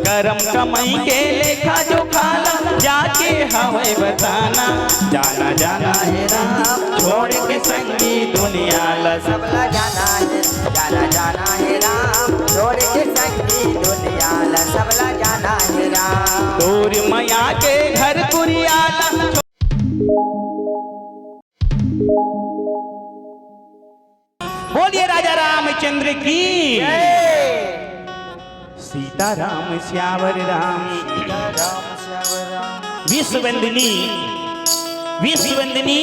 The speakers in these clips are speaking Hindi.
करम कमाई के लेखा जो खाला जाके हवे बताना। जाना जाना है राम छोड़ के संगी दुनिया ला सबला जाना है, जाना जाना है राम छोड़ के संगी दुनिया ला सबला जाना है राम। तोर मैया के घर कुरियाला। बोलिए राजा रामचंद्र की। सीताराम श्यावर राम। विश्ववंदिनी विश्ववंदिनी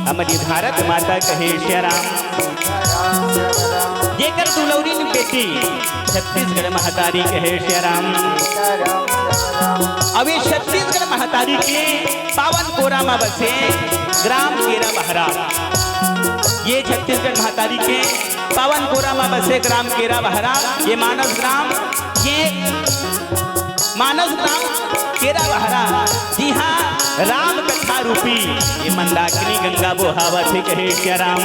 हमारी भारत माता कहे श्री राम। जेकर दुलौरी बेटी छत्तीसगढ़ महतारी कहे श्री राम। अभी छत्तीसगढ़ महतारी के पावन कोरा में बसे ग्राम केरा बहरा। ये छत्तीसगढ़ महतारी के पावन कोरा में बसे ग्राम केरा बहरा। ये मानस ग्राम केरा बहरा। जी हाँ राम कथा रूपी ये मंदाकिनी गंगा बोहावत है कहे श्री राम।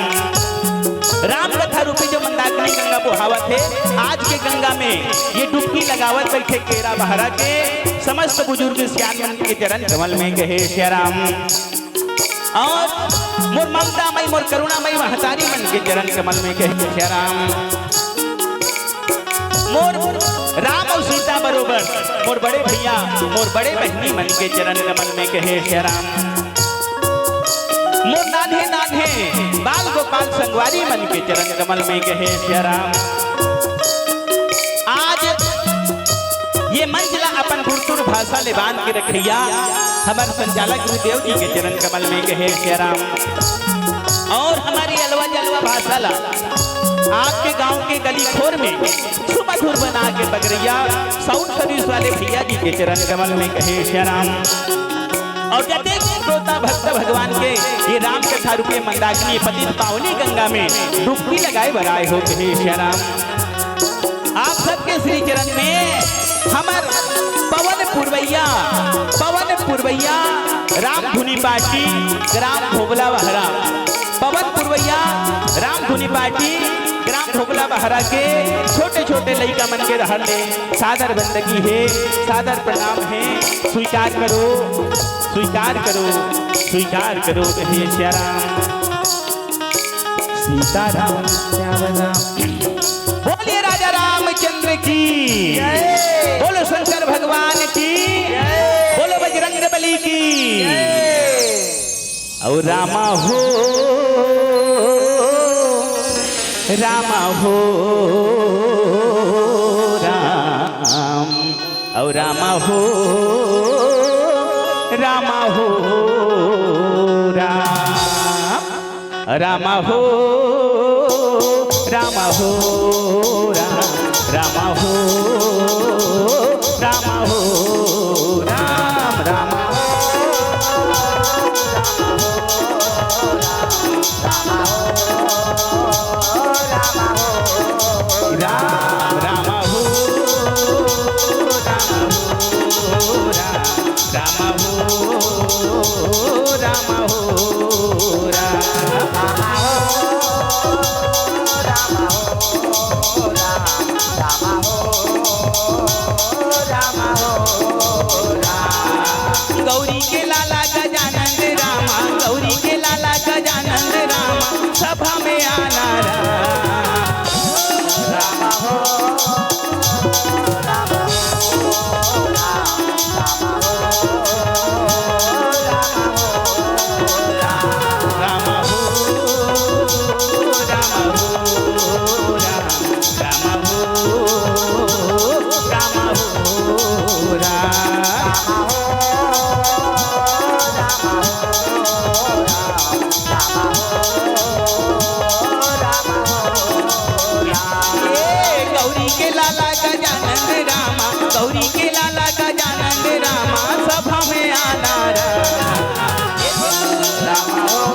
राम कथा रूपी जो मंदाकिनी गंगा बोहावत है आज के गंगा में ये डुबकी लगावत बैठे केरा बहरा के समस्त बुजुर्ग सियान के चरण कमल में कहे श्री राम। और मोर ममता मई मोर करुणा मई महतारी मन के चरण कमल में कहे श्री राम। मोर राम और सीता बरोबर मोर बड़े भैया मोर बड़े बहनी मन के चरण कमल में कहे श्री राम। मोर नान्हे नान्हे बाल गोपाल संगवारी मन के चरण कमल में कहे श्री राम। आज ये मंचला अपन गुरतुर भाषा ले बांध के रखिया हमारे संचालक गुरुदेव जी के चरण कमल में कहे श्री राम। और हमारी अलवा जलवा भाषा ला आपके गांव के गली खोर में सुमधुर बना के बगरिया साउंड सर्विस वाले भैया जी के चरण कमल में कहे श्री राम। और जते श्रोता भक्त भगवान के ये राम कथा रूपी मंदाकिनी पतित पावनी गंगा में डुबकी लगाए बराए हो कहे श्री राम। आप सबके श्री चरण में हमार पवन पुरवैया राम धुनी पाटी ग्राम भोगला बहरा। पवन पुरवैया राम धुनी पाटी ग्राम भोगला बहरा के छोटे छोटे लड़का मन के रहने सादर बंदगी है सादर प्रणाम है। स्वीकार करो स्वीकार करो स्वीकार करो कहे श्री राम। सीताराम बोलिए राजा रामचंद्र की। बोलो शंकर भगवान की। बोलो बजरंग बली की। और रामा हो राम और रामा हो राम रामा हो राम रामा हो राम गौरी के लाला गजानंद रामा गौरी के लाला गजानंद रामा सभा में आना रामा हो गौरी के लाला गजानंद रामा गौरी के लाला गजानंद रामा सभा में आना रामा हो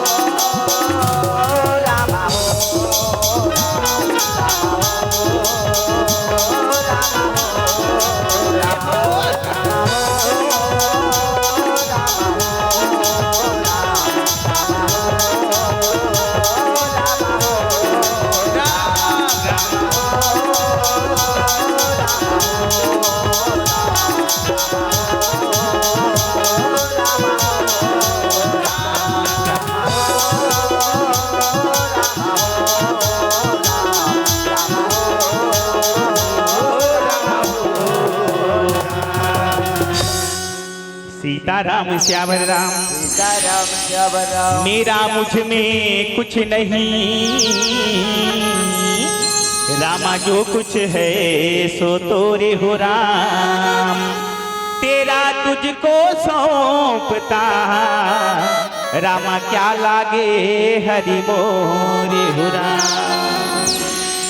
सीताराम श्यावर राम सीताराम श्यावर राम मेरा मुझ में कुछ नहीं, रामा जो कुछ है सो तोरे हो राम, तेरा तुझको सौंपता रामा क्या लागे हरि मोरे हो राम।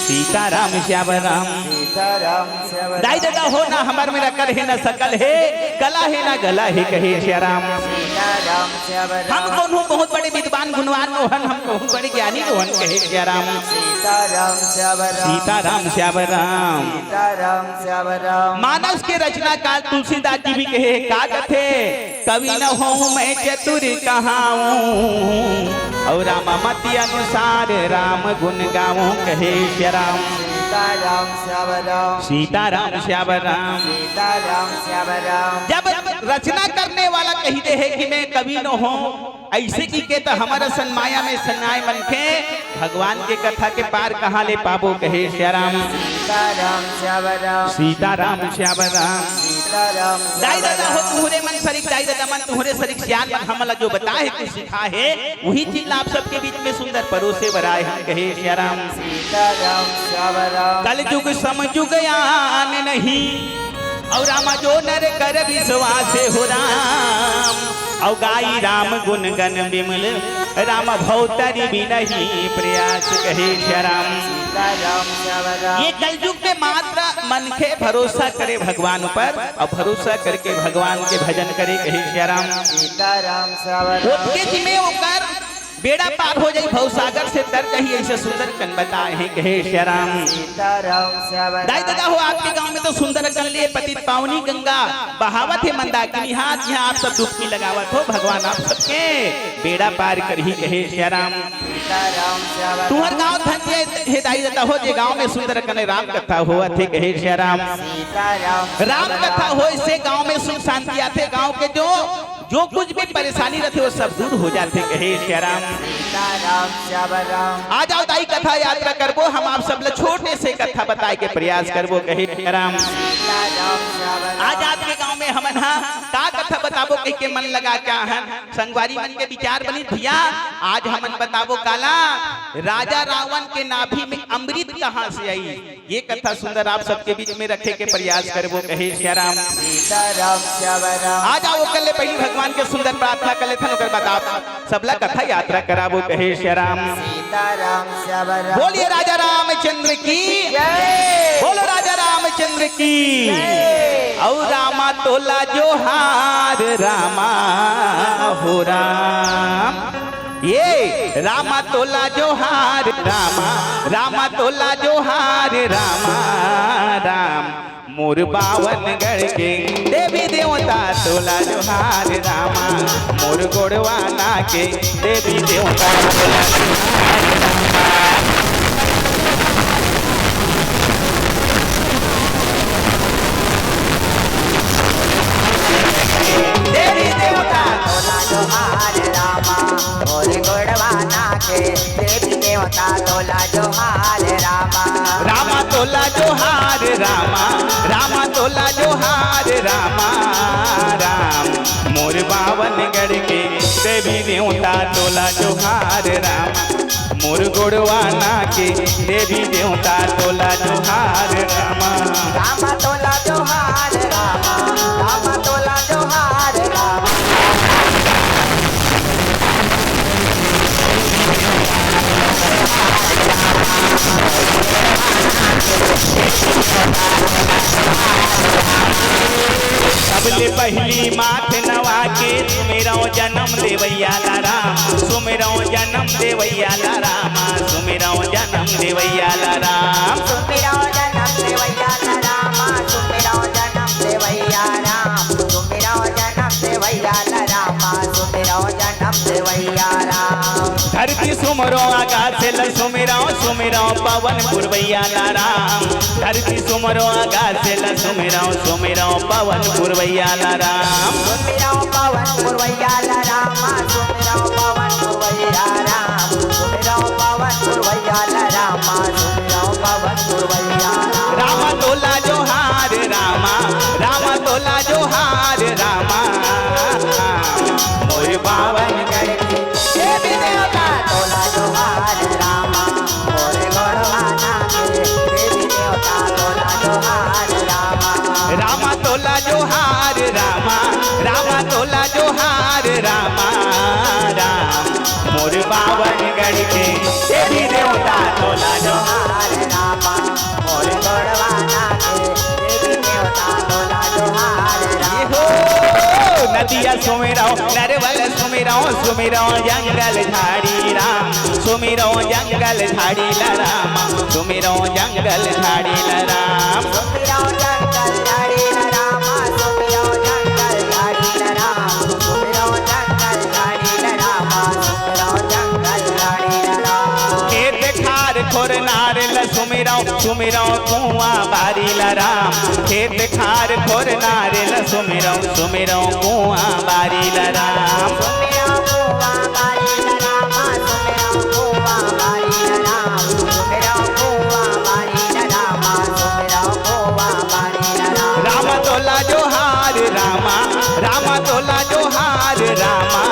सीताराम श्यावर राम सीताराम श्यावर दाई दादा हो ना हमार मेरा कर है ना सकल है, गला है ना गला है कहे श्याराम। सीताराम श्यावर हम कौन हो बहुत बड़े विद्वान गुणवान मोहन, हम बहुत बड़े ज्ञानी मोहन कहे श्याराम। सीताराम श्यावर सीताराम श्यावर राम सीताराम श्यावर राम मानस के रचना काल तुलसीदास जी भी कहे का कथे, कवि न हो मैं चतुर कहाऊं और रामा मति अनुसार राम गुण गाऊं कहे श्याराम। सीताराम श्यावर राम सीताराम श्यावर राम सीताराम श्यावर राम जब रचना करने वाला कही दे है कि मैं कवि न हो ऐसे की के तो हमारा सन्माया में सन्नाय मनखे भगवान के कथा के पार कहाँ ले पाबो कहे श्याराम। सीताराम श्यावर राम सीताराम श्यावर राम सीताराम दाई दादा हो तुहरे मन सरिक दाई दादा मन तुहरे सरिक श्यान मन हमला जो बता है कुछ सिखा है वही चीज आप सबके बीच में सुंदर परोसे बराए हम कहे श्याराम। सीताराम श्यावर राम कल युग समझुग आन नहीं और रामा जो नर कर विश्वास हो राम, और गाई राम गुण गण विमल राम भौतरी भी नहीं प्रयास कहे श्याराम। सीताराम श्यावर राम ये कलयुग में मात्र मन के भरोसा करे भगवान पर और भरोसा करके भगवान के भजन करे कहे श्याराम। सीताराम श्यावर राम उसके जिम्मे होकर बेड़ा पार हो जाई भवसागर से तर कही ऐसे सुंदर कन बताए हैं कहे श्याराम। सीताराम श्यावर दाई दादा हो आपके गांव में तो सुंदर कन लिए पतित पावनी गंगा बहावत है मंदाकिनी हाथ यहाँ आप सब डुबकी लगावत हो भगवान आप सबके बेड़ा पार कर ही कहे श्याराम। सीताराम श्यावर तुहर गांव धन हे दाई दादा हो जे गांव में सुंदर कन राम कथा हुआ थे कहे श्याराम। सीताराम राम कथा हो इससे गांव में सुख शांति आते, गांव के जो कुछ भी परेशानी रहते वो सब दूर हो जाते कहे श्याराम। सीताराम श्यावर राम आ जाओ दाई कथा यात्रा करबो हम आप सब छोटे से कथा बताए के प्रयास करबो कहे श्याराम। सीताराम श्यावर आज आपके गांव में हमन का कथा बताबो कह के मन लगा क्या है संगवारी मन के विचार बनी भैया। आज हमन बताबो काला राजा रावण के नाभि में अमृत कहाँ से आई, ये कथा सुंदर आप सबके बीच में रखे के प्रयास करबो कहे श्याराम। सीताराम श्यावर राम आ जाओ कल पहली भगवान के सुंदर प्रार्थना कर लेथन ओकर बाद आप सबला कथा यात्रा कराबो कहे श्याराम। सीताराम श्यावर राम बोलिए राजा रामचंद्र की जय बोलो राजा रामचंद्र की जय। और रामा तोला जोहार रामा हो राम, ये रामा तोला जोहार रामा रामा तोला जोहार रामा राम, मोर बावन गढ़ के देवी देवता तोला जोहार रामा, मोर गोड़वाना के देवी देवता तोला जोहार रामा। देवी देवता तोला जोहार रामा मोर गोड़वाना के देवी देवता तोला जोहार रामा रामा तोला जोहार रामा रामा तोला जोहार रामा राम, मोर बावन गढ़ के देवी देवता तोला जोहार रामा, मोर गोड़वाना के देवी देवता तोला जोहार रामा। रामा तोला जोहार रामा रामा तोला जोहार रामा सबले पहली माथ नवा के सुमेरो जन्म देवैया राम, सुमेरो जन्म देवैया राम, सुमेरो जन्म देवैया राम। सुमेरो जन्म देवैया रामा सुमेरो जन्म देवैया राम सुमेरो जन्म देवैया रामा सुमेरो जन्म देवैया राम धरती सुमरो आकाश ल सुमेरो सुमिरो पवन पुरवैया राम धरती सुमरो आकाश ला सुमिरो पवन पुरवैया राम सुमिरो पवन पुरवैया राम सुमिरो पवन पुरवैया राम सुमिरो पवन पुरवैया राम सुमिरो पवन पुरवैया राम तोला जोहार राम तोला जोहार रामा मोर पावन करके देवी देवता तोला जोहार रामा मोर गढ़वाना के देवी देवता तोला जोहार रामा रामा तोला जोहार रामा तोला जोहार रामा राम मोर पावन गढ़ के देवी देवता तोला जोहार रामा मोर गढ़वाना के देवी देवता तोला जोहार रामा नदिया सुमिरो नरवल सुमिरो जंगल झाड़ी राम सुमिरो जंगल झाड़ी राम सुमिरो जंगल झाड़ी राम सुमिरो जंगल झाड़ी राम सुमिरो जंगल झाड़ी राम सुमिरो जंगल झाड़ी राम सुमिरो जंगल झाड़ी राम खेत खार खोर नारल सुमिरो कुआं बारी राम खेत खार खोर नारल सुमिरो कुआं बारी राम सुमिरो कुआं बारी राम सुमिरो कुआं बारी राम सुमिरो कुआं बारी राम सुमिरो कुआं बारी राम तोला जोहार राम तोला जोहार रामा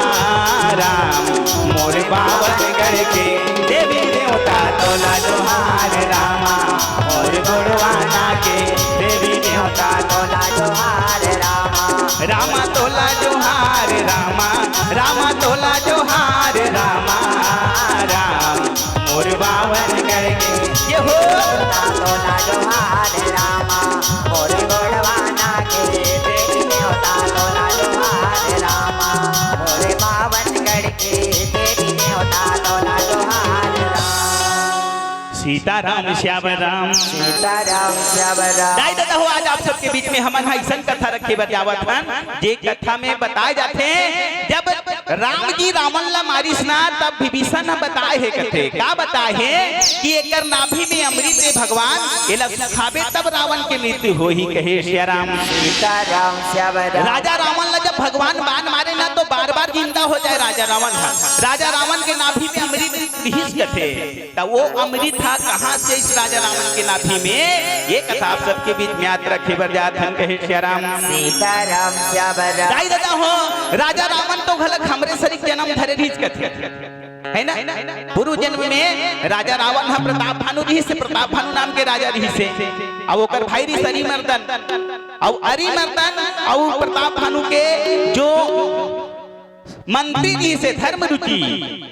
राम मोर पावन गढ़ के देवी देवता तोला जोहार रामा और गुणवाना के देवी देवता तोला जोहार रामा रामा तोला जोहार रामा तोला जोहार रामा राम मोर पावन गढ़ के ये हो तोला जोहार रामा मोर गढ़वाना के देवी देवता तोला जोहार रामा मोर पावनगढ़ के देवी देवता तोला जोहार राम सीताराम श्याम राम सीताराम श्याम राम दाई दादा हो आज आप सबके बीच में हमन ऐसा कथा रखे बजावत हन जे कथा में बताए जाते जब राम जी रावण ला मारिस ना तब विभीषण ने बताए है कथे का बताए है कि एकर नाभि में अमृत है भगवान एला खाबे तब रावण के मृत्यु हो ही कहे श्री राम सीताराम श्याम राम राजा रावण ला जब भगवान बाण मारे ना तो बार बार जिंदा हो जाए राजा रावण के नाभि में अमृत घिस कथे तब वो अमृत था कहां से इस राजा रावण के नाभि में ये कथा आप सबके बीच में याद रखे बरजात हन कहे श्री राम सीताराम श्याम राम दाई दादा हो राजा रावण तो घलक हमरे सरिक जन्म धरे रीच कथे है ना पूर्व जन्म में राजा रावण हा प्रताप भानु जी से प्रताप भानु नाम के राजा रही से अब ओकर भाई री अरिमर्दन और अरिमर्दन और प्रताप भानु के जो मंत्री जी से धर्म रुचि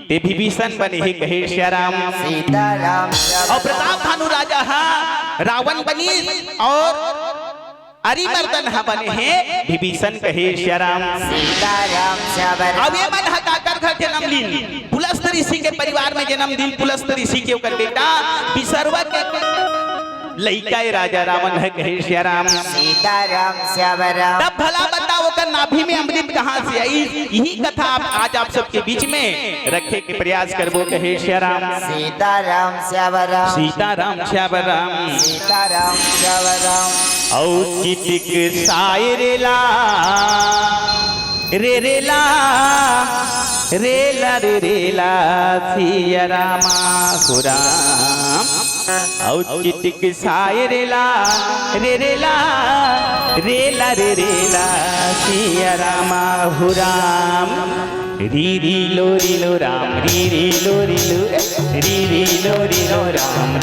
ते विभीषण बने ही कहे श्री राम सीताराम और प्रताप भानु राजा हा रावण बनी और अरिमर्दन हा बने हैं विभीषण कहे श्री राम सीताराम श्याम राम अब ये मन हटाकर घर जन्म लीन पुलस्त ऋषि के परिवार में जन्म दिन पुलस्त ऋषि के ओकर बेटा विसर्वा के लइका राजा रावण है कहे श्री राम सीताराम श्याम राम तब भला बताओ कर नाभि में अमृत कहां से आई यही कथा आज आप सबके बीच में रखे के प्रयास करबो कहे श्री राम सीताराम श्याम राम सीताराम श्याम राम सीताराम श्याम राम औचितिक सायरेला रे रेला रेला रे रेला सिया रामा हो राम औचितिक सायरेला रे रेला रेला रे रेला सिया रामा हो राम री री लो राम री री लो राम लोरी लो राम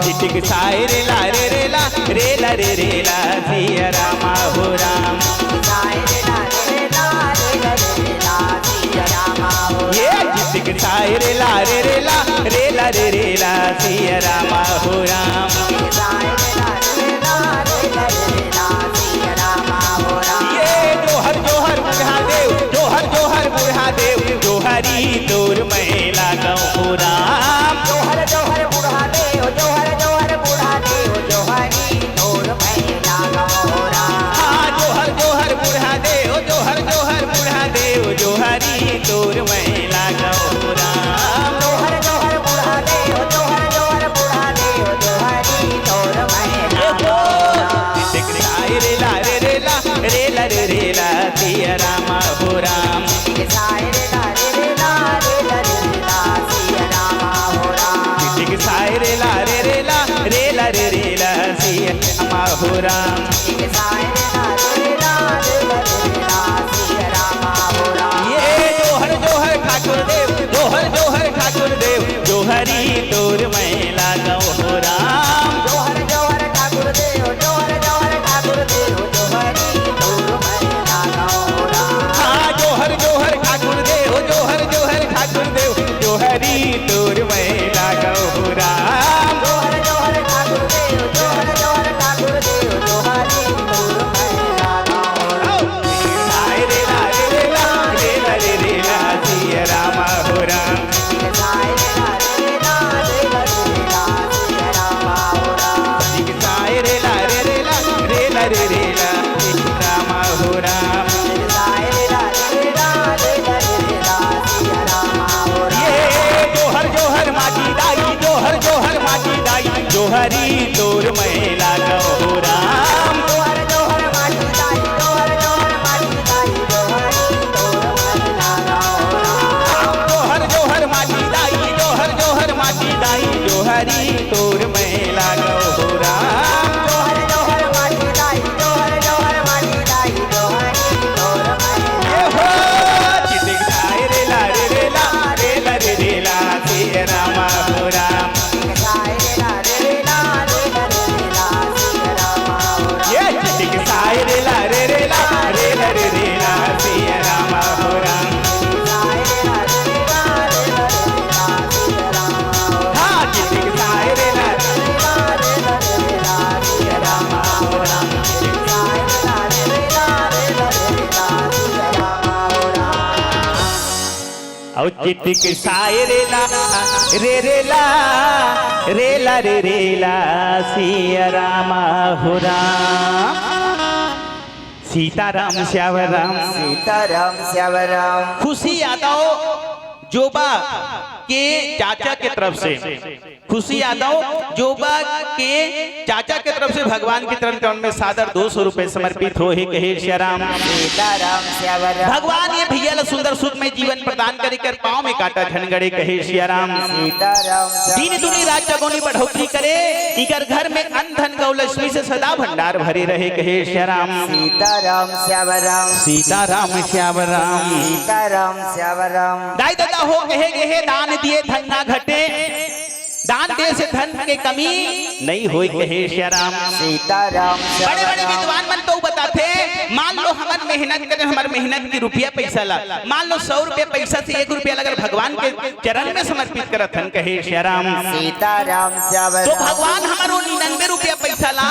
चिटिक सायरे ला रेला सिया रामा हो राम ये चिटिक सायरे ला रेला सिया रामा हो राम ये जोहर जोहर बुढ़ा देव जोहरी तोर महिला गौ राम जोहर जोहर बुढ़ा देव जोहरी तोर महिला गौ राम हाँ जोहर बुढ़ा देव राम। एक साए रे ला रे ला सिया रामा हो राम। ये जोहर जोहर ठाकुर देव, जोहर जोहर ठाकुर देव, जोहरी तोर मैं लागो हो राम। जोहर जोहर ठाकुर देव, जोहर जोहर ठाकुर देव, जोहरी तोर मैं लागो हो राम। हाँ जोहर जोहर ठाकुर देव, जोहर जोहर ठाकुर देव, जोहरी तोर मैं लागो हो राम। जोहर जोहर ठाकुर देव, जोहर जोहर ठाकुर देव, जोहरी तोर मैं लागो हो राम। साए रे ला रे ला रे ला रे रे ला सिया रामा हो राम। एक साए रे ला रे ला सिया रामा हो राम। एक साए रे ला रे रे ला रे ला रे रे ला सिया रामा हो राम। एक साए रे ला रे ला सिया रामा हो राम। ये जोहर जोहर माटी दाई, जोहर जोहर माटी दाई, जोहरी तोर मैं लागो हो राम। जोहर जोहर माटी दाई, जोहर जोहर माटी दाई, जोहरी तोर मैं लागो हो राम। जोहर जोहर माटी दाई, जोहर जोहर माटी दाई, जोहरी तोर मैं लागो हो राम। जोहर जोहर माटी दाई, जोहर जोहर माटी दाई, जोहरी तोर मैं ये हो चितिक साए रे ला रे रे ला रे ला रे रे ला सिया रामा हो राम। एक साए रे ला रे ला सिया रामा हो राम। ये चितिक साए रे ला रे रे ला रे ला रे रे ला सिया रामा हो राम। साए रे ला रे ला सिया रामा हो राम। हाँ चितिक साए रे ला सिया रामा हो राम। साए रे ला सिया रामा हो राम। और चितिक साए रे ला रे रे ला रे ला रे रे ला सिया रामा हो राम। सीताराम श्याम राम। सीताराम श्याम राम। खुशी यादव जोबा के चाचा के तरफ से, खुशी यादव जोबा के चाचा के तरफ से भगवान की तरफ चरण में सादर 200 रुपए समर्पित हो। हे कहे श्री राम। सीताराम श्याम राम। भगवान ये भैया ला सुंदर सुख में जीवन प्रदान करे कर पाँव में काटा झनगड़े कहे श्री राम। सीताराम दीन दुनी राज जगोनी बढ़ोतरी करे, इकर घर में अन्न धन गौलक्ष्मी से सदा भंडार भरे रहे कहे श्री राम। सीताराम श्याम राम। सीताराम श्याम राम। सीताराम श्याम राम। दाई दादा हो कहे गए दान दिए धन ना घटे, दान दे से धन के कमी नहीं होई कहे श्री राम। सीताराम श्याम बड़े बड़े राम। विद्वान मन तो बताते, मान लो हमार मेहनत करें, हमार मेहनत की रुपया पैसा ला, मान लो 100 रुपया पैसा से 1 रुपया अगर भगवान के चरण में समर्पित करत हन कहे श्री राम। सीताराम श्याम तो राम। भगवान हमारो 99 रुपया पैसा ला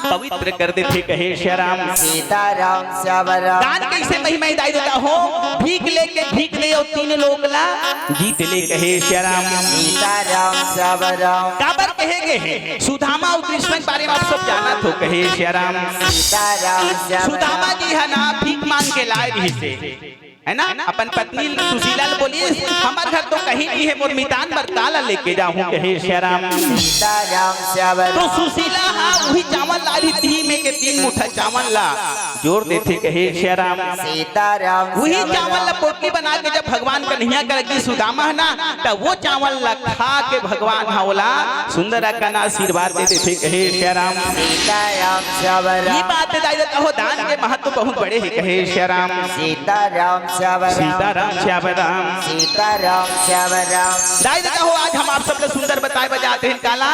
पवित्र कर देते कहे श्री राम। सीताराम श्याम राम। दान कैसे महिमा दाई देता हो, भीख लेके भीख ले और 3 लोग ला जीत ले कहे श्री राम। सीताराम श्याम राम। काबर कहे गए हैं सुदामा और कृष्ण के बारे में आप सब जाना तो कहे श्री राम। सीताराम श्याम सुदामा राम। जी है ना भीख मांग के लाए रही से, है ना, अपन पत्नी सुशीला ने बोली हमार घर तो कहीं नहीं है, मोर मितान पर ताला लेके जाऊं कहे श्री राम। सीताराम श्याम तो राम। सुशीला हाँ वही चावल ला रही थी में के 3 मुठ्ठा चावल ला जोड़ देते कहे श्री राम। सीताराम वही श्याम चावल ला राम। पोटली बना के जब भगवान कन्हैया करेगी सुदामा है ना, तो वो चावल ला खा के भगवान हावला सुंदर का ना आशीर्वाद देते थे कहे श्री राम। सीताराम श्याम ये राम। बात दाई देता हो दान के महत्व बहुत बड़े है कहे श्री राम। सीताराम श्याम राम। सीताराम श्याम राम। सीताराम श्याम राम। दाई देता हो आज हम आप सबसे सुंदर बताए बजाते हैं काला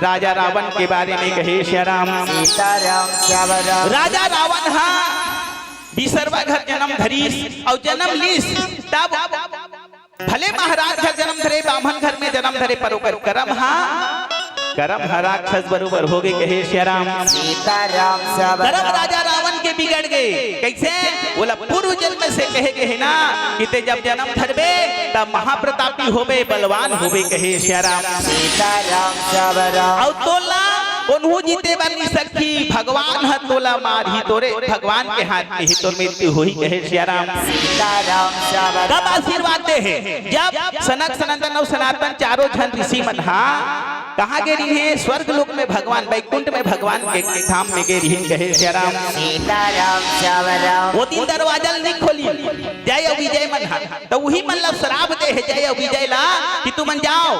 राजा रावण के बारे में कहे श्री राम। सीताराम श्याम राम। राजा रावण हाँ बिसरवा घर जन्म धरीस और जन्म लीस, तब भले महाराज घर जन्म धरे, ब्राह्मण घर में जन्म धरे, पर ओकर कर्म हाँ कर्म राक्षस बरोबर हो गए कहे श्री राम। सीताराम श्याम कर्म राम। राजा रावण के बिगड़ गए कैसे, बोला पूर्व जन्म से कहे गए ना कि ते जब जन्म धरबे तब महाप्रतापी होबे, बलवान होबे कहे श्री राम। सीताराम श्याम राम। और तोला उन्हों जीते बनी सखी भगवान है तोला मारी तोरे, भगवान के हाथ में ही तोर मृत्यु हुई कहे श्री राम। सीताराम श्याम कब राम। आशीर्वाद दे है जब सनक सनंदन और सनातन चारों जन ऋषि मन हाँ कहाँ गे रही है? स्वर्ग लोक में भगवान, वैकुंठ में भगवान के धाम में गे रही है कहे श्री राम। सीताराम श्याम राम। वो दिन दरवाजा नहीं खोली, जय और विजय मन हा। तो वही मतलब श्राप दे है जय और विजय ला कि तुम मन जाओ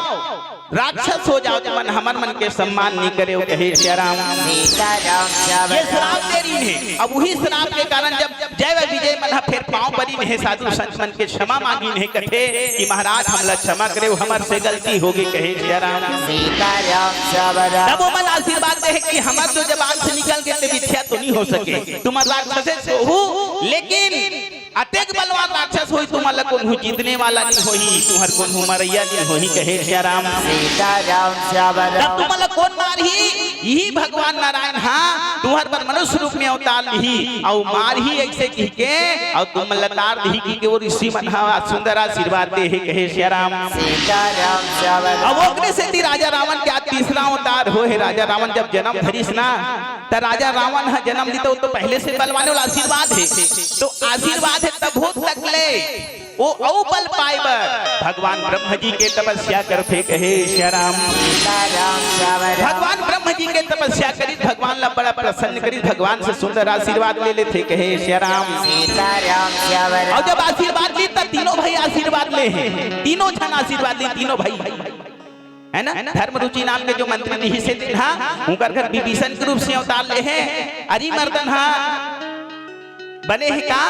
राक्षस हो जाओ, तुम हमर मन के सम्मान नहीं करे कहे श्री राम। सीताराम श्याम ये श्राप दे रही है। अब वही श्राप के कारण जब जय व विजय मन फिर पांव पड़ी नहीं, साधु संत मन के क्षमा मांगी नहीं कथे कि महाराज हमला क्षमा करे, हमर से गलती हो गई कहे श्री राम। सीताराम श्याम राम। तब वो मन आशीर्वाद दे कि हमार जो जबान से निकल के ते मिथ्या तो नहीं हो सके, तुम राक्षस से हो लेकिन अतेक बलवान राक्षस होई, तुम्हारा कोन जीतने वाला नहीं होई, तुम्हार कोन मरैया नहीं होई कहे श्री राम। सीताराम श्याम राम। तब तुम्हारा कौन मारही? यही भगवान नारायण हाँ तुम्हार पर मनुष्य रूप में अवतार ली और मार ही ऐसे कह के और तुम लतार दी की के वो ऋषि मन सुंदर आशीर्वाद दे है कहे श्री राम। सीताराम श्याम राम। अब ओकरे से ती राजा रावण क्या तीसरा अवतार हो है। राजा रावण जब जन्म धरिस ना तो राजा रावण हा जन्म दी तो पहले से बलवान वाला आशीर्वाद है, तो आशीर्वाद है तब हो तक ले वो औ बल पाइबर भगवान ब्रह्म जी के तपस्या करते कहे श्री राम। सीताराम श्याम राम। भगवान ब्रह्म जी के तपस्या करी, भगवान ला बड़ा प्रसन्न करी, भगवान से सुंदर आशीर्वाद ले लेते कहे श्री राम। सीताराम श्याम राम। और जब आशीर्वाद ली तब तीनों भाई आशीर्वाद ले हैं, तीनों जन आशीर्वाद ली, तीनों भाई है ना। धर्म रुचि नाम के जो मंत्री नहीं से दिन हा उनका घर विभीषण के रूप से अवतार ले हैं। अरिमर्दन हा बने हैं का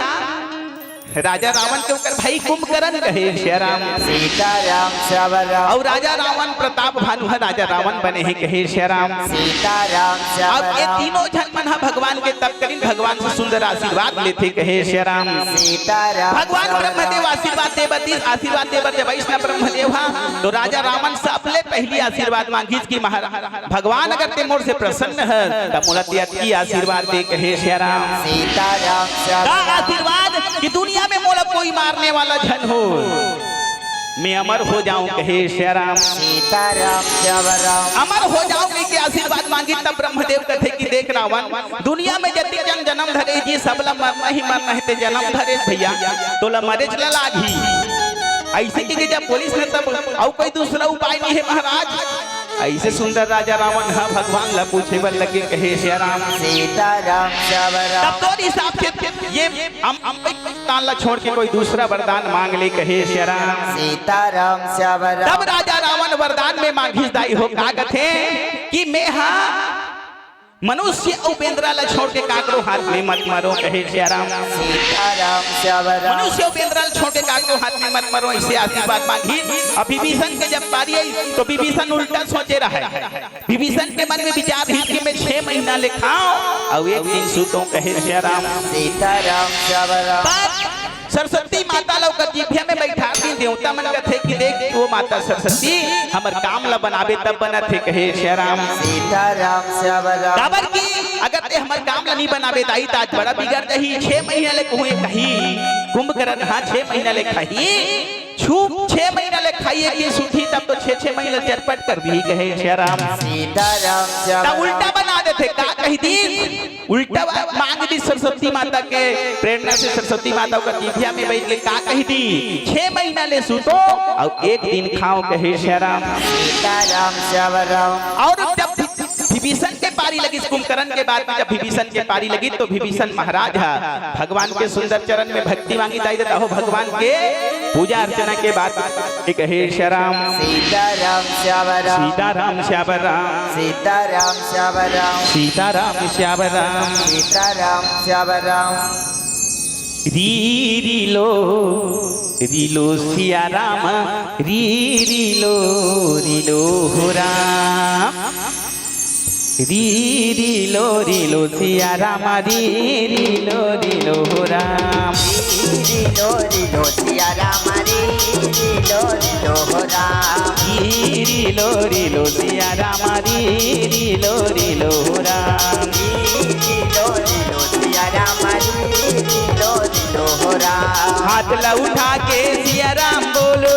राजा रावण के ऊपर भाई कुंभकर्ण कहे श्री राम। सीताराम श्याम राम। और राजा रावण प्रताप भानु है राजा रावण बने हैं कहे श्री राम। सीताराम श्याम अब ये राम। तीनों जन मन भगवान के तप करीन, भगवान से सुंदर आशीर्वाद लेते कहे श्री राम। सीताराम भगवान ब्रह्मदेव आशीर्वाद देवती आशीर्वाद देवर जब वैष्णव ब्रह्मदेव हाँ तो राजा रावण से अपने पहली आशीर्वाद मांगी कि महाराज भगवान अगर ते मोर से प्रसन्न है तब मुलतिया की आशीर्वाद दे कहे श्री राम। सीताराम श्याम का राम। आशीर्वाद कि दुनिया में मोला कोई मारने वाला जन हो, मैं अमर हो जाऊं कहे श्री राम। सीताराम श्याम राम। अमर हो जाओगे कि आशीर्वाद मांगी तब ब्रह्मदेव कथे कि देख रावण दुनिया में जति जन जन्म धरे जी सबला मरना ही मरना है ते जन्म धरे भैया तोला मरे चला लागी ऐसे कि जब पुलिस ने तब और कोई दूसरा उपाय नहीं है महाराज। ऐसे सुंदर राजा रावण हाँ भगवान ला पूछे बल लगे कहे श्री राम। सीताराम श्याम राम। तब तो हिसाब से ये हम ताला छोड़ के कोई दूसरा वरदान मांग ले कहे श्री राम। सीताराम श्याम राम। तब राजा रावण वरदान में मांगी दाई हो का कथे कि मैं हाँ मनुष्य उपेंद्रा ला छोड़ के काकरो हाथ में मत मारो कहे श्री राम। सीताराम श्याम राम। मनुष्य उपेंद्रा ला छोड़ के काकरो हाथ में मत मारो ऐसे आशीर्वाद मांगी। अब विभीषण के जब पारी आई तो विभीषण उल्टा सोचे रहा है। विभीषण के मन में विचार ही कि मैं 6 महीना ले खाऊं और एक दिन सूतों कहे श्री राम। सीताराम श्याम राम। सरस्वती माता लोग जिभ्या में बैठा दी देवता मन कथे कि देख वो माता सरस्वती हमर काम ला बनावे तब बना थे कहे श्री राम। सीताराम श्याम राम। काबर की अगर ते हमर काम ला नहीं बनावे ताई ताज बड़ा बिगड़ जाही। 6 महीना ले कोई कही कुंभकर्ण हाँ 6 महीना ले खाई छूप 6 महीना ले खाइए कि सूठी तब तो 6 महीना चटपट कर दी कहे श्री राम। सीताराम श्याम तब राम। उल्टा बना देते का कही दी उल्टा मांग दी सरस्वती माता के प्रेरणा से सरस्वती माता का जिभ्या में बैठ के का कही दी 6 महीना ले सूतो और एक दिन खाओ कहे श्री राम। सीताराम श्याम राम। और जब विभीषण के पारी लगी कुंभकर्ण के बाद में जब विभीषण के पारी लगी तो विभीषण महाराज भगवान के सुंदर चरण में भक्ति मांगी दाई देता हो। भगवान के पूजा अर्चना के बाद कहे श्री राम। सीताराम श्याम राम। सीताराम श्याम राम। सीताराम श्याम राम। सीताराम श्याम राम। सीताराम श्याम राम। री लो सिया राम री लो हो राम। री लो सिया राम री लो हो राम। लो सिया राम लो हो राम। री लो सिया राम री लो हो राम। लो सिया राम लो हो राम। हाथ ला उठा के सिया राम बोलो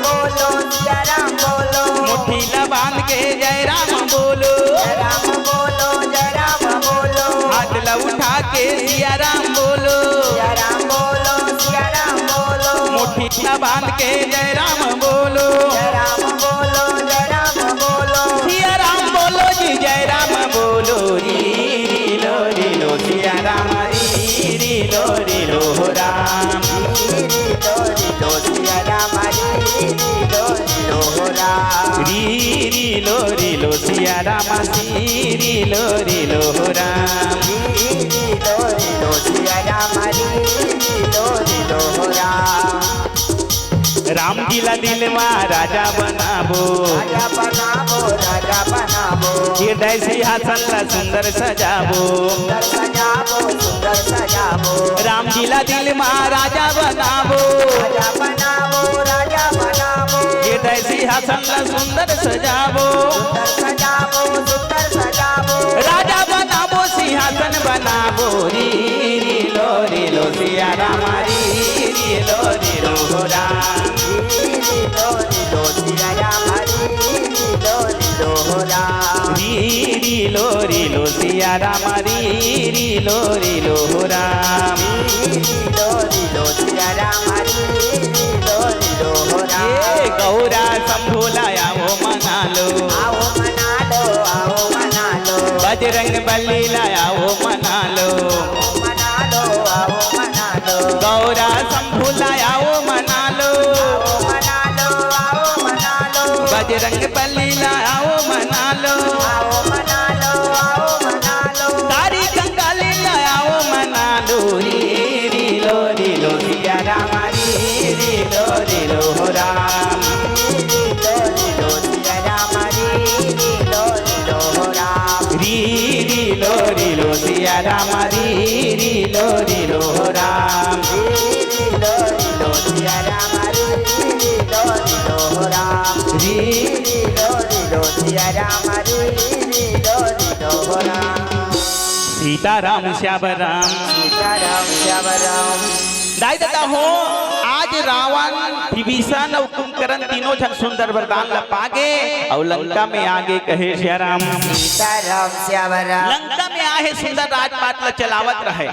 बोलो सिया राम बोलो। मुट्ठी ला बांध के जय राम बोलो। राम बोलो जय राम बोलो। हाथ ला उठा के सिया राम बोलो सिया राम बोलो सिया राम बोलो। मुट्ठी ला बांध के जय राम बोलो। जय राम बोलो जय राम बोलो। री लो सिया राम री लो हो राम। सिया राम लो हो राम। राम जिला दिलवा राजा बनाबो, राजा बनाबो, राजा बनाबो। हृदय सिंहासन ला सुंदर सजाबो, सुंदर सजाबो, सुंदर सजाबो। राम जिला दिलवा राजा बनाबो, राजा बनाबो, राजा बनाबो। हृदय सिंहासन ला सुंदर सजाबो, सुंदर सजाबो, सुंदर सजाबो। राजा बनाबो सिंहासन बनाबो री लो सिया राम री लो हो राम। लो सिया राम लो हो राम। री लो सिया राम री लो हो राम। लो सिया राम लो हो राम। ये गौरा शंभुला आओ मना लो, आओ मना लो, आओ मना लो। बजरंग बली लाओ मना लो, आओ मना लो, आओ मना लो। गौरा शंभुला आओ मना लो, आओ मना लो, आओ मना लो। बजरंग बली लाओ मना लो, आओ मना लो, आओ मना लो। तारी कंकाली लाओ मना लो री लो सिया राम री लो हो राम। लो सिया राम लो हो राम। री लो सिया राम री लो हो राम। लो सिया राम लो हो राम। लो सिया राम लो हो राम। सीता राम श्याम राम। सीता राम श्याम राम। दाई देता हो आज रावण विभीषण और कुंभकर्ण तीनों जन सुंदर वरदान ला पागे और लंका में आगे कहे श्या राम। सीता राम श्याम राम। लंका में आए सुंदर राजपाट ला चलावत रहे,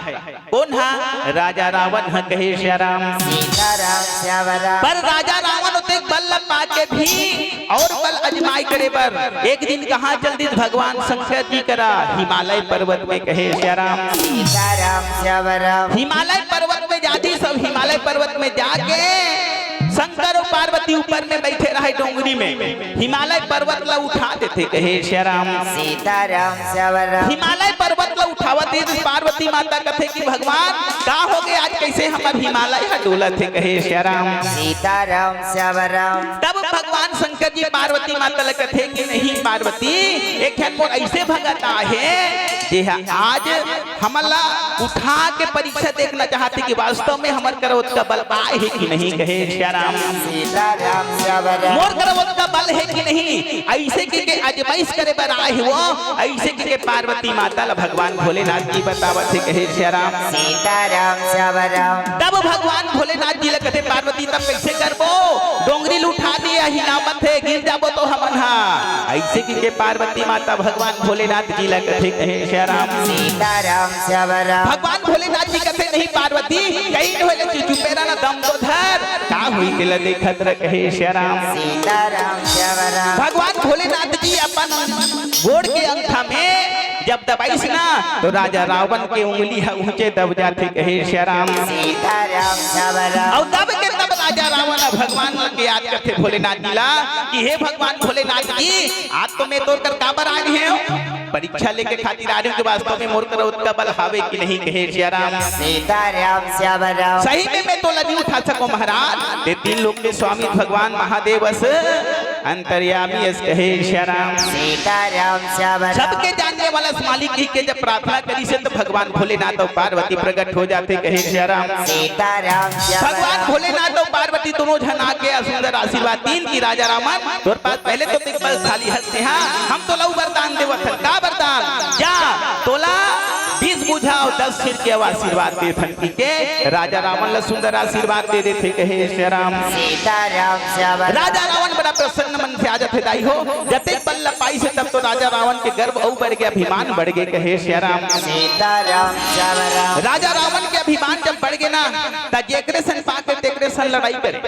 कौन हा? राजा रावण हा कहे श्या राम। सीता राम श्याम राम। पर राजा रावण उते बल ला पाके भी और बल अजमाई करे पर एक दिन कहाँ जल्दी भगवान शंकर जी करा हिमालय पर्वत में कहे श्या राम। सीता राम श्याम राम। हिमालय पर्वत में जाती सब हिमालय पर्वत में जाके शंकर और पार्वती ऊपर में बैठे रहे डोंगरी में, हिमालय पर्वत ला उठा देते कहे श्या राम। सीता राम श्याम राम। हिमालय पर्वत ला उठावत है पार्वती माता कथे कि भगवान का हो गए आज कैसे हमार हिमालय हा डोलत है कहे श्या राम। सीता राम श्याम राम। तब भगवान शंकर जी पार्वती माता ला कथे कि नहीं पार्वती एक है मोर ऐसे भगत आहे जे आज हमला उठा के परीक्षा देखना चाहते कि वास्तव में हमार करोत का बल आए है कि नहीं कहे श्या राम। सीता राम श्याम राम। मोर करोत का बल है कि नहीं ऐसे के आजमाइश करे बर आए हो, ऐसे के पार्वती माता ला भगवान भोलेनाथ जी बतावत है कहे श्या राम। सीता राम श्याम राम। तब भगवान भोलेनाथ जी ला कहे पार्वती तब कैसे करबो डोंगरी उठा दिया हिलावत है गिर जाबो तो हमन हा, ऐसे के पार्वती माता भगवान भोलेनाथ जी ला कहे श्या राम। सीता राम श्याम राम। भगवान भोलेनाथ जी कहते नहीं पार्वती कहीं न होले चुपेरा ना दम तो धर का हुई के देखत रह कहे श्या राम। सीता राम श्याम राम। भगवान भोलेनाथ जी अपन गोड़ के अंगूठा में जब दबाइस ना तो राजा रावण के उंगली है ऊंचे दब जाते कहे श्या राम। सीता राम श्याम राम। और दब के तब राजा रावण भगवान के याद करते भोलेनाथ जी ला कि हे भगवान भोलेनाथ जी आज तो मैं तोड़ कर काबर आ गए हो, परीक्षा लेके खातिर आ रहे हो कि वास्तव में मोर करोत का बल हावे कि नहीं कहे श्या राम। सीता राम श्याम राम। सही में मैं तो नहीं उठा सको महाराज ते तीन लोग के स्वामी भगवान महादेव अंतर्यामी अस कहे श्या राम। सीता राम श्याम राम। सबके जानने वाला मालिक ही के जब प्रार्थना करी से तो भगवान भोलेनाथ और पार्वती प्रकट हो जाते कहे श्या राम। सीता राम श्याम राम। भगवान भोलेनाथ और पार्वती दोनों जन आके सुंदर आशीर्वाद दीन की राजा रामन तोर पास पहले तो दिग्बल थाली हंसते हाँ हम तो लऊ वरदान देवत का वरदान जा तोला 20 बुझा और 10 सिर के आशीर्वाद दे थन के राजा रावण ला सुंदर आशीर्वाद दे देते कहे श्या राम। सीता राम श्याम राम। राजा रावण बड़ा प्रसन्न मन से आ जाते दाई हो जते बल्ला पाई से तब तो राजा रावण के गर्व और बढ़ गया अभिमान बढ़ गए कहे श्या राम। सीता राम श्याम राम। राजा रावण के अभिमान जब बढ़ गए ना त जेकरे सन पाके तेकरे सन लड़ाई करे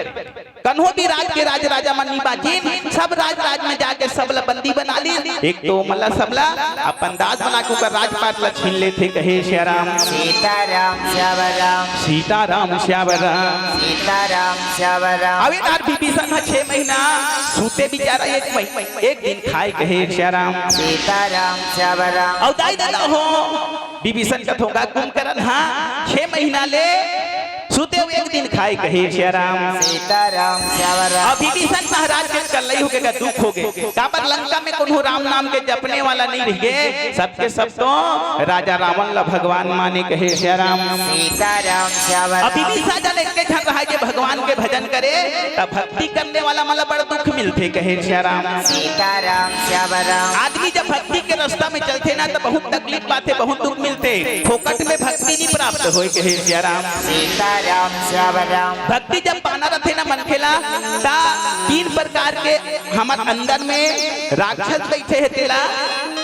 कन्हो भी राज के राजा मन्नी बाजी सब राज में जाके सबला बंदी बना ली एक तो मला सबला अपन दास बना के ऊपर राजपाट ला छीन लेते कहे श्या राम। सीता राम श्याम राम। सीता राम श्याम राम। सीता राम श्याम राम। अभी तार विभीषण 6 महीना सूते बेचारा एक दिन खाए कहे श्याराम सीताराम श्याम राम और दाई दादा हो विभीषण का थोड़ा कुंभकर्ण हाँ 6 महीना ले सूते हुए एक दिन खाए कहे श्याराम सीताराम श्याम राम अब विभीषण महाराज के कलई हो गए दुख हो गए काबर लंका में कोनो राम नाम के जपने वाला नहीं रह गए सबके सब तो राजा रावण ला भगवान माने कहे श्याराम सीताराम श्याम अब राम विभीषण जन एक ठन रहा जे भगवान के भजन करे तब भक्ति करने वाला मला बड़ा दुख मिलते कहे श्याराम सीताराम श्याम राम आदमी जब भक्ति के रास्ता में चलते ना तो बहुत तकलीफ बातें बहुत दुख मिलते फोकट में भक्ति नहीं प्राप्त होए कहे श्याराम सीताराम श्याम राम भक्ति जब पाना रहते ना मन खेला ता 3 प्रकार के हमार अंदर में राक्षस बैठे है तेला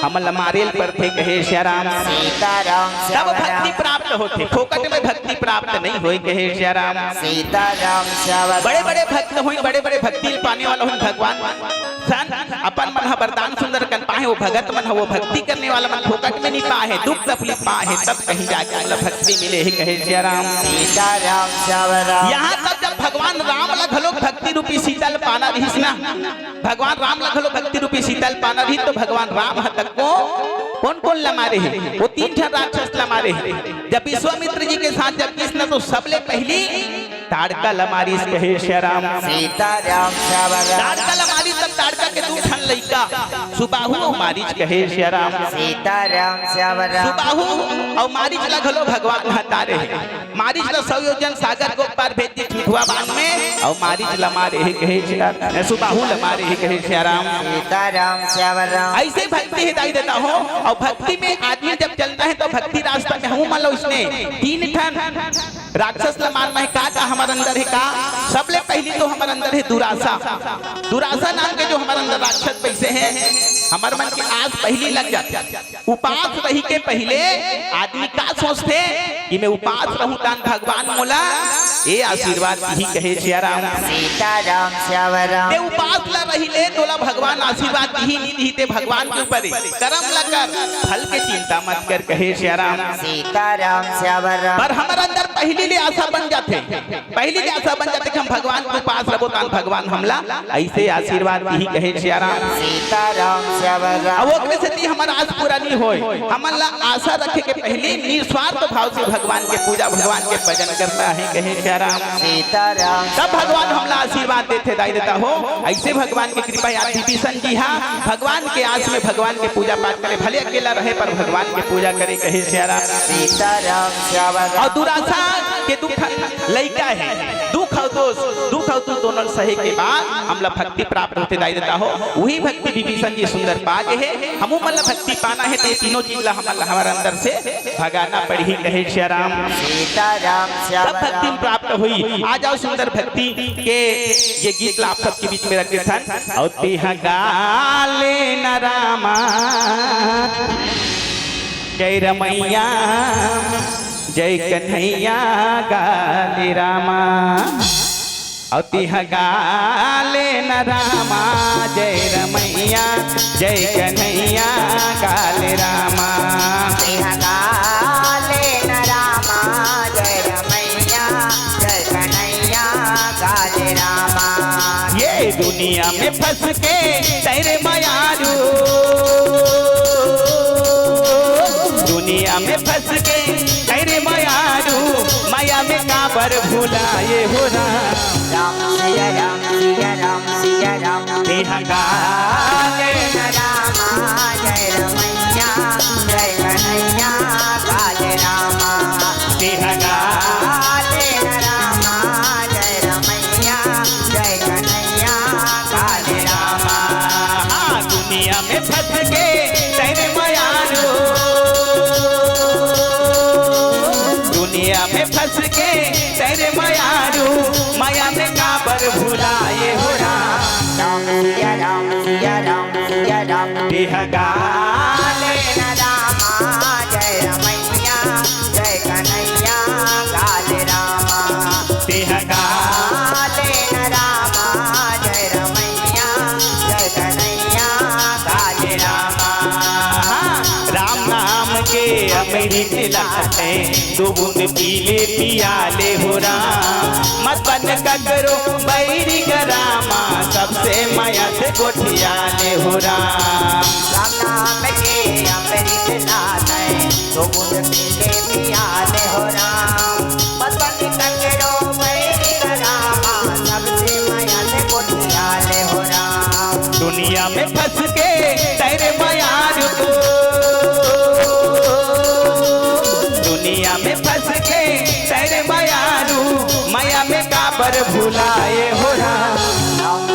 हमल मारेल पर थे कहे श्याराम सीताराम तब श्याम भक्ति राम प्राप्त होते फोकट में भक्ति प्राप्त नहीं होए कहे श्याराम सीताराम श्याम राम बड़े बड़े भक्त हुई बड़े बड़े भक्ति पाने वाला हुई भगवान सन अपन मन वरदान सुंदर कर पाए वो भगत मन वो भक्ति करने वाला मन फोकट में नहीं पाए दुख तकलीफ पाए तब कहीं जाके मतलब भक्ति मिले है कहे श्याराम सीताराम श्याम राम यहाँ तक जब भगवान राम लगलो भक्ति रूपी शीतल पाना रही ना भगवान राम लगलो भक्ति रूपी शीतल पाना रही तो भगवान राम तक को कौन कौन लमारे हैं वो 3 राक्षस लमारे हैं जब विश्वामित्र जी के साथ जब कृष्ण तो सबले पहली ताड़का लमारी कहे श्याराम सीताराम श्याम राम ताड़का लमारी तब ताड़का के 2 ठन लइका सुबाहु और मारीच कहे श्याराम सीताराम श्याम राम सुबाहु और मारीच लगलो भगवान हतारे मारीच ला 100 योजन सागर को पार भेज दी ठुठुआ बांध में और मारीच लमारे है कहे श्याराम सुबाहु लमारे है कहे श्याराम सीताराम श्याम राम ऐसे भक्ति हिदायत देता हो और भक्ति में आदमी जब चलता है तो भक्ति रास्ता में हूँ मान लो इसने 3 ठन राक्षस लमान में का हमारे अंदर है का सबले पहली तो हमारे अंदर है दुरासा दुरासा नाम के जो हमारे अंदर राक्षस पैसे हैं हमारे मन की आज पहली लग जाती उपास रही के पहले आदमी का सोचते कि मैं उपास रहूं तान भगवान मोला ये आशीर्वाद ही कहे श्याराम सीताराम श्याम राम ते उपास ला रही ले तोला भगवान आशीर्वाद ही नहीं दी ते भगवान के ऊपर कर्म लगा फल के चिंता मत कर कहे श्याराम सीताराम श्याम राम पर हमारे अंदर पहली ले आशा बन जाते पहली ले आशा बन जाते कि हम भगवान के पास रहो तान भगवान हमला ऐसे आशीर्वाद ही कहे श्याराम सीताराम श्याम राम अब वो से हमारा आज पूरा नहीं होए हमला आशा रखे के पहले निस्वार्थ भाव से भगवान के पूजा भगवान के भजन करना है कहे श्याराम सीताराम तब भगवान हमला आशीर्वाद देते दाई देता हो ऐसे भगवान की कृपा याद विभीषण जी हाँ भगवान के आस में भगवान के पूजा पाठ करे भले अकेला रहे पर भगवान के पूजा करे कहे श्याराम सीताराम श्याम राम और दुरासा के दुख लइका है दुख और दोष दोनों सहे के बाद हमला भक्ति प्राप्त होते दाई देता हो वही भक्ति विभीषण जी सुंदर पागे है हमू मतलब भक्ति पाना है तो तीनों चीज ला हमारे अंदर से भगाना पड़ी कहे श्याराम सीताराम श्याम सब भक्ति राम प्राप्त हुई आ जाओ सुंदर भक्ति के ये गीत आप सबके बीच में रखते थे और तिहा गाले न रामा जय रमैया जय कन्हैया गाले रामा और तिहा गाले न रामा जय रमैया जय कन्हैया गाले रामा गाले न रामा जय रमैया जय कन्हैया गाले रामा ये दुनिया में फंस के तेरे मयारू दुनिया में फंस के तेरे मयारू माया में काबर भुलाए हो राम सिया राम सिया राम सिया राम गाले न रामा जय रमैया जय कन्हैया गाले रामा गाले न रामा जय रमैया जय कन्हैया गाले रामा दुनिया में फंस के तेरे मयारू दुनिया में फंस के तेरे मयारू माया में काबर भुलाए हो राम सिया राम सिया राम सिया राम गाले न रामा जय रमैया जय कन्हैया गाले रामा गाले न रामा जय रमैया जय कन्हैया गाले रामा राम नाम के अमृत लाते दो बूंद पीले पियाले हो राम मत बन करो बैरी गरामा सबसे माया से गोठियाले हो राम राम नाम के अमृत लाते दो बूंद पीले पियाले हो राम मत बन करो बैरी गरामा सबसे माया से गोठियाले हो राम दुनिया में फंस के तेरे मायार को दुनिया में फंस के तेरे मायारू माया में काबर भुलाए हो राम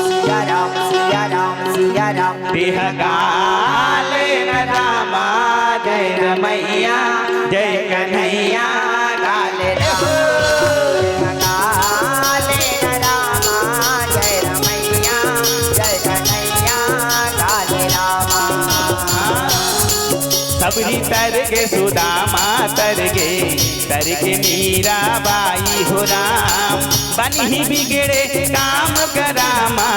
सिया राम सिया राम सिया राम देह गाले न रामा जय रमैया जय कन्हैया गाले रहो गाले न रामा जय रमैया जय कन्हैया गाले रामा सबरी तर के सुदामा तर के मीरा बाई हो राम बनी ही बिगड़े काम करामा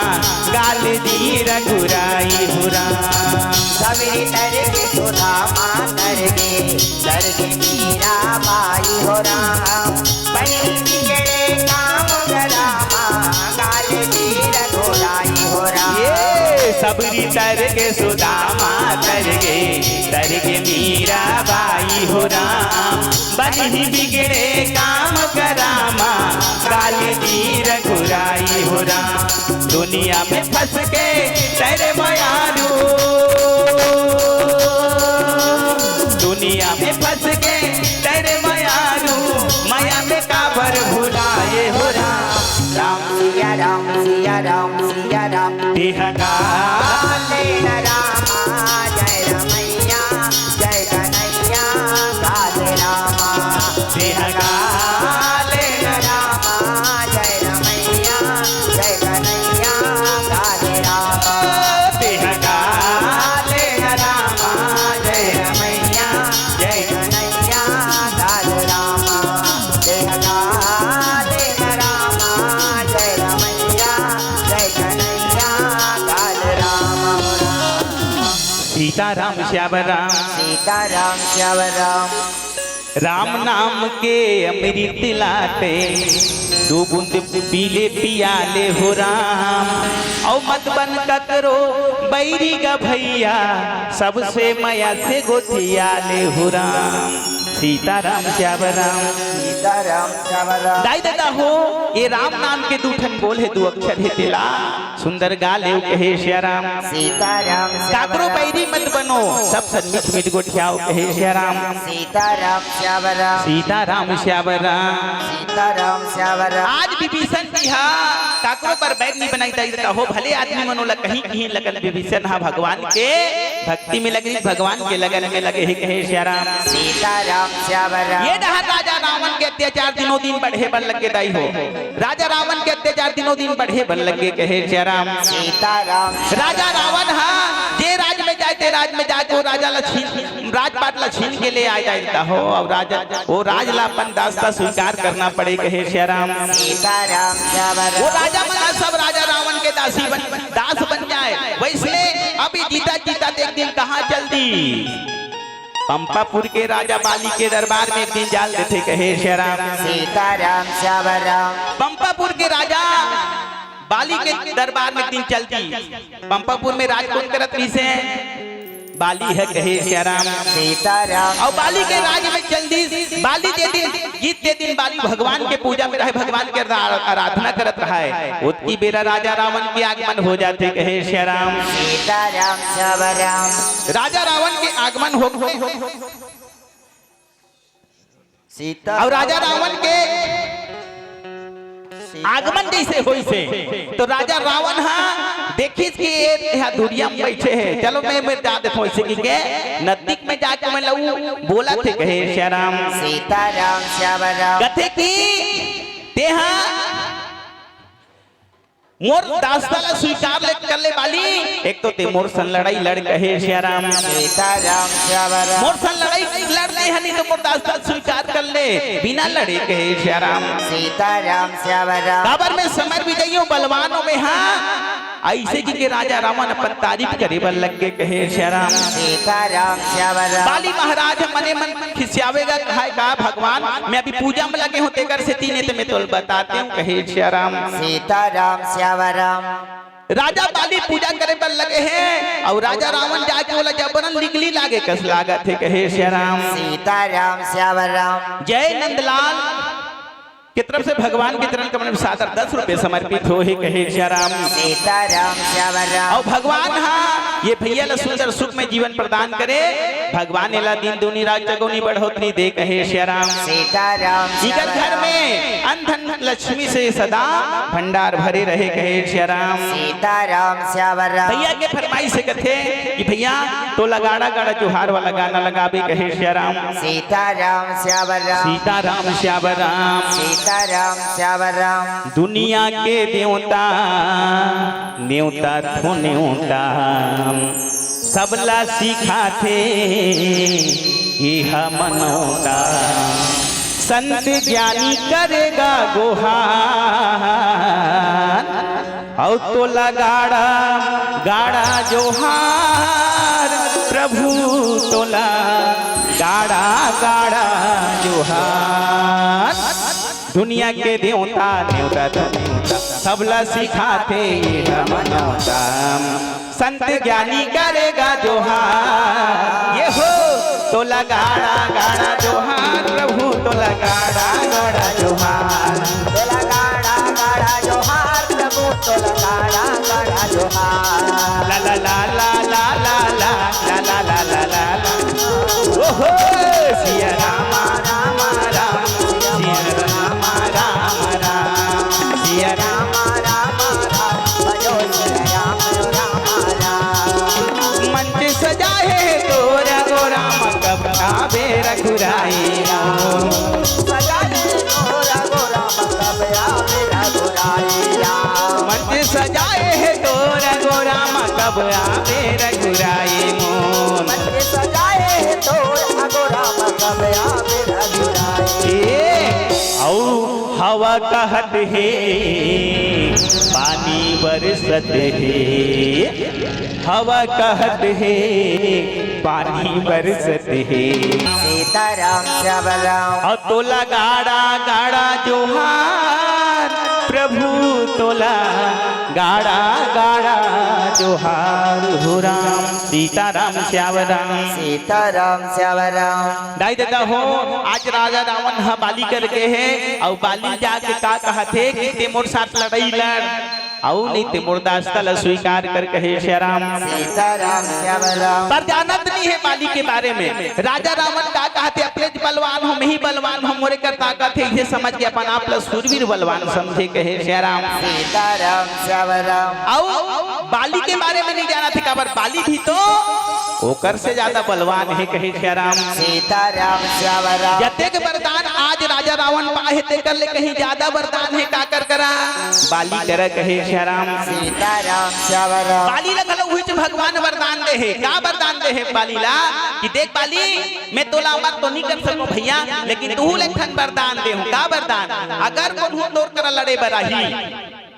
गाल दी रघुराई हो राम सबरी तर के सुदामा तर के मीरा बाई हो राम बनी बिगड़े काम करामा गाल दी रघुराई हो राम ये सबरी तर के सुदामा तर के मीरा बाई हो राम बनी ही बिगड़े काम करामा गाल दी रघुराई हो राम दुनिया में फंस के तेरे मायारू दुनिया में फंस के तेरे मायारू माया में काबर भुलाए हो राम राम सिया राम सिया राम सिया राम देह गाले न रामा जय रमैया जय कन्हैया गाले रामा देह गाले न रामा जय रमैया जय कन्हैया गाले रामा देह गाले रामा जय रमैया जय कन्हैया गाले रामा जय गाले रामा जय रमैया जय कन्हैया गाले रामा सीताराम श्याम राम सीताराम श्याम राम राम नाम के अमृत लाते दो बूंद पीले पियाले हो राम औ मत बन करो बैरी का भैया सबसे माया से गोथियाले हो राम सीताराम श्याम राम सीताराम श्याम राम दाई दादा हो ये राम नाम के दूठन बोल है दो अक्षर है तिला सुंदर गाले कहे श्याराम सीताराम श्याम काकरो राम बैरी मत बनो सब सन्मित मिट गोठियाओ कहे श्याराम सीताराम श्याम राम सीताराम श्याम राम सीताराम श्याम राम आज विभीषण जी हा काकरो पर बैग नहीं बनाई दाई दादा हो भले आदमी मनोला कहीं कहीं लगन विभीषण हा भगवान के भक्ति में लगे भगवान के लगन में लगे है कहे श्याराम सीताराम श्याम राम ये डहा राजा रावण के अत्याचार दिनों दिन बढ़े बन लगे दाई हो राजा रावण के अत्याचार दिनों दिन बढ़े बन लगे कहे श्याराम सीताराम राजा रावण हा जे राज में जाते राज में जाते वो राजा लछीन राजपाट लछीन के ले आ जाता हो और राजा वो राजला अपन दास्ता स्वीकार करना पड़े कहे श्याराम सीताराम श्याम राम वो राजा मना सब राजा रावण के दास बन जाए वैसे अभी जीता जीता एक दिन कहाँ चल दी पंपापुर के राजा बाली के दरबार में एक दिन जाल देते कहे श्याराम सीताराम श्याम राम पंपापुर के राजा बाली के दरबार में एक दिन चलती पंपापुर में राजकुंड करत से बाली है कहे श्याराम सीताराम और बाली के राज में चल दी बाली दे दिन जीत दे दिन बाली भगवान के पूजा में रहे भगवान के आराधना करत रहा है उतनी बेरा राजा रावण के आगमन हो जाते कहे श्याराम सीताराम श्याम राम राजा रावण के आगमन हो सीता और राजा रावण के आगमन जैसे होई से तो राजा रावण हा देखी कि यहाँ दुनिया में बैठे हैं चलो मैं जा देखो ऐसे की के नजदीक में जाके मैं लऊ बोला थे कहे श्याराम सीताराम श्याम राम कथे की तेहा मोर दास्ताला स्वीकार ले कर ले वाली एक तो ते मोर सन लड़ाई लड़ कहे श्याराम सीताराम श्याम राम मोर सन लड़ाई लड़ ले हनी तो मोर दास्ता स्वीकार कर ले बिना लड़े कहे श्याराम सीताराम श्याम राम काबर में समर विजइयों बलवानों में हाँ ऐसे जी के राजा रावण अपन तारीफ करे बर लग के कहे श्री राम सीताराम श्याम राम। बाली महाराज मने मन खिसियावेगा कहे का भगवान मैं अभी पूजा में लगे हूँ तेकर से तीन तो मैं तो बताते हूँ कहे श्री राम सीताराम श्याम राम। राजा बाली पूजा करे पर लगे हैं और राजा रावण जाके बोला जबरन निकली लागे कस लागत है कहे श्री राम सीताराम श्याम राम। जय नंदलाल की तरफ से भगवान के चरण कमल में सादर 10 रुपए समर्पित हो ही कहे श्री राम सीताराम श्याम राम। और भगवान हाँ ये भैया ला सुंदर सुख में जीवन प्रदान करे भगवान ला दिन दूनी रात चगुनी बढ़ोतरी दे कहे श्री राम सीताराम जीवन घर में अंधन लक्ष्मी से सदा भंडार भरे रहे कहे श्री राम सीताराम श्याम राम। भैया के फरमाइश से कथे कि भैया तो लगाड़ा गाड़ा जोहार वाला गाना लगावे कहे श्री राम सीताराम श्याम राम। सीताराम श्याम राम सीताराम श्याम राम। दुनिया के देवता न्योता थो न्योता सबला सिखाते यह मनोता संत ज्ञानी करेगा गुहार और तो लगाड़ा गाड़ा जोहार प्रभु तोला गाड़ा गाड़ा जोहार दुनिया के देवता न्योता तो न्योता सबला सिखाते ये मनोता संत ज्ञानी करेगा जोहार ये हो तो लगाड़ा गाड़ा जोहार प्रभु तो लगाड़ा गाड़ा जोहार तो लगाड़ा गाड़ा जोहार प्रभु तो लगाड़ा गाड़ा जोहार। ला ला ला ला ला ला ला ला ला ला ला ला ओहो सिया राम राम राम सिया राम राम राम सिया राम राम राम भजो श्री राम राम राम। मंच सजाए तोरा गोरा मकबरा बेर घुराई सजाए तोरा गोरा मकबरा बेर घुराई मंच सजाए है तोरा गोरा मकबरा बेर घुराई मोन मंच सजाए तोरा गोरा मकबरा बेर घुराई। औ हवा कहत है पानी बरसत है हवा कहत है पानी बरसत है सीताराम श्याम राम। और तोला गाड़ा गाड़ा जोहार प्रभु तोला गाड़ा गाड़ा जोहार हो राम सीताराम श्याम राम। सीताराम श्याम राम। दाई दादा हो आज राजा रावण हा बाली करके है और बाली जाके का कहा थे कि ते मोर साथ लड़ाई लड़ और नहीं ते मुर्दास्ता ला स्वीकार कर कहे श्री राम सीताराम श्याम राम। पर जानत नहीं है बाली के बारे में राजा रावण का कहते अपने बलवान हो मैं ही बलवान हो मोरे कर ताकत है ये समझ के अपन आप ला सूरवीर बलवान समझे कहे श्री राम सीताराम श्याम राम। और बाली के बारे में नहीं जाना थे काबर बाली भी तो ओकर से ज्यादा बलवान है कहे श्री राम सीताराम श्याम राम। जते के वरदान आज राजा रावण पाए ते कर ले कहीं ज्यादा वरदान है का कर करा बाली कर कहे श्री राम सीताराम श्याम राम। बाली लगल हुई भगवान वरदान दे है का वरदान दे है बाली ला कि देख बाली मैं तोला अमर तो नहीं कर सकूं भैया लेकिन तू लेखन वरदान दे हूं का वरदान अगर कोनहु तोर कर लड़े बराही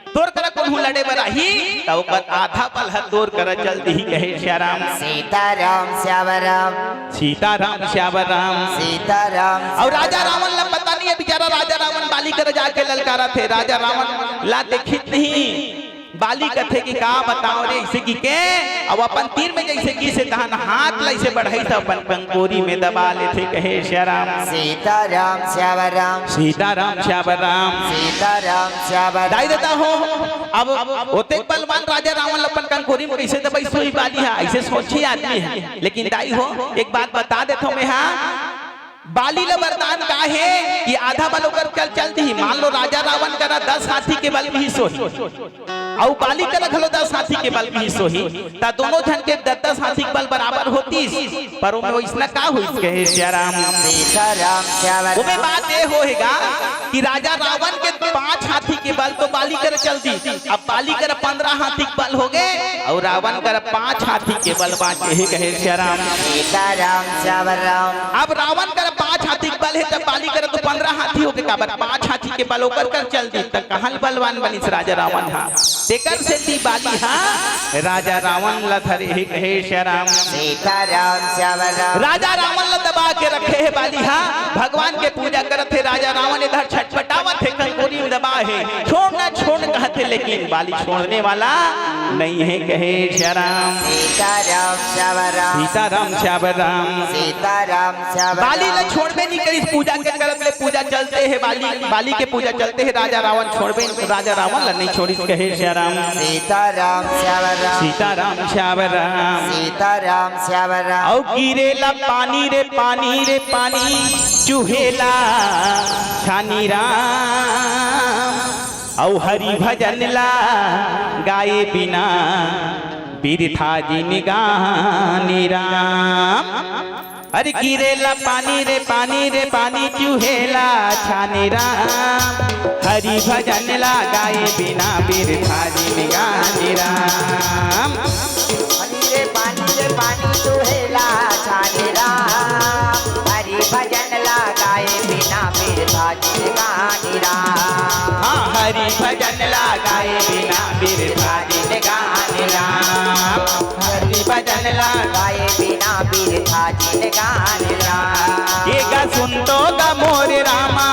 तोर कर कोनहु लड़े बराही तो ओकर आधा पल हद तोर कर जल्दी ही कहे श्री राम सीताराम श्याम राम। सीताराम श्याम राम। सीताराम। और राजा रावण ला पता नहीं है बेचारा राजा रावण बाली कर जाके ललकारा थे राजा रावण ला देखित नहीं बाली कथे की का बताओ रे इसे की के अब अपन तीर में जैसे की से तहन हाथ ला इसे बढ़ाई था अपन पंकोरी में दबा लेते कहे श्री राम सीताराम श्याम राम। सीताराम श्याम राम। सीताराम श्याम राम। दाई देता हो अब ओते बलवान राजा रावण अपन कंकोरी में कैसे दबाई सोई बाली है ऐसे सोची आदमी है लेकिन दाई हो एक बात बता देता हूं मैं हाँ बाली ला वरदान का है कि आधा बल होकर कल चलती ही मान लो राजा रावण करा 10 हाथी के बल भी सोही और बाली करा खलो 10 हाथी के बल भी सोही ता दोनों जन के 10 हाथी के बल बराबर होती पर वो इसना का हुई कहे श्री राम सीताराम श्याम वो राम। बात ये होएगा कि राजा रावण के 5 हाथी के बल तो बाली कर चलती अब बाली कर 15 हाथी के बल हो गए और रावण कर 5 हाथी के बल बात कहे श्री राम सीताराम श्याम राम। अब रावण कर 5 हाथी हाथी के बल है तब बाली करे तो 15 हाथी हो के काबर 5 हाथी के बल ओकर कर चल दी तब कहां बलवान बनी राजा रावण हा तेकर से दी बाली हा राजा रावण ला धरे हे श्री राम सीताराम श्याम राम राजा रावण ला दबा के रखे है बाली हा भगवान के पूजा करत है राजा रावण इधर छटपटावत है कंकोरी में दबा है छोड़ कहते लेकिन बाली छोड़ने वाला नहीं है कहे श्री राम सीताराम श्याम राम सीताराम श्याम राम सीताराम श्याम बाली ला छोड़बे नहीं करी पूजा के करत ले पूजा चलते है बाली के पूजा चलते है राजा रावण छोड़बे राजा रावण ला नहीं छोड़ी कहे श्री राम सीताराम श्याम राम सीताराम श्याम राम सीताराम श्याम राम औ गिरेला पानी रे पानी चुहेला छानी राम औ हरि भजन ला गाए बिना बिरथा जिन गानी राम अरे गिरेला पानी रे पानी चुहेला छानी राम हरि भजन ला गाए बिना बिरथा जिन गानी राम पानी रे पानी चुहेला छानी राम हरि भजन लगाए बिना बिरथा जिन गानी राम हाँ हरि भजन लगाए बिना बिरथा जिन गानी राम हरि भजन लगाए बिना बिरथा जिन गानी राम ये गा सुन तो गा मोर रामा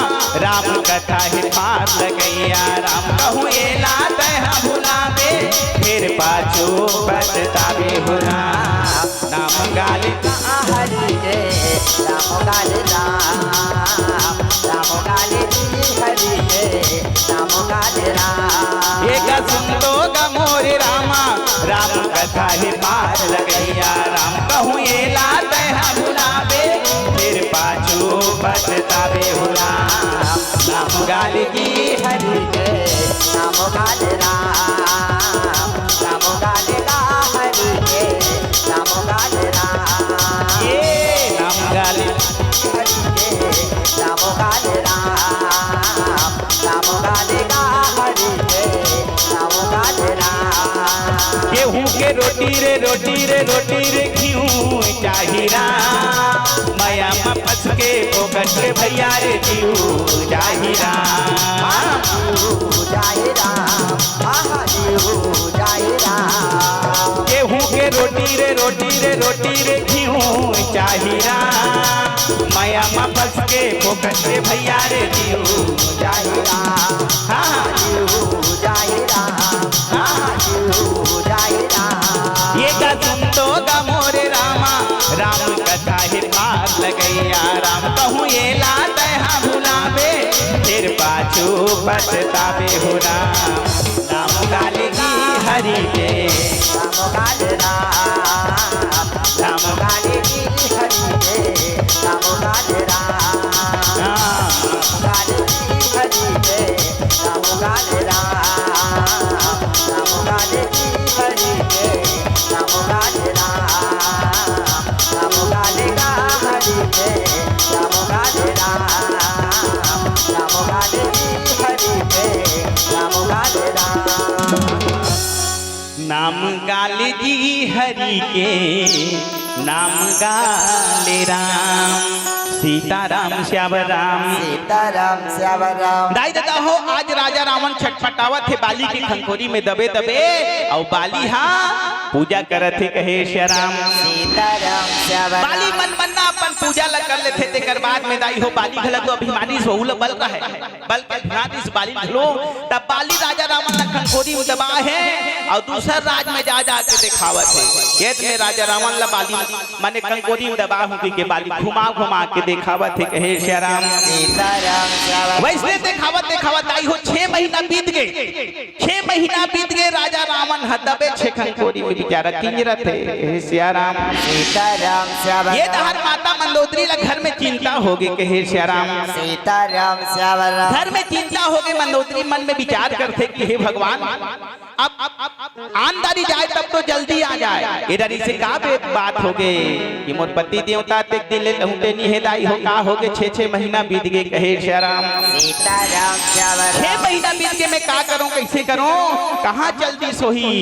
राम कथा है पार लगैया राम कहूँ ये लात है भुलावे फिर पाछू पछतावे भुला नाम गाले हरि रे राम गाले राम गाले हरि रे राम गाले राम ये गा सुन तो गा मोर रामा राम कथा है पार लगैया राम कहूँ ये लात है भुलावे फिर पाछू पछतावे भुला नाम गाले की हरि रे राम गाले राम गाले गा हरि रे राम गाले राम ये नाम गाले हरि रे राम गाले राम गाले गा हरि रे राम गाले राम गेहूं के रोटी रे घिऊ चाहिरा माया में फंस के ओकर के भैया रे जीऊ चाहिरा जय राम जय राम गेहूं के रोटी रे घिऊ चाहिरा माया में फंस के ओकर के भैया रे जीऊ जय राम हाँ जय राम जय राम ये का सुन तो गा मोरे रामा राम कथा है पार लगैया राम कहूँ ये लात है भुलावे फिर पाछू पछतावे हो राम गाली की हरि के राम गाले राम गाले की हरि रे राम गाले राम गाले की हरि रे राम गाले राम गाले की हरि रे राम गाले राम गाले गा हरि रे राम गाले राम गाले की हरि रे राम गाले राम नाम गाली जी हरि के नाम गाले राम सीताराम श्याम राम सीताराम श्याम राम दाई दादा हो आज राजा रावण छटपटावत है बाली की खंकोरी में दबे और बाली हाँ पूजा करत है कहे श्री राम सीताराम श्याम बाली मन मन्ना अपन पूजा ला कर लेते तेकर बाद में दाई हो बाली घला तो अभिमानी सोहुल बल का है बल के ध्यान इस बाली घलो तब बाली राजा रावण ला खंकोरी में दबा है और दूसर राज में जा के दिखावत है खेत में राजा रावण ला बाली माने खंकोरी में दबा हो के बाली घुमा के दिखावत है कहे श्री राम सीताराम श्याम वैसे दिखावत आई हो 6 महीना बीत गए राजा रावण हदबे छे खंकोरी में बेचारा किंजरत है श्री राम सीताराम श्याम ये दहर माता मंदोदरी ला घर में चिंता हो गई के हे श्री राम सीताराम श्याम घर में चिंता हो गई मंदोदरी मन में विचार करते कि हे भगवान अब आमदारी जाए तब तो जल्दी आ जाए। इधर इसे का बात हो गए कि मोर पति देवता ते दिन ले लहुटे निहेदाई हो का हो गए 6 महीना बीत गए कहे श्याराम सीताराम श्यावर 6 महीना बीत के मैं का करूं कैसे करूं कहां जल्दी सोही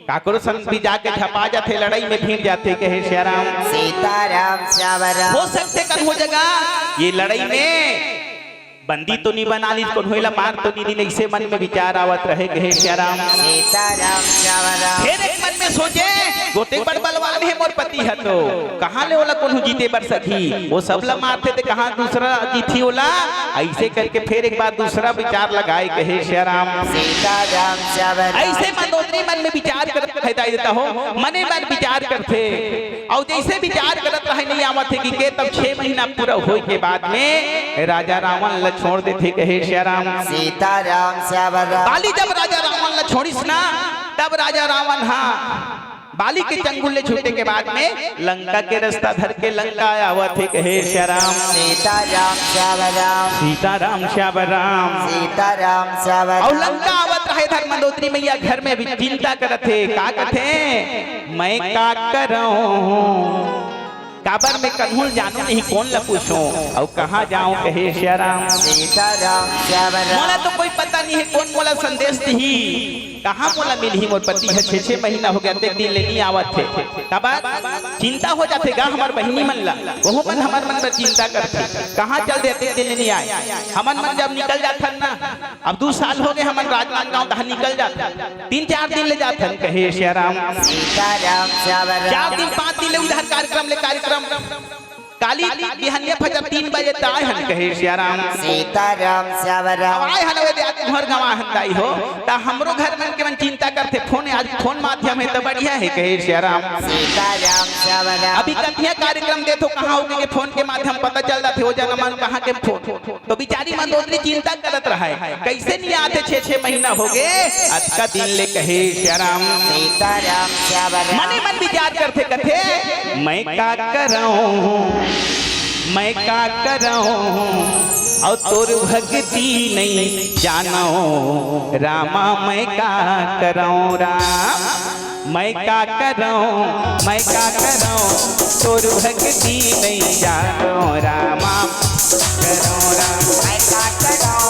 काकरो संग भी जाके झपा जाते लड़ाई में फिर जाते कहे श्याराम सीताराम श्यावर हो सकते कर हो जगह ये लड़ाई में बंदी तो नहीं बना ली कौन होइला मार तो नहीं दी ऐसे मन में विचार आवत रहे कहे श्याराम सीताराम श्यावर फिर एक मन में सोचे गोटे बड़ बलवान है मोर पति है तो कहां ले ओला कोन जीते बर सखी वो सब ला मारते थे कहां दूसरा जीती ओला ऐसे करके फिर एक बार दूसरा विचार लगाए कहे श्याराम सीताराम श्यावर ऐसे मंदोदरी मन में विचार करत रहता देता हो मने मन विचार करते और जैसे विचार करत रहे नहीं आवत है कि के तब 6 महीना पूरा होए के बाद में राजा रावण ल छोड़ देते कहे श्याराम सीताराम श्यावर बाली जब राजा रावण ल छोड़िस ना तब राजा रावण हाँ बाली के चंगुल छूटे के बाद में लंका के रास्ता धर के लंका आवत है कहे श्याराम सीताराम श्यावर सीताराम श्यावराम सीताराम श्यावर और लंका आवत रहे धर मंदोदरी मैया घर में भी चिंता करते का कहते मैं का करूं काबर में कन्हुल जानू नहीं कौन ला पूछूं और कहां जाऊं कहे श्याराम सीताराम श्यावर मोला तो कोई पता नहीं है कौन मोला संदेश दी कहां मोला मिलही मोर पति है 6 महीना हो गया देख दिन ले नहीं आवत थे काबर चिंता हो जाते गा हमार बहिनी मन ला वो मन हमार मन में चिंता करते कहां चल देते दिन नहीं आए हमन मन जब निकल जाथन ना अब 2 साल हो गए हमन राजनांदगांव तहां निकल जाता 3-4 दिन ले जाथन कहे श्याराम सीताराम श्यावर 4 दिन 5 दिन ले उधर कार्यक्रम काली बिहनिया फजर 3 बजे ताय हन कहे श्याराम सीताराम श्यावर आए हन वे घर गवा हंदाई हो ता हमरो घर में के मन चिंता करते फोन आज फोन माध्यम है तो बढ़िया है कहे श्याराम सीताराम श्यावर अभी कथिया कार्यक्रम दे तो कहां हो के फोन के माध्यम पता चल जाते हो जाना मन कहां के फोन तो बिचारी मंदोदरी चिंता करत रहा है कैसे नहीं आते 6 महीना हो गए आज का दिन ले कहे श्याराम सीताराम श्यावर मने मन विचार करते कथे मैं का करूं मैं का करूं और तोर भक्ति नहीं जानो रामा मैं का करूं राम मैं का करूं तोर भक्ति नहीं जानो रामा करूं राम मैं का करूं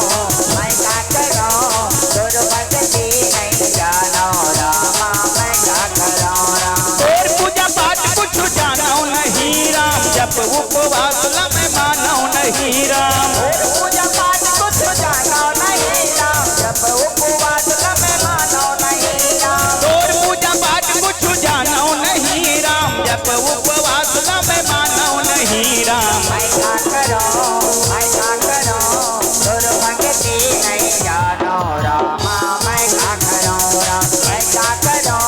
तोर भक्ति नहीं जानो रामा मैं का करूं राम तोर पूजा पाठ कुछ जानो नहीं राम जब उपवास ला मैं मानो नहीं राम पूजा पाठ कुछ जानो नहीं राम जब उपवास ला मैं मानो नहीं राम तोर पूजा पाठ कुछ जानो नहीं राम जब उपवास ला मैं मानो नहीं राम मैं का करूं तोर भक्ति नहीं जानो रामा मैं का करूं राम मैं का करूं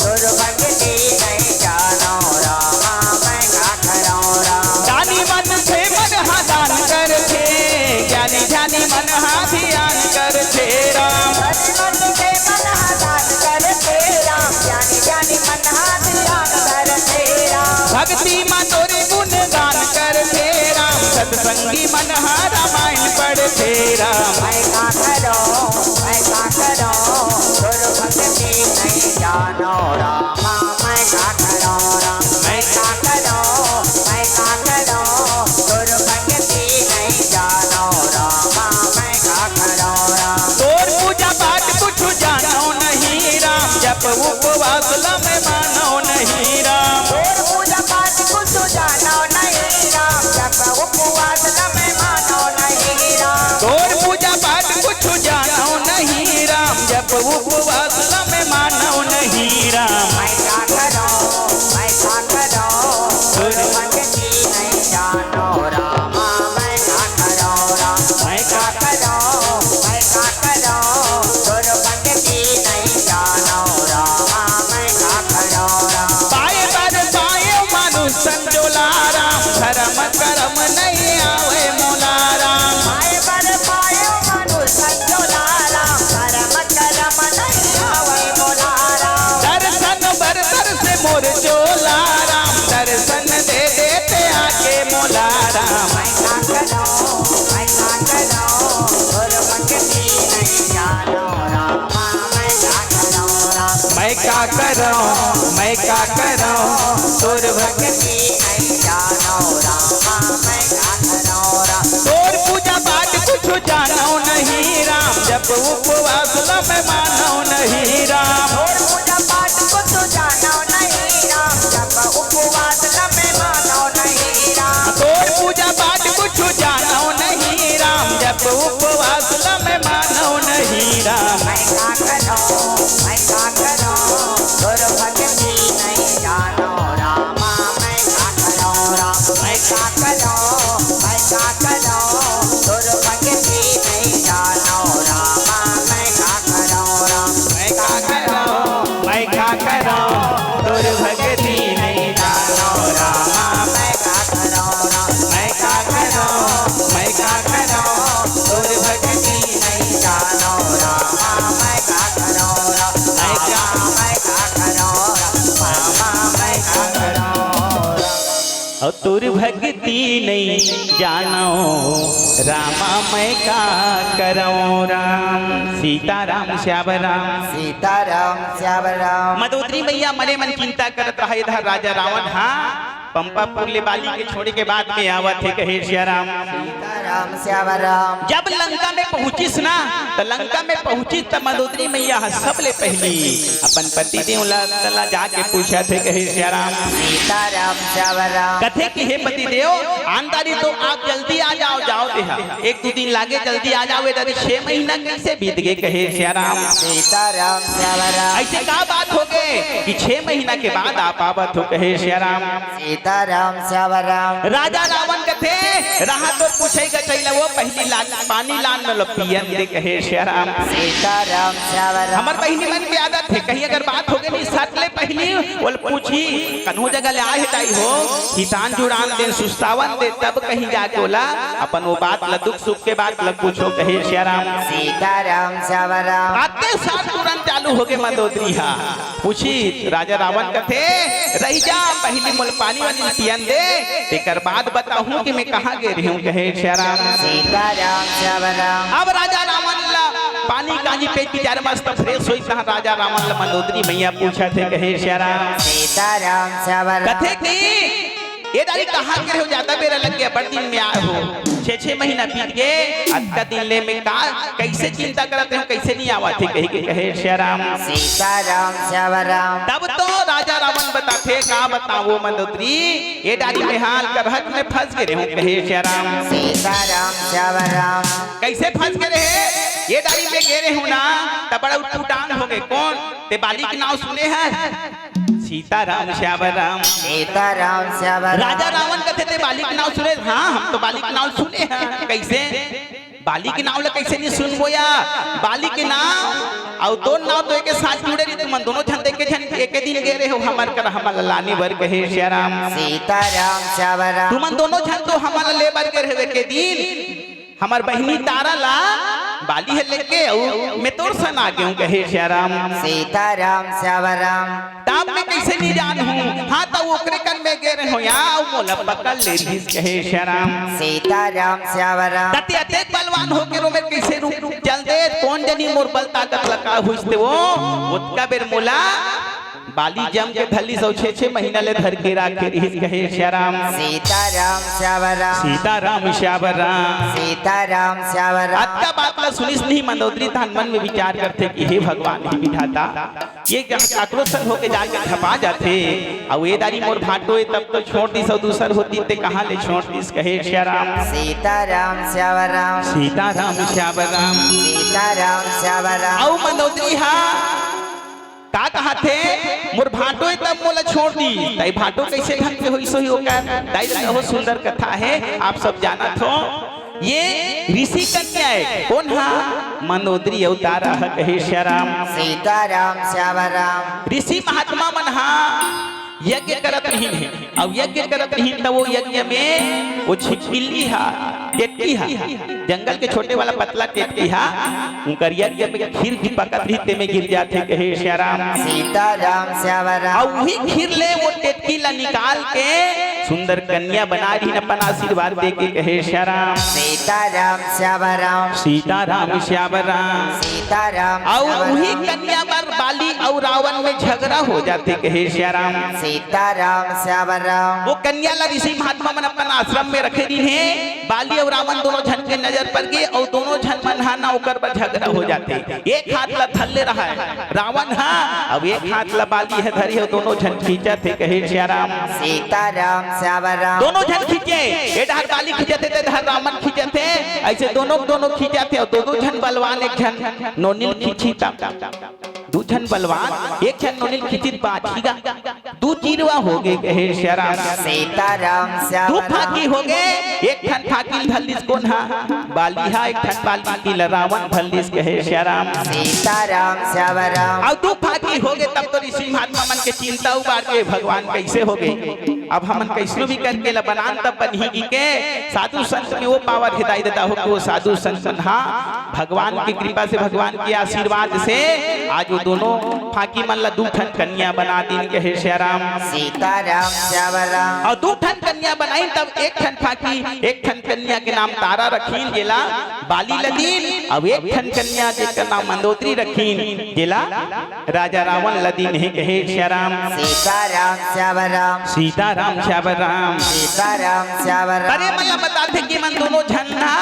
तोर भक्ति नहीं जानो रामा मैं का करूं राम ज्ञानी मन से मन हा दान कर थे ज्ञानी ध्यानी मन हा ध्यान कर थे राम मन के मन हाथ कर तेरा जानी मन हाथ ध्यान कर तेरा भक्ति मां तोरे गुण गान कर थे राम सत्संगी मन हा रामायण पढ़ थे राम मैं का करो तोर भक्ति नहीं जानो रामा मैं का करो राम मैं का करो तोर भक्ति नहीं जानो रामा मैं का करो राम तोर पूजा पाठ कुछ जानो नहीं राम जब उपवास ला मैं मानो नहीं राम तोर पूजा पाठ कुछ जानो नहीं राम जब उपवास ला मैं मानो नहीं राम तोर पूजा पाठ कुछ जानो नहीं राम जब उपवास ला मैं मानो नहीं राम मैं का करो तोर भक्ति नहीं जानो रामा मैं का करो राम मैं का करो तोर भक्ति नहीं जानो रामा मैं का करो राम पाए पर पाए मानुष संजोला राम धर्म कर्म नहीं आवे मोला राम पाए पर पाए मनुष्य संजोला राम कर्म नहीं आवे मोला राम दर्शन बरतर से मोर चोला राम दर्शन दे देते आके मोला राम मैं का करो तोर भक्ति नहीं जानो मैं का करूं, मैं का करूं, तोर भक्ति नहीं जानो रामा मैं का करो राम। तोर पूजा पाठ कुछ जानो नहीं राम, जब उपवास मैं मानो नहीं राम। और पूजा पाठ को तो जानो नहीं राम, जब उपवास में मानो नहीं राम। तोर पूजा पाठ कुछ जानो नहीं राम, जब उपवास मैं मानो नहीं राम। मैं का करो, मैं का करो, तोर भक्ति नहीं जानो रामा मैं का करो राम। मैं का करो, मैं का करो, तोर भक्ति नहीं जानो रामा मैं का करो राम। मैं का करूं, मैं का करूं, तोर भक्ति नहीं जानो रामा। मैं का करो राम। मैं का करूं, मैं का करूं, तोर भक्ति नहीं जानो रामा मैं का करो राम। मैं का मैं का करो राम, मामा मैं का करो राम। और तोर भक्ति नहीं जानो रामा। मैं का करूं राम। सीताराम श्याम राम। सीताराम श्याम राम। मदोदरी मैया मने मन चिंता करत रहा इधर राजा रावण हाँ पंपापुर ले बाली के छोड़े के बाद में आवत है कहे श्या राम। सीताराम श्याम राम। जब लंका में पहुंचिस ना तो लंका में पहुंची तो मंदोदरी मैया सब ले पहली अपन पति देव ला जाके पूछा थे कहे श्या राम। सीताराम श्याम राम। कथे कि हे पति देव आंदारी तो आप जल्दी आ जाओ जाओ देहा एक दो दिन लागे जल्दी आ जाओ इधर 6 महीना कैसे बीत गए कहे श्या राम। सीताराम श्याम राम। ऐसे क्या बात हो गए कि 6 महीना के बाद आप आवत हो कहे श्या राम। सीताराम श्याम राम। राजा रावण कथे रहा तो पूछेगा चाहिए वो पहली लान पानी लान में पियन दे कहे श्या राम। सीताराम श्याम राम। हमर बहनी मन की आदत है कहीं अगर बात हो गई सट ले पहली बोल पूछी कन्हू जगह ले आए हटाई हो हितान जुड़ान दे सुस्तावन दे तब कहीं जाके बोला अपन वो बात ल दुख सुख के बात ल पूछो कहे श्या राम। सीताराम श्याम राम। आते साथ तुरंत चालू हो गए मंदोदरी हा पूछी राजा रावण कथे रही जा पहली मुल पानी वाली पियन दे तेकर बाद बताऊं कि मैं कहाँ गे रही हूँ कहे श्या राम। सीताराम श्याम राम। अब राजा रावण ला पानी कानी पे चार मस्त फ्रेश हुई तहाँ राजा रावण ला मंदोदरी मैया पूछा थे कहे श्या राम। सीताराम श्याम राम। कथे की ये दारी कहाँ गए हो ज्यादा बेरा लग गया बड़ दिन में आए हो 6 महीना बीत गए आज का दिन ले में का कैसे चिंता करते हो कैसे नहीं आवा थे कहे श्या राम। सीताराम श्याम राम। तब तो राजा रावण बताते का बताओ मंदोदरी ये डाली में हाल करहट में फंस गए हूँ कहे श्या राम। सीताराम श्याम राम। कैसे फंस गए रहे ये डाली में गेरे हूँ ना तब बड़ा उठान हो गए कौन ते बाली के नाम सुने हैं सीताराम श्याम राम। सीताराम श्याम राम। राजा रावण कहते थे बाली के नाम सुने हाँ हम तो बाली के नाम सुने हैं कैसे बाली के नाम ला कैसे नहीं सुन बोया बाली के नाम और दो नाम तो एक साथ जुड़े रही तुम दोनों झंडे के झन एक दिन गे रहे हो हमार कर हमारा लाने बर कहे श्या राम। सीताराम श्याम राम। तुम दोनों झन तो हमारा ले बर के रहे के दिन हमार बहनी तारा ला बाली है लेके और मैं तोर सन आ गया हूँ कहे श्या राम। सीताराम श्याम राम। ताप में कैसे नहीं जान हूँ हाँ तो ओकरे कन में गे रहे हो यहाँ मोला पकड़ ले रहीस कहे श्या राम। सीताराम श्याम राम। तते अतेक बलवान हो के रोमे कैसे रुक चल दे कौन जनी मोर बल ताकत लगा हुईते वो उतका बेर मोला बाली जम के धली 6 महीना ले धर के राखे रहीस कहे श्या राम। सीताराम श्याम राम। सीताराम श्याम राम। सीताराम श्याम राम। आज का बात ला सुनिस नहीं मंदोदरी थान मन में विचार करते कि हे भगवान ही विधाता ये आक्रोशन होके जाके खपा जाते और ये दारी मोर भाटो तब तो छोड़ दी सौ दूसर होती ते कहाँ ले छोड़ दिस कहे श्या राम। सीताराम श्याम राम। सीताराम श्याम राम। सीताराम श्याम राम। आओ मंदोदरी हाँ का कहा थे मोर भाटो तब मोला छोड़ दी ताई भाटो कैसे ढंग के होई सोई होकर ताई बहुत सुंदर कथा है आप सब जाना थो ये ऋषि कन्या है कौन हा मंदोदरी अवतार है कहे श्या राम। सीताराम श्याम राम। ऋषि महात्मा मन हा यज्ञ करत नहीं है अब यज्ञ करत नहीं तो वो यज्ञ में वो छिपिल्ली हा टेटकी हा जंगल के छोटे वाला पतला टेटकी हा उनकर यज्ञ में खीर की पकत ही में गिर जाते कहे श्या राम। सीताराम श्याम राम। और वही खीर ले वो टेटकी ला निकाल के सुंदर कन्या बना रही अपन आशीर्वाद दे के कहे श्या राम सीताराम श्याम राम सीताराम श्याम राम। सीताराम और श्याम वही राम कन्या पर बाली और रावण में झगड़ा हो जाते कहे श्या राम। सीताराम श्याम राम वो कन्या ला ऋषि महात्मा मन अपन आश्रम में रखे दी है। बाली और रावण दोनों जन के नजर पर गए और दोनों जन मनहाना होकर पर झगड़ा हो जाते। एक हाथ ला थल्ले रहा है रावण, हाँ अब एक हाथ ला बाली है धरी और दोनों जन खींचा थे कहे श्या राम। सीताराम श्याम राम दोनों जन खींचे, ये धार बाली खींचते थे धार रावण खींचते, ऐसे दोनों खींचते और दोनों जन बलवान एक जन नोनिल खींची दू जन बलवान एक जन नोनिल खींची बाछीगा दू चीरवा हो गए कहे श्या राम। सीताराम श्याम दू राम फाकी हो गए, एक ठन फाकी धल्लिस कौन हा बाली हा, एक ठन बाली की रावण धल्लिस कहे श्या राम। सीताराम श्याम राम अब दू फाकी हो गए तब तो ऋषि महात्मा मन के चिंता उबार के भगवान कैसे हो गए। अब हमन कैसनो भी करके ला बनान तब बनी के साधु संत में वो पावर हिदायत देता हो कि वो साधु संत हाँ भगवान की कृपा से भगवान के आशीर्वाद से आज वो दोनों फाकी मन ला दू ठन कन्या बना दी कहे श्या राम। सीताराम श्याम राम और दू ठन कन्या बनाई तब एक ठन फाकी एक ठन कन्या के नाम तारा रखीन जेला बाली लदीन, अब एक ठन कन्या जेकर नाम मंदोदरी रखीन जेला राजा रावण लदीन है कहे श्या राम। सीताराम श्याम राम सीताराम श्याम राम सीताराम श्याम राम अरे मतलब बताते कि मन दोनों झंडा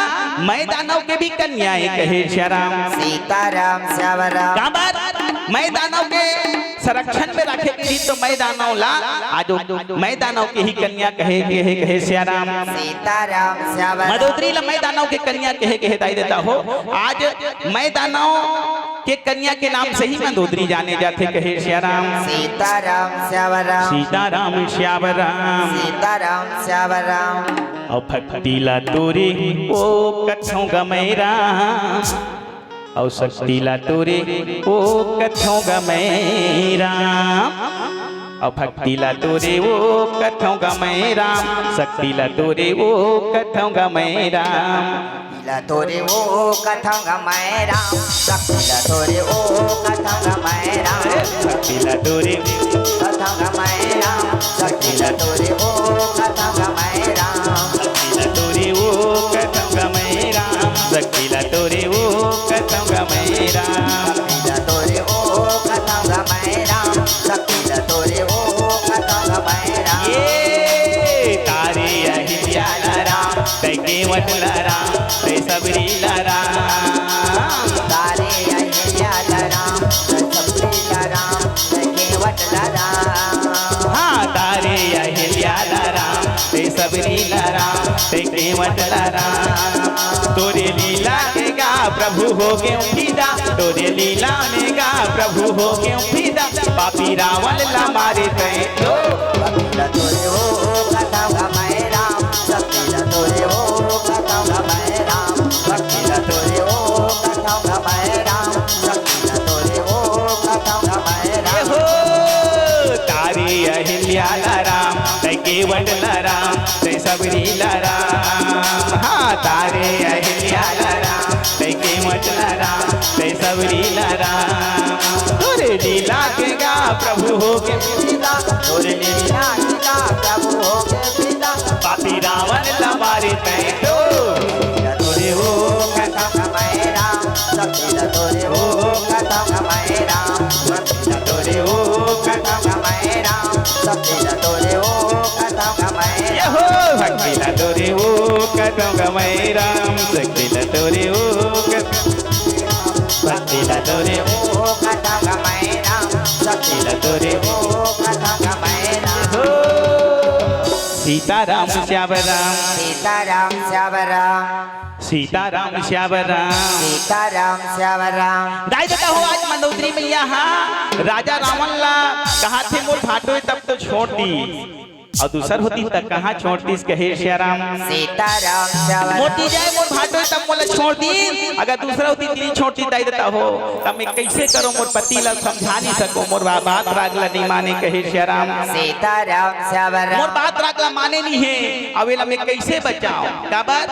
मैं दानव के भी कन्याएं कहे श्या राम। सीताराम श्याम राम क्या बात मैं दानव के संरक्षण में रखे की तो मैं दानव ला आज मैं दानव के ही कन्या कहे श्या राम। सीताराम श्याम राम मदोदरी ला मैं दानव के कन्या कहे हिदायत देता हो। आज मैं दानव के कन्या के नाम से ही मंदोदरी जाने जाते कहे श्या राम। सीताराम श्याम राम सीताराम श्याम राम सीताराम श्याम राम और भक्तिला तोरे ओ कथों गमै राम और शक्तिला तोरे ओ कथों गमै राम और भक्तिला तोरे ओ कथों गमै राम शक्तिला तोरे ओ कथों गमै राम। ला तोरे ओ कथंग मैं राम शक्तिला तोरे ओ कथंग मैं राम भक्तिला तोरे कथंग मैं राम शक्तिला तोरे ओ कथंग मैं राम शक्तिला तोरे ओ कथों गमै राम शक्तिला तोरे ओ कथों गमै राम शक्तिला तोरे ओ कथंग मैं राम शक्तिला तोरे ओ कथंग मैं राम ये तारे अहिल्या राम तैके वटला राम ते सबरी राम तारे अहिल्या राम सबरी राम तैके वटला राम हाँ तारे अहिल्या राम ते सबरी राम तैके वटला राम। तोरे लीला के गा प्रभु हो गए फिदा तोरे लीला में गा प्रभु हो गए फिदा पापी रावण ला मारे तय तो शक्तिला तोरे ओ कथंग मैं राम शक्तिला तोरे ओ कथंग मैं राम शक्तिला तोरे ओ कथंग मैं राम शक्तिला तोरे ओ कथंग मैं राम हो तारे अहिल्या राम तैके वटला राम ते सबरी राम हाँ तारे अहिल्या राम तैके वटला राम ते सबरी राम। तोरे लीला के गा प्रभु हो के पिता तोरे लीला लीला प्रभु हो के पिता पापी रावण ला मारे तय तो शक्तिला तोरे ओ कथंग मैं राम शक्तिला तोरे ओ कथंग मैं राम शक्तिला तोरे ओ कथंग मैं राम शक्तिला तोरे ओ कथंग मैं ये हो भक्तिला तोरे ओ कथों गमै राम शक्तिला तोरे ओ भक्तिला तोरे ओ कथंग मैं राम शक्तिला तोरे ओ कथंग मैं राम सीताराम श्याम राम सीताराम श्याम राम सीताराम श्याम राम। सीताराम श्याम राम दाई देता हो आज मंदोदरी मैया हाँ राजा रावण ला कहा थे मोर फाटो तब तो छोड़ दी और दूसर होती तब कहाँ छोड़ती कहे श्या राम। सीताराम श्याम मोटी जाए मोर फाटो तब मोला छोड़ दी अगर दूसरा होती तेरी छोड़ती दाई देता हो तब मैं कैसे करो मोर पति ला समझा नहीं सको मोर बात रागला नहीं माने कहे श्या राम। सीताराम श्याम मोर राम बात रागला माने नहीं है अवेला मैं कैसे बचाऊं क्या बात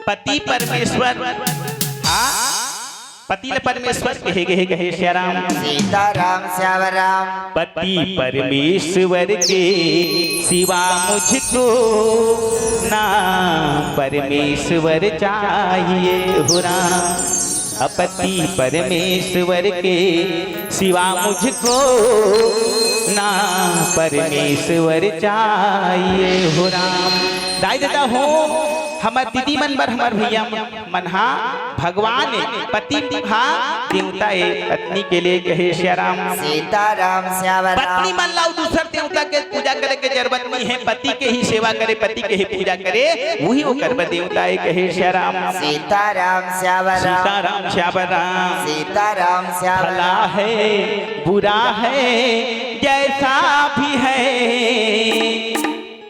पति परमेश्वर हाँ पति परमेश्वर कहे श्या राम। सीताराम श्याम राम। पति परमेश्वर के सिवा मुझको ना परमेश्वर चाहिए हो राम। पति परमेश्वर के सिवा मुझको ना परमेश्वर चाहिए हो राम। दाई देता हूँ हमार दीदी मन बर हमार भैया मन हा भगवान पति हा देवता पत्नी के लिए कहे श्या राम। सीताराम श्याम राम। पत्नी मन ला दूसर देवता के पूजा करे के जरूरत नहीं है, पति के ही सेवा करे, पति के ही पूजा करे, वही वो कर्म देवता कहे श्या राम। सीताराम श्याम राम। सीताराम श्याम राम। सीताराम श्याम भला राम। है बुरा है जैसा भी है,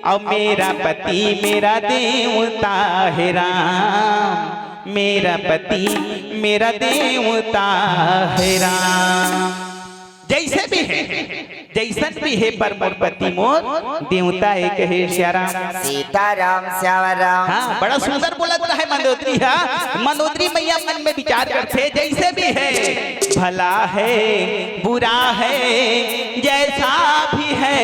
और मेरा पति मेरा देवता है राम। मेरा पति मेरा देवता है राम। जैसे भी है जैसन भी है पर मोर पति मोर देवता है कहे श्या राम। सीताराम श्याम राम। हाँ बड़ा सुंदर बोलत है मंदोदरी। हाँ मंदोदरी मैया मन में विचार करते जैसे भी है, भला है बुरा है जैसा भी है,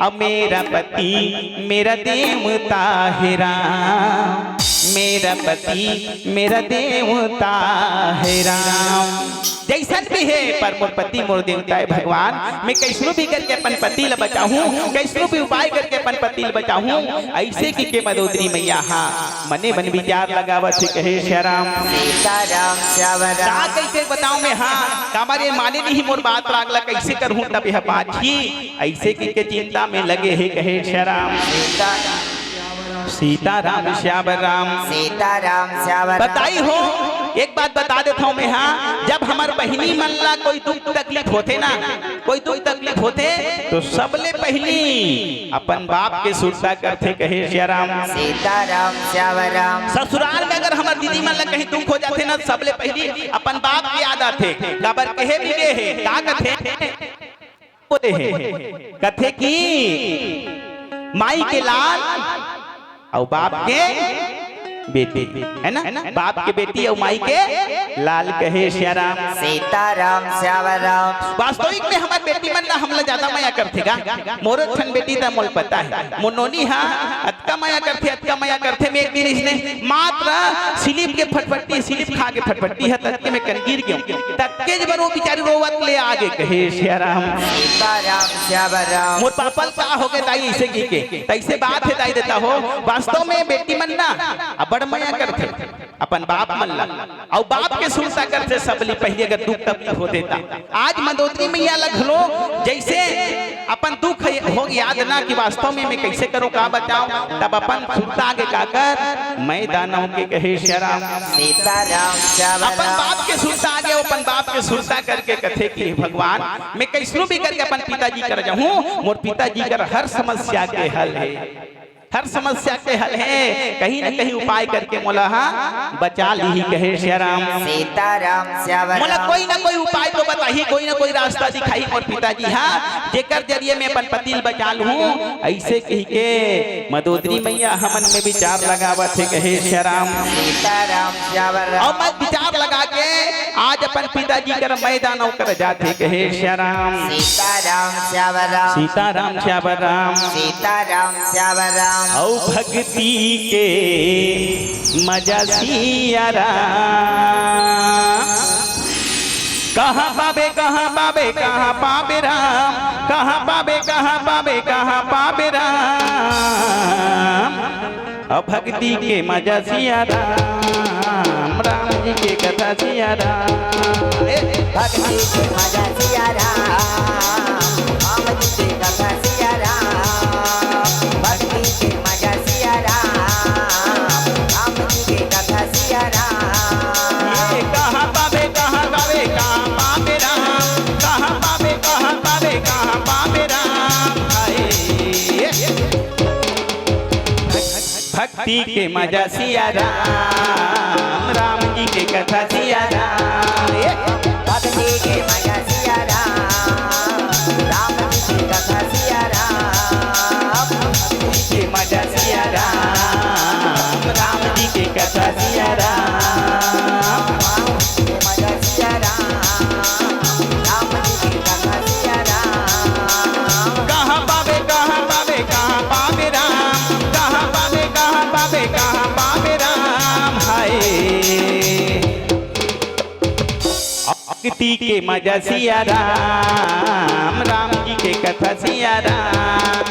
अब मेरा पति मेरा देवता है राम। मेरा पति मेरा देवता है राम। जैसन भी है पर मोर पति मोर देवता है भगवान। मैं कैसनो भी करके अपन पति ला बचाऊं, कैसनो भी उपाय करके अपन पति ला बचाऊं। ऐसे की के मंदोदरी मैया हाँ मने मन विचार लगावत से कहे श्या राम। सीताराम श्याम राम। कैसे बताऊं मैं हाँ हमारे माने नहीं मोर बात लागला कैसे करूं तब यह बात ही ऐसे की के चिंता में लगे है कहे श्या राम। सीताराम श्याम राम। सीताराम श्याम राम। बताई हो एक बात बता देता हूँ मैं हाँ, जब हमार बहिनी मन ला कोई दुख तकलीफ होते ना, कोई दुख तकलीफ होते तो सबले पहली अपन बाप के सुरता करते कहे श्या राम। सीताराम श्याम राम। ससुराल में अगर हमार दीदी मन ला कहीं दुख हो जाते ना सबले पहली अपन बाप की याद आते। काबर कहे भी है का कथे बोले है कथे की माई के लाल और बाप के बेटी है ना, बाप के बेटी और माई के लाल कहे श्या राम। सीताराम श्याम राम। वास्तविक में हमारे बेटी मन ना हमला ज्यादा माया करथेगा। मोर ठन बेटी ता मोल पता है मोनोनी हाँ अतका माया करथे में एक दिन इसने मात्र स्लिप के फटफटी स्लिप खा के फटफटी है तत्के में कनगिर गयो तत्के जब वो बेचारी रोवत ले आगे कहे श्या राम। सीताराम श्याम राम। मोर पापल का हो गए दाई ऐसे की के तैसे बात है दाई देता हो। वास्तव में बेटी मन ना बड़ माया करते अपन बाप मन ला और बाप के सुनता करते सबली पहले अगर दुख तकलीफ हो देता। आज मंदोदरी मैया लगलो जैसे अपन दुख हो याद ना कि वास्तव में मैं कैसे करूं का बचाऊं, तब अपन सुनता आगे काकर मैं दानव के कहे श्या राम। सीताराम श्याम राम। अपन बाप के सुनता आगे अपन बाप के सुनता करके कथे की भगवान मैं कैसनो भी करके अपन पिताजी कर जाऊं, मोर पिताजी कर हर समस्या के हल है, हर समस्या के हल है, कहीं न कहीं उपाय करके मोला हाँ बचा ली कहे श्या राम। सीताराम श्याम राम। मोला कोई ना कोई उपाय तो बताही, कोई ना कोई रास्ता दिखाई मोर पिताजी हाँ जेकर जरिए मैं अपन पति बचा लूं। ऐसे कही के मंदोदरी मैया हमन में विचार लगावत है कहे श्या राम। सीताराम श्याम राम। और मैं विचार लगा के आज अपन पिताजी कर मैदान कर जाते कहे श्या राम। सीताराम श्याम राम। सीताराम श्याम राम। सीताराम श्याम राम। औ भक्ति के मजा सिया राम। कहाँ पाबे कहाँ पाबे कहाँ पाबे राम, कहाँ पाबे कहाँ पाबे कहाँ पाबे राम। औ भक्ति के मजा सिया राम, राम जी के कथा सिया राम। भक्ति के मजा सिया राम, राम जी के कथा सिया राम। भक्ति के मजा सिया राम, राम जी के कथा सिया राम। ये कहाँ पाबे कहाँ पाबे कहाँ पाबे राम, कहाँ पाबे कहाँ पाबे कहाँ पाबे राम। भक्ति के मजा सिया राम, राम जी के कथा सिया राम। भक्ति के मजा सिया राम, राम जी के कथा सिया राम। भक्ति के मजा सिया राम, राम जी के कथा सिया राम। भक्ति के मजा सिया राम, राम जी के कथा सिया राम।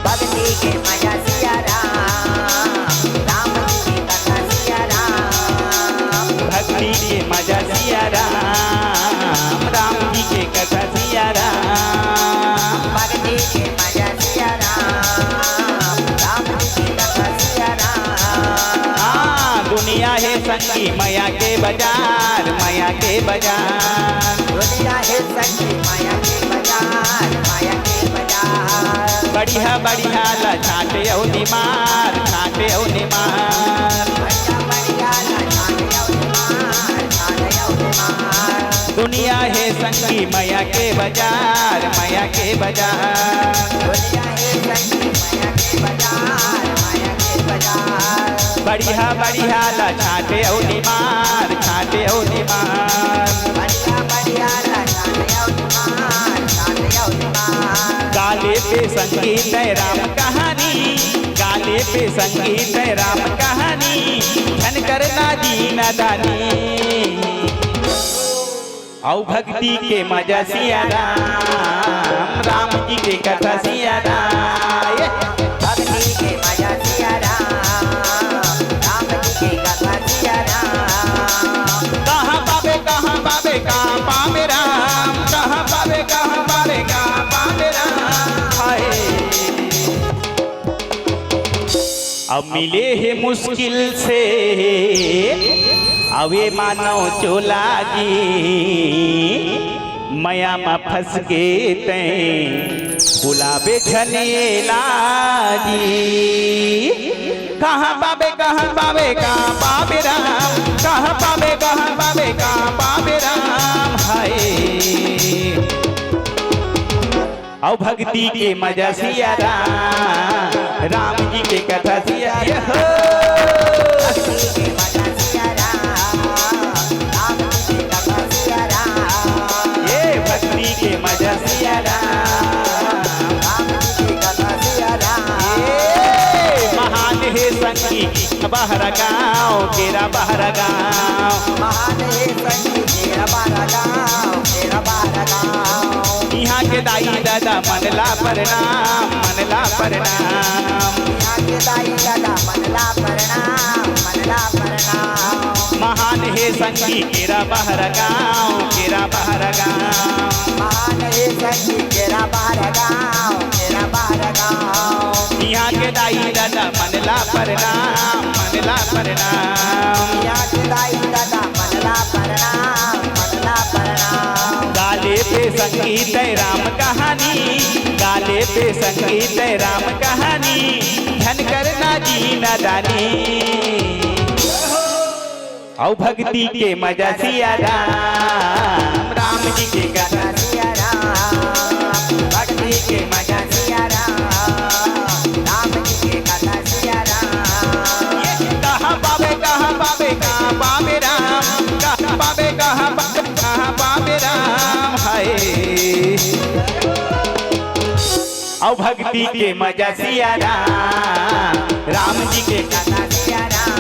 भक्ति के मजा सिया राम, राम जी की कथा सिया राम। भक्ति के मजा सिया राम, राम जी के कथा सिया राम। भक्ति के मजा सिया राम, राम जी की कथा सिया राम। हाँ, दुनिया है संगी माया के बाजार, माया के बाजार। दुनिया है संगी माया के बाजार, माया के बाजार। बढ़िया बढ़िया ला छाटे औ निमार, छाटे औ निमार। बढ़िया बढ़िया ला छाटे औ निमार, छाटे औ निमार। दुनिया है संगी माया के बाजार, माया के बाजार। दुनिया है संगी माया के बाजार, माया के बाजार। बढ़िया बढ़िया ला छाटे औ निमार, छाटे औ निमार। बढ़िया बढ़िया ला छाटे औ निमार, छाटे औ निमार। गाले पे संगीत है राम कहानी, गाले पे संगीत है राम कहानी। धन करना जी नादानी, औ भक्ति के मजा सिया राम, राम जी के कथा सिया राम। भक्ति के मजा सिया राम, राम जी की कथा सिया राम। कहाँ पावे कहाँ पावे कहाँ पावे राम, कहाँ पावे कहाँ पावे कहाँ पावे राम। हाय अब मिले है मुश्किल से अवे मानव चोला जी, मया में फंस के तैं बुलावे झनेला जी। कहाँ पावे कहाँ पावे कहाँ पावे राम, कहाँ पावे कहाँ पावे कहाँ पावे राम। हाय औ भक्ति के मजा सिया राम, राम जी के कथा सिया। भक्ति के मजा सिया राम, राम जी की कथा सिया राम। ये भक्ति के मजा सिया राम, राम जी की कथा सिया राम। ये महान है संगी बाहर गाँव केरा बाहर गाँव। महान है संगी तेरा बारा गाँव, तेरा बारा गाँव। यहाँ के दाई दादा मनला प्रणाम, मनला प्रणाम। यहाँ के दाई दादा मनला प्रणाम, मनला प्रणाम। महान है संगी केरा बाहर गाँव, केरा बाहर गाँव। महान है संगी तेरा बारा गाँव, तेरा बारा गाँव। यहाँ के दाई दादा मनला प्रणाम, मनला प्रणाम। यहाँ के दाई दादा मनला प्रणाम, मनला प्रणाम। गाले पे संगीत है राम कहानी, गाले पे संगीत है राम कहानी। धन करना जी नादानी, औ भक्ति के मजा सिया राम, राम जी के कथा सिया राम। भक्ति के मजा सिया राम, राम जी की कथा सिया राम। ये कहाँ पावे कहाँ पावे कहाँ पावे राम, कहाँ पावे कहाँ पावे कहाँ पावे राम। हाय औ भक्ति के मजा सिया राम, राम जी के कथा सिया राम।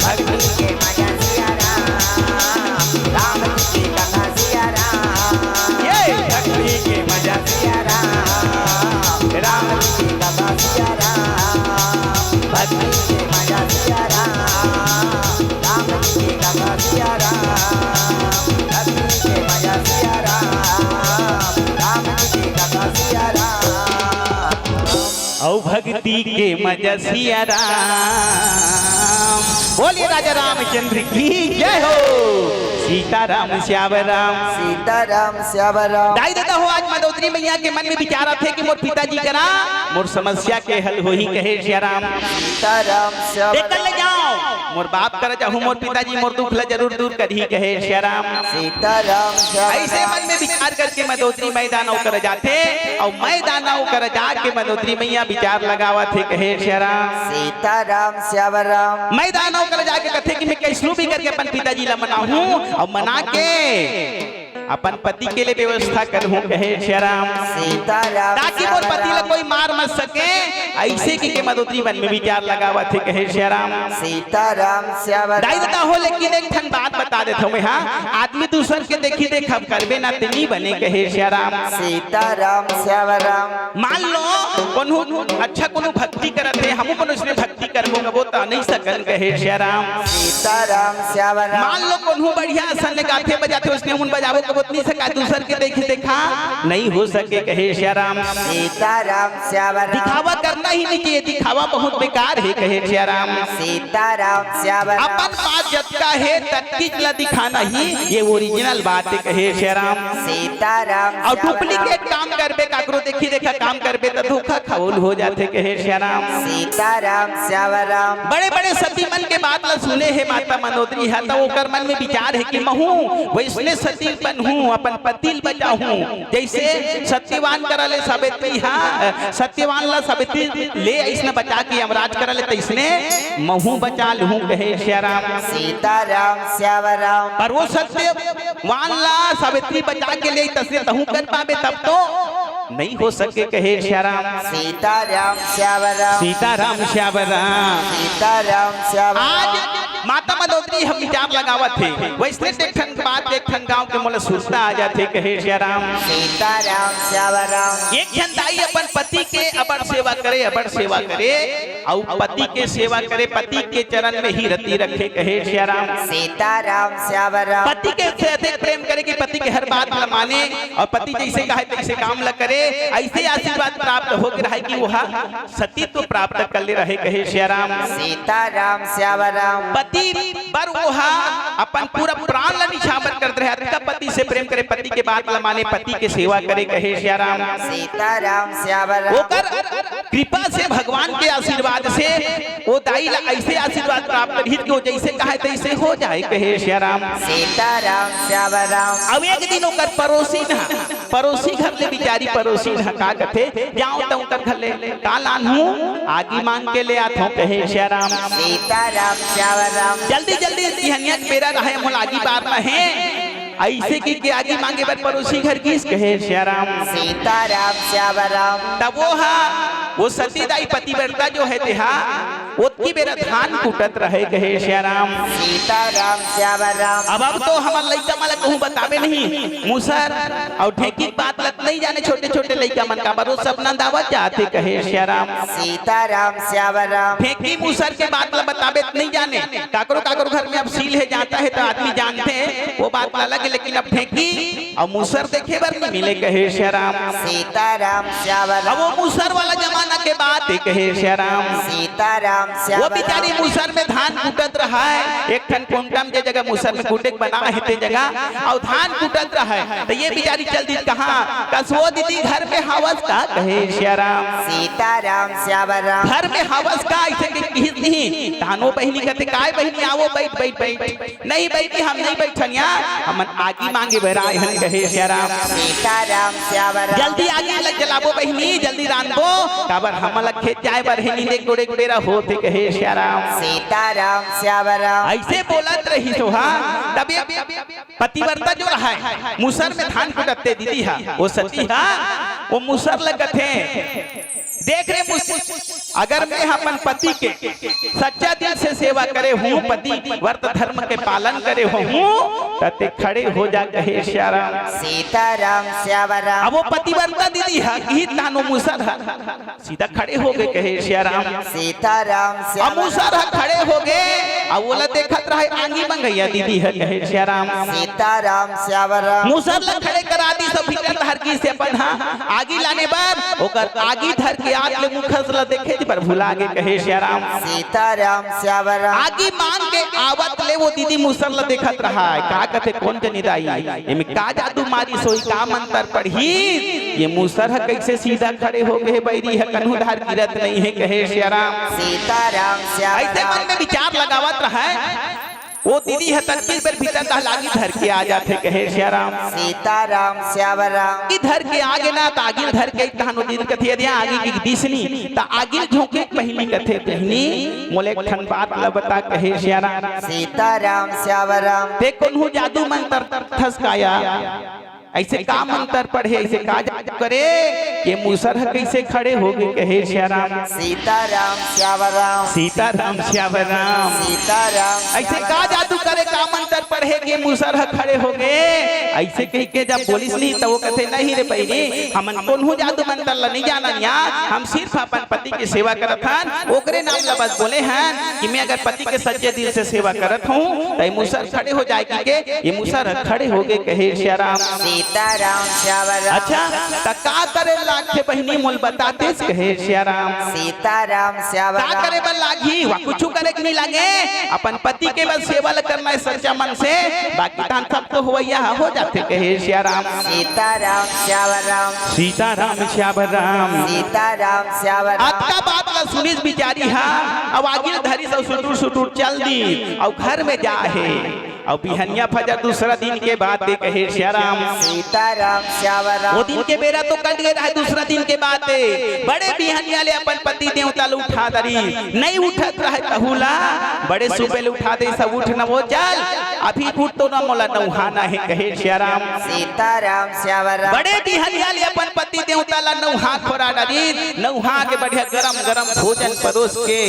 भक्ति के मजा सिया राम, राम जी की कथा सिया राम। ये भक्ति के मजा सिया राम, राम जी की कथा सिया राम। भक्ति के मजा सिया राम, राम जी की कथा सिया राम। भक्ति के मजा सिया राम, राम जी की कथा सिया राम। औ भक्ति के मजा सिया राम। बोलिए राजा रामचंद्र की जय हो। सीताराम श्याम राम। सीताराम श्याम राम। दाई दादा हो आज मंदोदरी मैया के मन में विचार थे कि मोर पिताजी करा मोर समस्या के हल हो ही कहे श्या राम। सीताराम श्याम देख ले जाओ मोर बाप कर चाहूं मोर पिताजी मोर दुख ला जरूर दूर कर ही कहे श्या राम। सीताराम श्याम ऐसे मन में विचार करके मंदोदरी मैदान कर जाते और मैदान कर जाके मंदोदरी मैया विचार लगावा थे कहे श्या राम। सीताराम श्याम राम। मैदान कर जाके कथे कि मैं कैसलू भी करके अपन पिताजी ला मनाऊं और मना के अपन पति के लिए व्यवस्था करहूं कहे श्री राम सीताराम ताकि मोर पति ला कोई मार मत सके ऐसे की मदोत्री मन में विचार लगावा थे कहे श्री राम सीताराम श्याम दाई दादा हो लेकिन एक ठन बात बता देता हूँ हाँ आदमी दूसर के देखी देख अब करबे ना तिनी बने कहे श्री राम सीताराम श्याम राम मान लो कोनो अच्छा कोनो भक्ति करते हमू कोनो उसने भक्ति करबो कबो त नहीं सकन कहे श्री राम सीताराम श्याम राम मान लो कोनो बढ़िया सन गाथे बजाते उसने उन बजावो कबो नहीं सका दूसर के देखी देखा नहीं हो सके कहे श्री राम सीताराम श्याम राम दिखावा करना ही नहीं चाहिए दिखावा बहुत बेकार है कहे श्री राम सीताराम श्याम राम अपन बात जतका है तत्की ला दिखाना ही ये ओरिजिनल बात है कहे श्री राम सीताराम और डुप्लीकेट काम करबे काकरो देखी देखा काम करबे त धोखा खाउल हो जाते कहे श्री राम सीताराम श्याम राम बड़े बड़े सती मन के बात ला सुने है माता मनोदरी है तो ओकर मन में विचार है कि महू वैसने सती बनहूं अपन पति बचाऊं जैसे सत्यवान करले सावित्री हां सत्यवान ला सावित्री ले ऐसने बचा के यमराज करले तैसने महू बचा लूं कहे श्री राम सीताराम श्याम राम पर वो सत्यवान ला सावित्री बचा के ले तसने तहु कर पावे तब तो नहीं हो सके कहे श्री राम सीताराम श्याम राम सीताराम श्याम राम सीताराम श्याम आज माता मनोदरी हम विचार लगावत थे वैसने देखन बात देखन गांव के मोला सुरता आ जाते कहे श्री राम सीताराम श्याम राम एक जन दाई अपन पति के अबड़ सेवा करे और पति के सेवा करे पति के चरण में ही रति रखे कहे श्री राम सीताराम श्याम राम पति के से अधिक प्रेम करे कि पति के हर बात ला माने और पति जैसे कहे तैसे काम ला करे ऐसे आशीर्वाद प्राप्त हो के रहे कि वह सतीत्व प्राप्त कर ले रहे कहे श्री राम सीताराम श्याम राम पति पर वह अपन पूरा प्राण ला निछावर करते रहे अधिक पति से प्रेम करे पति के बात ला माने पति के सेवा करे कहे श्री राम सीताराम श्याम राम ओकर कृपा से भगवान के आशीर्वाद से वो दाई ला ऐसे आशीर्वाद प्राप्त करी कि वो जैसे कहे तैसे हो जाए कहे श्री राम सीताराम श्याम राम अब एक दिन ओकर पड़ोसी घर ले बिचारी पड़ोसी का कथे जाओ तो ओकर घर ले का लानहूं आगी मांग के ले आथो कहे श्री राम सीताराम श्याम राम जल्दी जल्दी तिहनिया के बेरा रहे मोल आगी बार रहे ऐसे की आगे मांगे बर पड़ोसी घर किस कहे श्री राम सीताराम श्याम राम तब वो सती दाई पतिव्रता जो है तेहा ओतकी बेरा धान कुटत रहे कहे श्री राम सीताराम श्याम राम अब तो हमार लइका मला कहूं बतावे नहीं मुसर और ठेकी बात लत नहीं जाने छोटे छोटे लइका मन का बरो सपना दावत जाते कहे श्री राम सीताराम श्याम राम ठेकी मुसर के बात ला बतावे नहीं जाने काकरो घर में अब सील है जाता है तो आदमी जानते हैं वो बात अलग, लेकिन अब ठेकी और मुसर देखे बर नहीं मिले कहे श्री राम सीताराम श्याम अब राम वो मुसर वाला जमाना के बात है कहे श्री राम सीताराम श्याम वो बेचारी मुसर में धान कूटत रहा है एक ठन कोंटम के जगह मुसर में कूटे बना है ते जगह और धान कूटत रहा है तो ये बेचारी चल दी कहां कसो दीदी घर में हवस का कहे श्री राम सीताराम श्याम राम घर में हवस का ऐसे किस नहीं धानो बहनी कहते काय बहनी आओ बैठ बैठ बैठ नहीं बैठी हम नहीं बैठनिया हम आगी मांगे बहराए हन कहे श्री राम सीताराम श्याम राम जल्दी आगे लग जलाबो बहनी जल्दी रांधबो काबर हमला खेत जाए बर है नींदे गोड़े गोड़ेरा होते कहे श्री राम सीताराम श्याम राम ऐसे बोलत रही तो हाँ तब ये पतिव्रता जो रहा है मुसर में धान कुटते दीदी हा वो सती हा वो मुसर लगत है देख रहे अगर मैं अपन पति के सच्चा दिल से सेवा करे हूँ पति व्रत धर्म के पालन करे हूँ तते खड़े हो जा कहे श्री राम सीताराम श्याम राम अब वो पतिव्रता दीदी है गीत नानो मुसर सीधा खड़े हो गए कहे श्री राम सीताराम अब श्याम मुसर खड़े हो गए अब वो देखत रहे आंगी मंगैया दीदी है कहे श्री राम सीताराम श्याम राम मुसर ला खड़े करा दी सब फिकर हर की से अपन हाँ आगी लाने पर ओकर आगी धर के आग ले मुखस ला देखे पर भुला के कहे श्री राम सीताराम श्याम राम आगी मांग के आवत ले वो दीदी मुसर ला देखत रहा है का कहते कौन जनी दाई एमे का जादू मारी सोई का मंत्र पढ़ी ये मुसर है कैसे सीधा खड़े हो गए बैरी है कन्हुधार गिरत नहीं है कहे श्री राम सीताराम श्याम ऐसे मन में विचार लगावत रहा है वो दीदी है तत्की पर भीतर ता लागी धर के आ जाते कहे श्याराम सीताराम श्यावराम इधर के आगे ना तागिल धर के तहनो दिन कथे दिया आगे की दिसनी ता आगिल झोंके पहली कथे पहली मोले खन बात ल बता कहे श्याराम सीताराम श्यावराम देखो नु जादू मंत्र ठसकाया ऐसे का मंत्र पढ़े ऐसे का जादू करे ये मुसरह कैसे खड़े हो गए कहे श्याराम सीताराम श्यावराम सीताराम श्यावराम सीताराम ऐसे का जादू करे का मंत्र पढ़े के मुसरह खड़े हो गए ऐसे कह के जब पुलिस नहीं तो वो कहते नहीं रे बहनी हमन कोनहु जादू मंत्र ला नहीं जाना या हम सिर्फ अपन पति की सेवा करत हन ओकरे नाम ला बस बोले हैं कि मैं अगर पति के सच्चे दिल से सेवा करत हूं तो ये मुसर खड़े हो जाएगी के ये मुसर खड़े हो गए कहे श्याराम सीताराम श्यावराम अच्छा त का करे लाखे बहनी मोल बताते कहे श्याराम सीताराम का श्यावराम करे बल लागी वा कुछ करे कि नहीं लागे अपन पति के बस सेवा करना है सच्चा मन से बाकी तान सब तो होया हो जाते कहे श्याराम सीताराम श्यावराम सीताराम श्यावराम सीताराम श्यावराम आपका बात ला सुनिस बिचारी हा अब आगे धरी सब सुटूर सुटूर चल दी और घर में जा है और बिहनिया फजर दूसरा दिन के बाद दे कहे श्याराम सीताराम श्यावराम वो दिन के बेरा तो कट गया है दूसरा दिन के बाद बड़े बिहनिया ले अपन पति देवता ले उठा दरी नहीं उठत रहे तहुला बड़े सुबह ले उठा दे सब उठ न वो चल अभी उठ तो न मोला नौहाना है कहे श्याराम सीताराम श्यावराम बड़े बिहनिया ले अपन पति देवता ला नौहा खोरा डरी नौहा के बढ़िया गरम गरम भोजन परोस के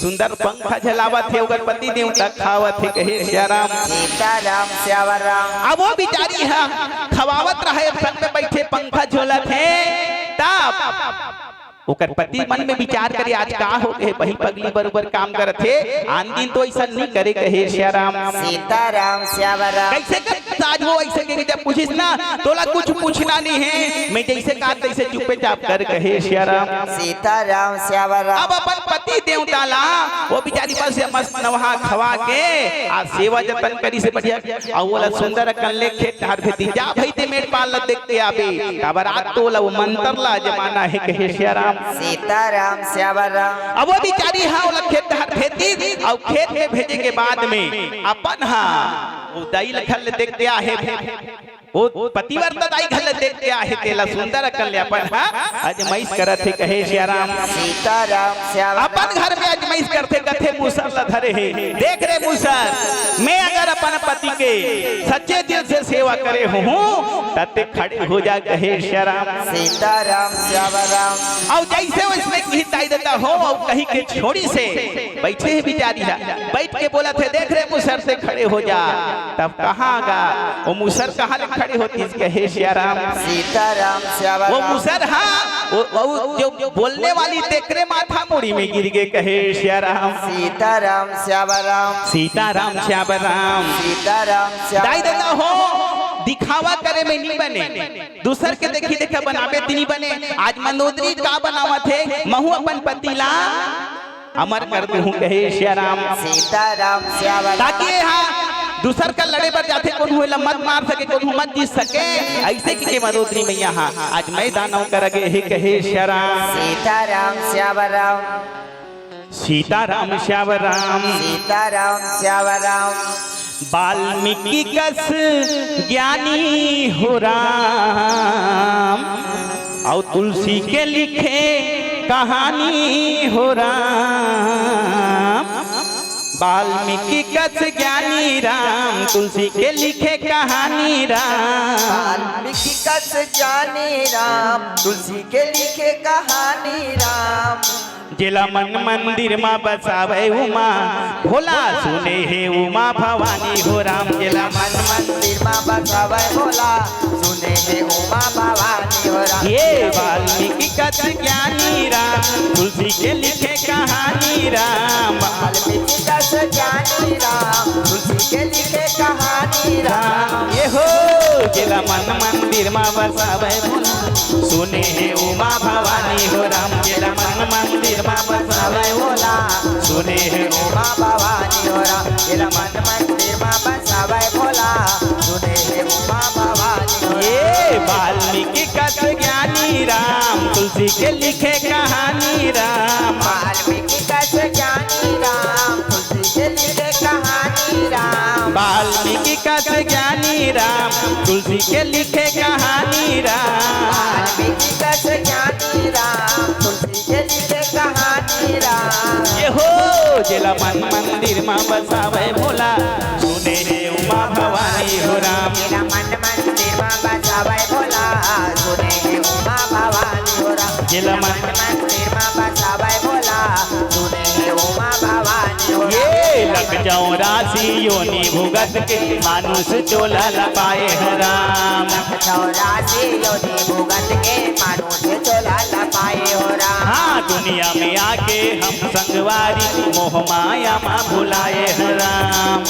सुंदर पंखा झलावत है उगर पति देवता खावत है कहे श्याराम सीताराम श्यावराम अब वो बिचारी है खवावत रहे संग में बैठे पंखा झोलत है तब ओकर पति मन में विचार करे आज का हो गए वही पगली बरोबर काम करत थे आन दिन तो ऐसा नहीं करे कहे श्याराम सीताराम श्यावराम कैसे कर आज वो ऐसे के जब पूछिस ना तोला कुछ पूछना नहीं है मैं जैसे कहा तैसे चुपे चाप कर कहे श्याराम सीताराम श्यावराम अब अपन पति देवता ला वो बिचारी बस से मस्त नवहा खवा के आज सेवा जतन करी से बढ़िया और वो सुंदर कल्ले खेत हर भेती जा भाई ते मेट पाल देख के आबे अब रात तो वो मंत्र ला जमाना है कहे श्याराम सीताराम श्यावराम अब वो बिचारी हाँ वो खेत हर भेती और खेत में भेजे के बाद में अपन हाँ वो दाई लखल देखते आहे वो पतिवर्ता दाई घल देखते आहे तेला सुंदर कल्यापन हाँ अजमाइश करत है कहे श्याराम सीताराम श्यावराम अपन घर में अजमाइश करते कथे मूसर ला धरे है देख रे मूसर मैं अगर अपन पति के सच्चे दिल से सेवा करे हूँ तते खड़े हो जा कहे श्याराम सीताराम श्यावराम और जैसे वो इसमें कहीं ताई देता हो और कहीं के छोड़ी से बैठे ही बिचारी बैठ के बोला थे देख रे मूसर से खड़े हो जा तब कहाँ गा वो मूसर कहाँ खड़े होती कहे श्याराम सीताराम वो श्यावराम मूसर हाँ वो जो बोलने वाली तेकरे माथा मुड़ी में गिर गए कहे श्याराम सीताराम श्यावराम सीताराम श्यावराम सीताराम दाई देता श्यावराम हो दिखावा करे में नहीं बने दूसर के देखी देखा बनावे नहीं बने आज मनोदरी का बनावा थे महू अपन पतिला अमर कर दूं कहे श्याराम सीताराम श्यावराम ताकि हाँ दूसर का लड़े पर जाते कौन हुए मत मार सके कौन मत जीत सके ऐसे की मनोदरी में यहाँ आज मैदानों कर गए हे कहे श्याराम सीताराम श्यावराम सीताराम श्यावराम सीताराम श्यावराम वाल्मीकि कस ज्ञानी हो राम और तुलसी के लिखे कहानी हो राम वाल्मीकि कस ज्ञानी राम तुलसी के लिखे कहानी राम वाल्मीकि कस ज्ञानी राम तुलसी के लिखे कहानी राम जिला मन मंदिर माँ बसावे उमा भोला सुने है उमा भवानी हो राम जिला मन मंदिर माँ बसावे भोला सुने है उमा भवानी हो राम ये वाल्मीकि कस ज्ञानी राम तुलसी के लिखे कहानी राम वाल्मीकि कस ज्ञानी राम तुलसी के लिखे कहानी राम ये हो जिला मन मंदिर माँ बसावे भोला सुने है उमा भवानी हो राम जिला मन मंदिर माँ बसावे भोला सुने है उमा भवानी हो राम जिला मन मंदिर माँ बसावे भोला सुने है उमा भवानी हो ये वाल्मीकि कस ज्ञानी राम तुलसी के लिखे कहानी राम वाल्मीकि कस ज्ञानी राम तुलसी के लिखे कहानी राम वाल्मीकि का से ज्ञानी राम, तुलसी के लिखे कहानी राम। वाल्मीकि का से ज्ञानी राम, तुलसी के लिखे कहानी राम। ये हो जेला मन मंदिर में बसावे भोला, सुने हे उमा भवानी हो राम। जेला मन मंदिर में बसावे भोला, सुने हे उमा भवानी हो राम। जेला मन मंदिर में बसावे भोला, सुने हे उमा भवानी हो राम। ये लग जाओ राशि योनि भुगत के, मानुष चोला लपाए है राम। चौरासी योनि भुगत के, मानुष चोला लपाए हो राम। हाँ दुनिया में आके हम संगवारी, मोह माया माँ भुलाए है राम।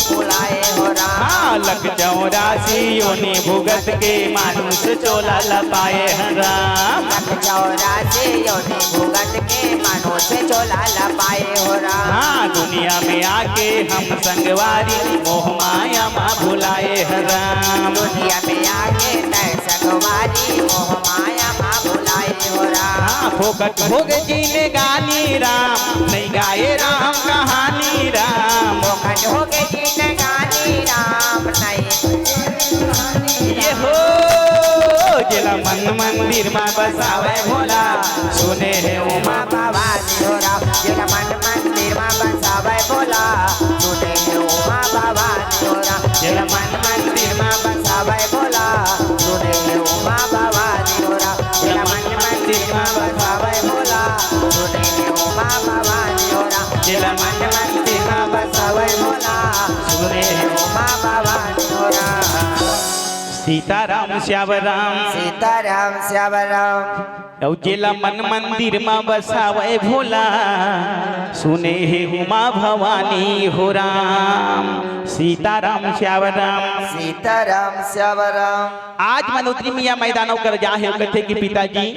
भुलाए हो राम। हाँ लग जाओ राशि योनि भुगत के, मानुष चोला लपाए है राम। चौरासी योनि भुगत के, मानुष चोला लपाए हो राम। हाँ दुनिया में आके हम संगवारी, मोह माया माँ भुलाए है राम। दुनिया में आके तय संगवारी, मोह माया माँ भुलाए हो राम। हाँ फोकट भोग जीने गानी राम, नहीं गाए राम कहानी राम। फोकट हो गए जीने गानी राम, नहीं ये हो जिला मन मंदिर में बसावे भोला, सुने है उमा भवानी हो राम। जिला मन मंदिर में बसावे भोला, सुने हे उमा भवानी हो राम। जिला मन मंदिर में बसावे भोला, सुने हे उमा भवानी हो राम। जिला मन मंदिर में बसावे भोला, सुने हे उमा भवानी हो राम। जिला मन मंदिर में बसावे भोला, सुने हे उमा भवानी हो राम। सीताराम श्याम राम। सीताराम श्याम राम। औ जिला मन मंदिर में बसावे भोला, सुने हे उमा भवानी हो राम। सीताराम श्याम राम। सीताराम श्याम राम। आज मनोत्री मिया मैदानों कर जाए हो कहते कि पिताजी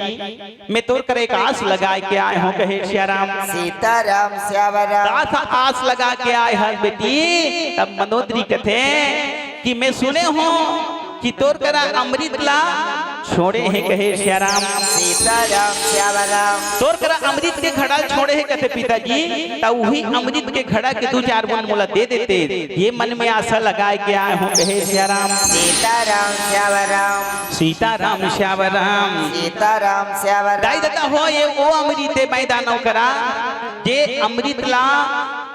मैं तोर करे एक आस लगा के आए हो, कहे श्याराम। सीताराम श्याम राम। सा आस लगा के आए हर बेटी। तब मनोत्री कहते कि मैं सुने हो कि तोर करा अमृत ला छोड़े हैं, कहे श्याराम। सीताराम श्याम राम। तोर करा अमृत के घड़ा छोड़े हैं कहते पिताजी, तब वही अमृत के घड़ा के 2-4 बूंद मोला दे देते, ये मन में आशा लगाए के आए हो, कहे श्याराम। सीताराम श्याम राम। सीताराम श्याम राम। सीताराम श्याम राम। दाई देता हो ये वो अमृत मैदानों करा, जे अमृत ला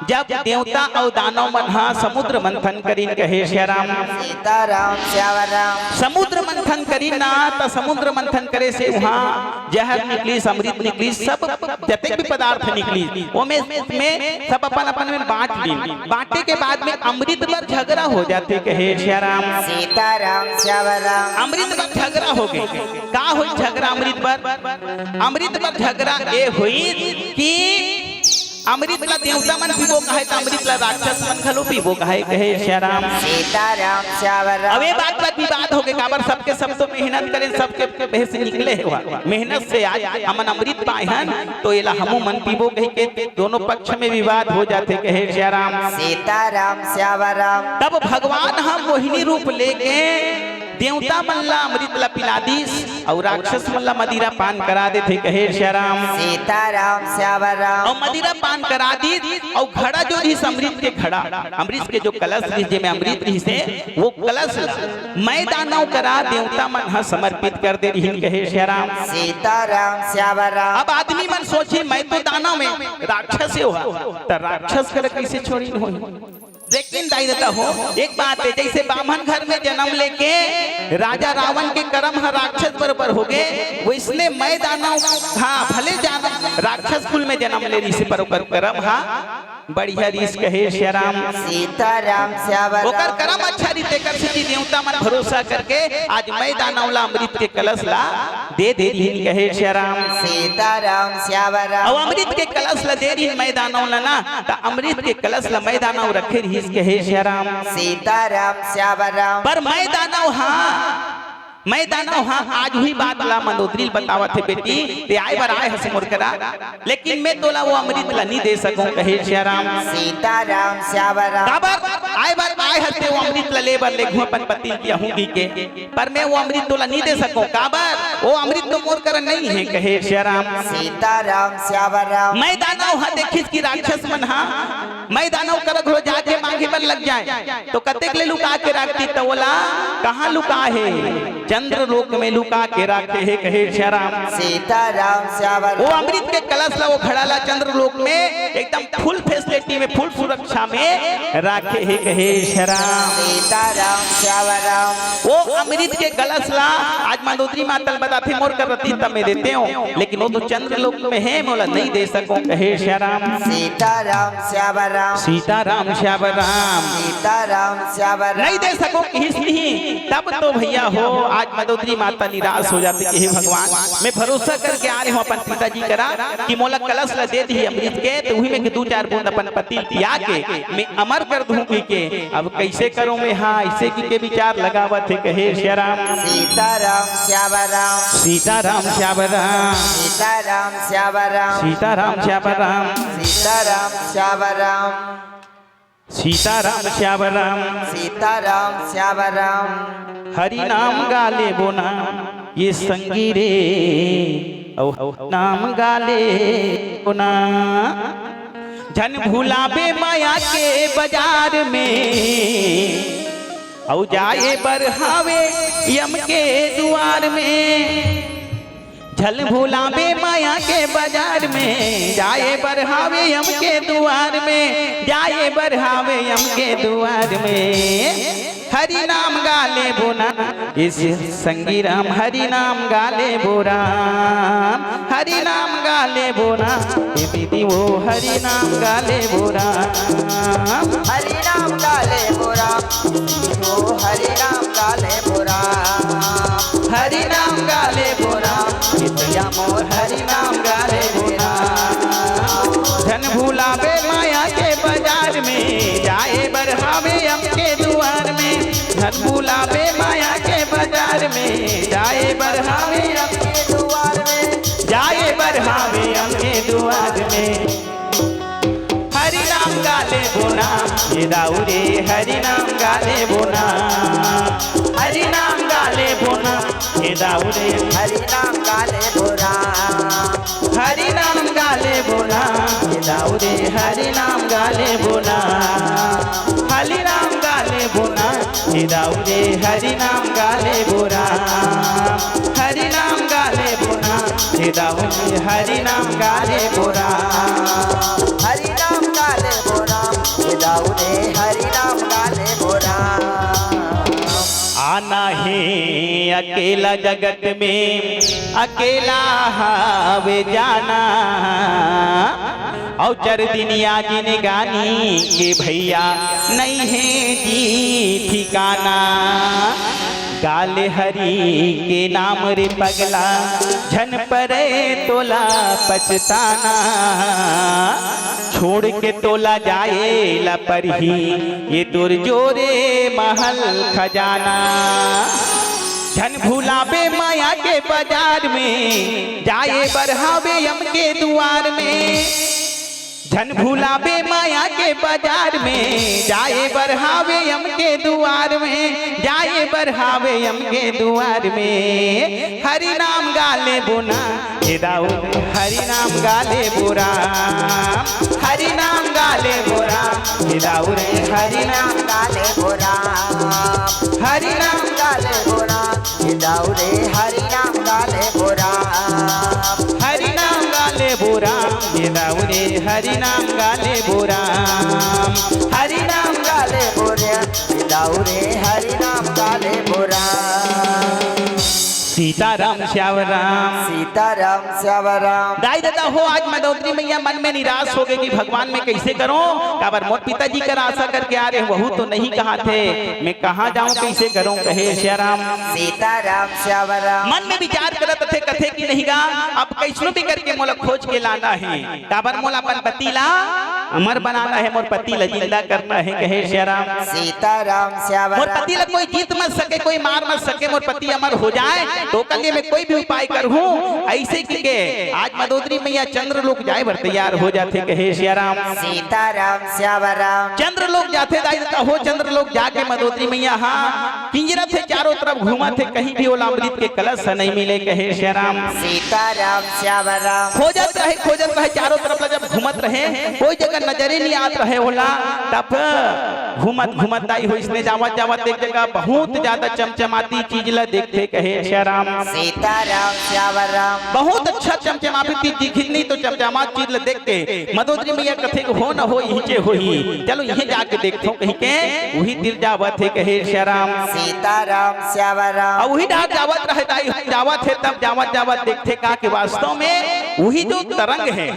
जब देवता और दानव मन हा समुद्र मंथन करीन, कहे श्याराम। सीताराम श्याम राम। समुद्र मंथन करी ना, तो समुद्र मंथन करे से वहाँ जहर निकली, अमृत निकली, सब जतक भी पदार्थ निकली वो में सब अपन में बांट ली। बांटे के बाद में अमृत पर झगड़ा हो जाते, कहे श्याराम। सीताराम श्याम राम। अमृत पर झगड़ा हो गए। का हुई झगड़ा अमृत पर? अमृत पर झगड़ा ये हुई कि अमृत ला देवता मन पीबो कहे, तो अमृत ला राक्षस मन खलो पीबो कहे, कहे श्याराम। सीताराम श्याम राम। अब ये बात पर विवाद हो गए, काबर सबके सब तो मेहनत करें, सबके बहे से निकले हुआ मेहनत से आज हमन अमृत पाए हैं, तो ये हमू मन पीबो कहे के दोनों पक्ष में विवाद हो जाते, कहे श्याराम। सीताराम श्याम राम। तब भगवान हम मोहिनी रूप लेके देवता मन ला अमृत ला पिला दीस और राक्षस मन ला मदिरा पान करा देते, कहे श्याराम। सीताराम श्याम राम। और मदिरा पान करा दी और घड़ा जो भी अमृत के घड़ा, अमृत के जो कलश जिसमें में अमृत रही से वो कलश मैदानों करा देवता मन हा समर्पित कर दे रही, कहे श्याराम। सीताराम श्याम राम। अब आदमी मन सोची मैं तो दानव में राक्षस हुआ, तो राक्षस कर कैसे छोड़ी हो। लेकिन दाई देता हो एक बात है, जैसे ब्राह्मण घर में जन्म लेके राजा रावण के कर्म हा राक्षस बराबर हो गए, वैसने मैं दानव हाँ भले जाना राक्षस कुल में जन्म ले रही से पर कर्म हा बढ़िया रीस, कहे श्याराम। सीताराम श्याम राम। ओकर कर्म अच्छा रीते कर सकी देवता मन भरोसा करके आज मैं दानव ला अमृत के कलश ला दे रही, कहे श्याराम। सीताराम श्याम राम। और अमृत के कलश ला दे रही मैं दानव ला ना, तो अमृत के कलश ला मैं दानव रखे रही, कहे श्याराम। सीताराम श्याम राम। पर मैं दानव हाँ मैं दानव हाँ आज हुई बात ला मंदोदरी बतावा थे बेटी ते आए बार आए हंस मुर करा लेकिन मैं तोला वो अमृत ला नहीं दे सकूं कहे श्याराम सीताराम श्यावराम काबर आए बार आए हंसते वो अमृत ला ले बार ले घुआ पन पति किया हूंगी के पर मैं वो अमृत तोला नहीं दे सकूं काबर वो अमृत तो मोर करन नहीं है कहे श्याराम सीताराम श्यावराम मैं दानव हाँ देखिस की राक्षस मन हाँ मैं दानव कर घरो जाके मांगे पर लग जाए तो कतेक ले लुका के रखती तवला कहाँ लुका है चंद्र लोक में लुका के रखे है कहे श्याराम सीताराम श्यावराम वो अमृत के कलश ला वो खड़ा ला चंद्र लोक में एकदम फुल फैसिलिटी में फुल सुरक्षा में रखे है कहे श्याराम सीताराम श्यावराम वो अमृत के कलश ला आज मंदोदरी मातल बताते मोर कर रती तब मैं देते हूँ लेकिन वो तो चंद्र लोक में है मोला नहीं दे सकूं कहे श्याराम सीताराम श्यावराम सीताराम श्यावराम सीताराम श्यावराम नहीं दे सको किस नहीं तब तो भैया हो आज मंदोदरी माता निराश हो जाती है भगवान मैं भरोसा करके आ रही हूँ अपन पिताजी करा कि मोला कलश ला दे दी अमृत के तो वही में कि 2-4 बूंद अपन पति पिया के मैं अमर कर दूं पी के अब कैसे करूं मैं हाँ ऐसे की के विचार लगावत है कहे श्याराम सीताराम श्यावराम सीताराम श्यावराम सीताराम श्यावराम सीताराम श्यावराम सीताराम श्यावराम सीताराम श्यावराम सीताराम श्यावराम हरि नाम गाले बोना ये संगी रे औ नाम गाले बोना झन भुलाबे माया के बाजार में औ जाए बरहावे यम के द्वार में झल भुलाबे माया के बाजार में जाए बरहावे यम के द्वार में जाए बरहावे यम के द्वार में हरि नाम गाले बोना इस संगी राम हरि नाम गाले बोराम हरि नाम गाले बोना ये दीदी वो हरि नाम गाले बोराम हरि नाम गाले बोराम वो हरि नाम गाले बोराम हरि नाम गाले बोराम इतिया मोर हरि नाम गाले बोराम धन भुलावे माया के बाजार में जाए बरहावे यम के द्वार में धन भुलावे माया के बाजार में जाए बरहावे यम के द्वार में जाए बरहावे यम के द्वार में हरि नाम गाले बोना ये दाऊरे हरि नाम गाले बोना हरि नाम गाले बोना ये दाऊरे हरि नाम गाले बोराम हरि नाम गाले बोना ये दाऊरे हरि नाम गाले बोना हरि नाम गाले बोना ये दाऊरे हरि नाम गाले बोना हरि नाम गाले बोना ये दाऊरे हरि नाम गाले बोना हरि नाम गाले बोराम ये दाऊदे हरि नाम गाले बोराम आना है अकेला जगत में अकेला हावे जाना और चर दिन याजिन गानी के भैया नहीं है जी ठिकाना गाले हरि के नाम रे पगला झन परे तोला पछताना छोड़ के तोला जाए ला पर ही ये दुर्जोरे महल खजाना झन भुलावे माया के बाजार में जाए बरहावे यम के द्वार में झन भुलावे माया के बाजार में जाए बरहावे यम के द्वार में जाए बरहावे यम के द्वार में हरि नाम गाले बोना हे दाऊद हरि नाम गाले बोरा हरि नाम गाले बोरा हे दाऊद हरि नाम गाले बोराम हरि नाम गाले बोराम ये दाऊदे हरि नाम गाले बोराम हरि नाम गाले बोरा ये दाऊदे हरि नाम गाले बोरा हरि नाम गाले बोराम ये दाऊदे हरि नाम गाले बोराम सीताराम श्यावराम सीताराम श्यावराम दाई दादा हो आज मंदोदरी मैया मन में निराश हो गई कि भगवान मैं कैसे करूं काबर मोर पिताजी का आशा करके आ रहे वह तो नहीं कहा थे मैं कहाँ जाऊं कैसे करूं कहे श्याराम सीताराम श्यावराम मन में विचार करत थे कथे की नहीं गा अब कैसनो भी करके मोला खोज के लाना है काबर मोला अपन पति ला अमर बनाना है, मोर पति ला जिंदा करना है, कहे श्री राम। सीताराम श्याम मोर राम। पति ला कोई जीत मत सके, कोई मार मत सके, मोर पति अमर हो जाए तो कल में कोई भी उपाय करूं। ऐसे के आज मदोदरी मैया चंद्र लोग जाए बर तैयार हो जाते, कहे श्री राम। सीताराम श्याम राम। चंद्र लोग जाते दाई हो, चंद्र लोग जाके मदोदरी मैया हाँ पिंजरा थे चारों तरफ घूमा थे, कहीं भी ओला अमृत के कलश नहीं मिले, कहे श्री राम। सीताराम श्याम राम। खोजत रहे चारों तरफ जब घूमत रहे, कोई जगह नजरे नहीं आत रहे होला। तब घूमत आई हो, इसने जावत एक जगह बहुत ज्यादा चमचमाती चीज ला देखते, कहे श्री राम। सीताराम श्याम राम। बहुत अच्छा चमचमाती चीज दिखनी तो चमचमात चीज ला देख के मदोदरी मैया कथे हो न हो यही हो ही, चलो यही जाके देखो कहीं के वही तिर जावत है, कहे श्री राम। सीताराम श्याम राम। और वही डाक जावत रहे दाई जावत है, तब जावत देखते का कि वास्तव में वही जो तरंग है,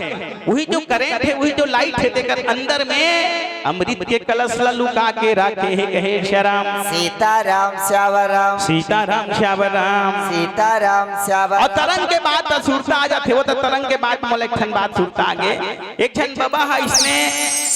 वही जो करेंट है, वही जो लाइट है, देखकर अंदर में अमृत के कलश ला लुका के रखे है, कहे श्री राम। सीताराम श्याम राम। सीताराम श्याम राम। सीताराम श्याम। और तरंग के बाद सुरता आ जाते हो, तो तरंग के बाद मोला एक ठन बात सुरता आगे, एक ठन बाबा है इसने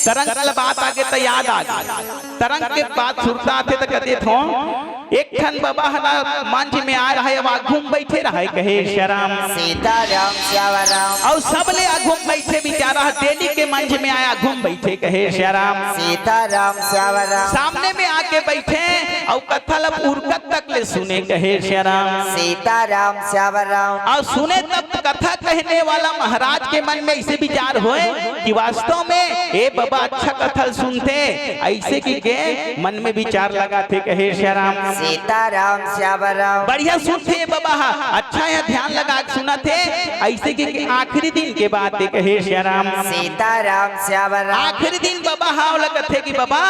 तरंग वाला बात आगे तो याद आ गई। तरंग के बाद सुरता आते तो कहते थे एक ठन बाबा हला मंच में आ रहा है, अब घूम बैठे रहा है, कहे श्री राम। सीताराम श्याम राम। और सब ले घूम बैठे बेचारा डेली के मंच में आया घूम बैठे, कहे श्री राम। सीताराम श्याम राम। सामने में आके बैठे और कथा लब उर्कत तक ले सुने, कहे श्री राम। सीताराम श्याम राम। और सुने तब कथा कहने वाला महाराज के मन में ऐसे विचार होए कि वास्तव में ए बाबा अच्छा कथा सुनते, ऐसे की के मन में विचार लगाते, कहे श्री राम। सीताराम श्याम राम। बढ़िया सुनते बाबा, अच्छा है ध्यान लगा के सुना थे, ऐसे की आखिरी दिन के बाद, कहे श्री राम। सीताराम श्याम राम। आखिरी दिन बाबा हाँ लगते कि बाबा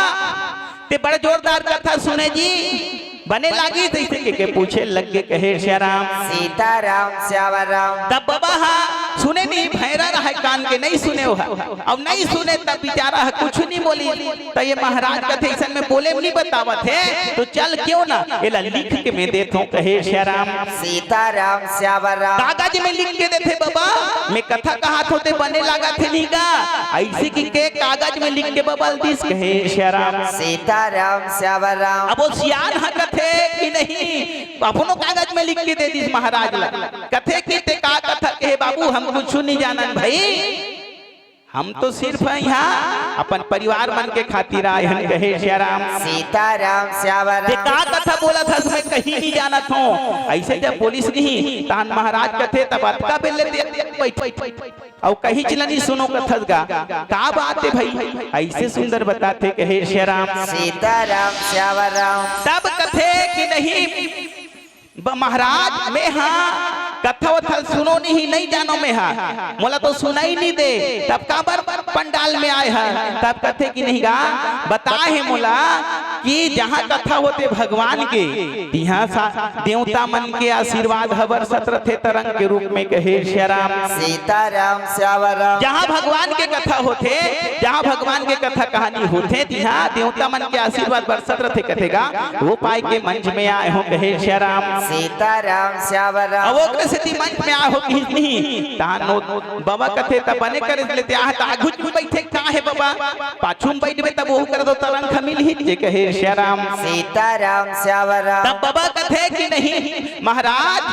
ते बड़ा जोरदार कथा सुने जी, बने लागी तैसे के पूछे लग गए, कहे श्री राम। सीताराम श्याम राम। तब बाबा हाँ सुने नहीं, भैरा रहा कान के नहीं सुने हो, अब नहीं सुने तब बेचारा कुछ नहीं बोली। तो ये महाराज कथे ऐसा में बोले नहीं बतावत है, तो चल क्यों ना एला लिख के मैं देता हूँ, कहे श्री राम। सीताराम श्याम राम। कागज में लिख के देते बाबा, मैं कथा कहा होते बने लगा थे नहीं का, ऐसे की के कागज में लिख के बबल दिस, कहे श्री राम। सीताराम श्याम राम। अब वो सियान हाँ कथे कि नहीं, अपनों कागज में लिख के दे दी महाराज ला, कथे की ते का कथा कहे बाबू हम कुछ नहीं जानन भाई, हम तो सिर्फ यहाँ अपन परिवार मन के खातिर आए हैं, कहे श्री राम। सीताराम श्याम ते राम। का कथा बोला था मैं कहीं नहीं जाना था, ऐसे जब पुलिस नहीं तान महाराज कथे तब अतका बेल और कहीं चला नहीं सुनो कथा का बात है भाई, ऐसे सुंदर बताते, कहे श्री राम। सीताराम श्याम राम। तब कथे कि नहीं महाराज मैं हाँ कथा वथा सुनो नहीं जानो मैं हाँ, मोला तो सुनाई नहीं दे, तब का बार पंडाल में आए हैं, तब कथे कि नहीं गा बताए है मोला कि जहाँ कथा होते भगवान के यहाँ देवता मन के आशीर्वाद हबर सत्र थे तरंग के रूप में, कहे श्री राम। सीताराम श्याम राम। जहाँ भगवान के कथा होते, जहाँ भगवान के कथा कहानी होते, यहाँ देवता मन के आशीर्वाद बरसत रहे, कथेगा वो पाई के मंच में आए हो, कहे श्री राम। सीताराम श्याम राम। अब वो स्थिति मंच में आ हो कि नहीं तानो बाबा कथे तब बने कर लेते आ आगु बैठे का है बाबा पाछू में बैठबे तब वो कर दो तरंग खमिल ही, जे कहे श्री राम। सीताराम श्याम राम। तब बाबा कथे कि नहीं महाराज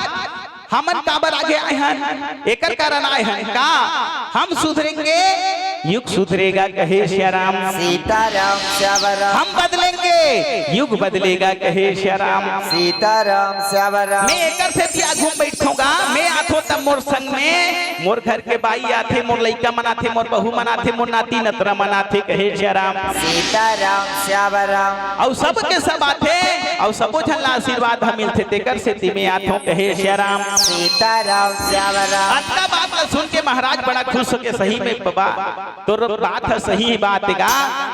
हमन काबर आगे आए हैं, एकर कारण आए हैं का हम सुधरेंगे युग सुधरेगा, कहे श्री राम। सीताराम श्याम राम। हम बदलेंगे युग बदलेगा, कहे श्री राम। सीताराम श्याम राम। मैं एकर से क्या घूम बैठूंगा, मैं आथो तब मोर संग में मोर घर के बाई आथे, मोर लइका मनाथे, मोर बहू मनाथे, मोर नाती नतरा मनाथे, कहे श्री राम। सीताराम श्याम राम। और सब के सब आथे और सबो झन आशीर्वाद हम मिलथे, तेकर से तिमे आथो, कहे श्री राम। सीताराम श्याम राम। अच्छा बात ला सुन के महाराज बड़ा खुश हो के सही में बाबा तो बात है सही बात गा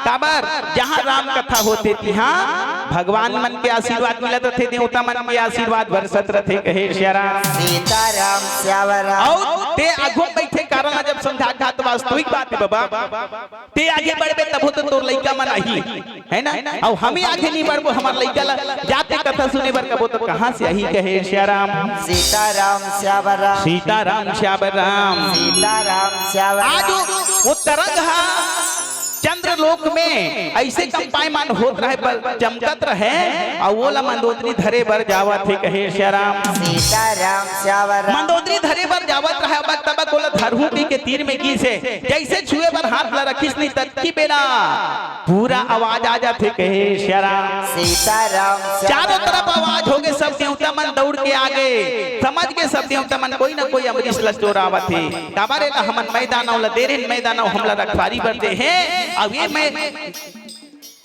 काबर जहाँ राम कथा होते थी, हाँ भगवान मन के आशीर्वाद मिलत थे, देवता मन के आशीर्वाद बरसत रहे, कहे श्री राम। सीताराम श्याम राम। और ते आगो बैठे कारण जब समझा था तो वास्तविक बात है बाबा, ते आगे बढ़बे तब हो तो तोर लइका मन आही है ना, और हम ही आगे नहीं बढ़बो हमार लइका ला जाते कथा सुने बर कबो तो कहां से आही, कहे श्री राम। सीताराम श्याम राम। सीताराम श्याम राम। सीताराम श्याम राम। आज वो तरंग चंद्र लोक में ऐसे कंपायमान होत रहे पर चमकत रहे और वो मंदोदरी धरे बर जावत थे कहे श्याराम सीताराम श्यावराम मंदोदरी धरे बर जावत रहे अब तब कोला धरहू के तीर में की से जैसे छुए बर हाथ ला रखिस नहीं तत्की बेरा पूरा आवाज आ जाते कहे श्याराम सीताराम चारों तरफ आवाज हो गए सब देवता मन दौड़ के आगे समझ के सब देवता मन कोई ना कोई अमरीश ला चोरावत थे काबारे ला हमन मैदान ला दे रहे मैदान हमला रखवारी करते हैं अब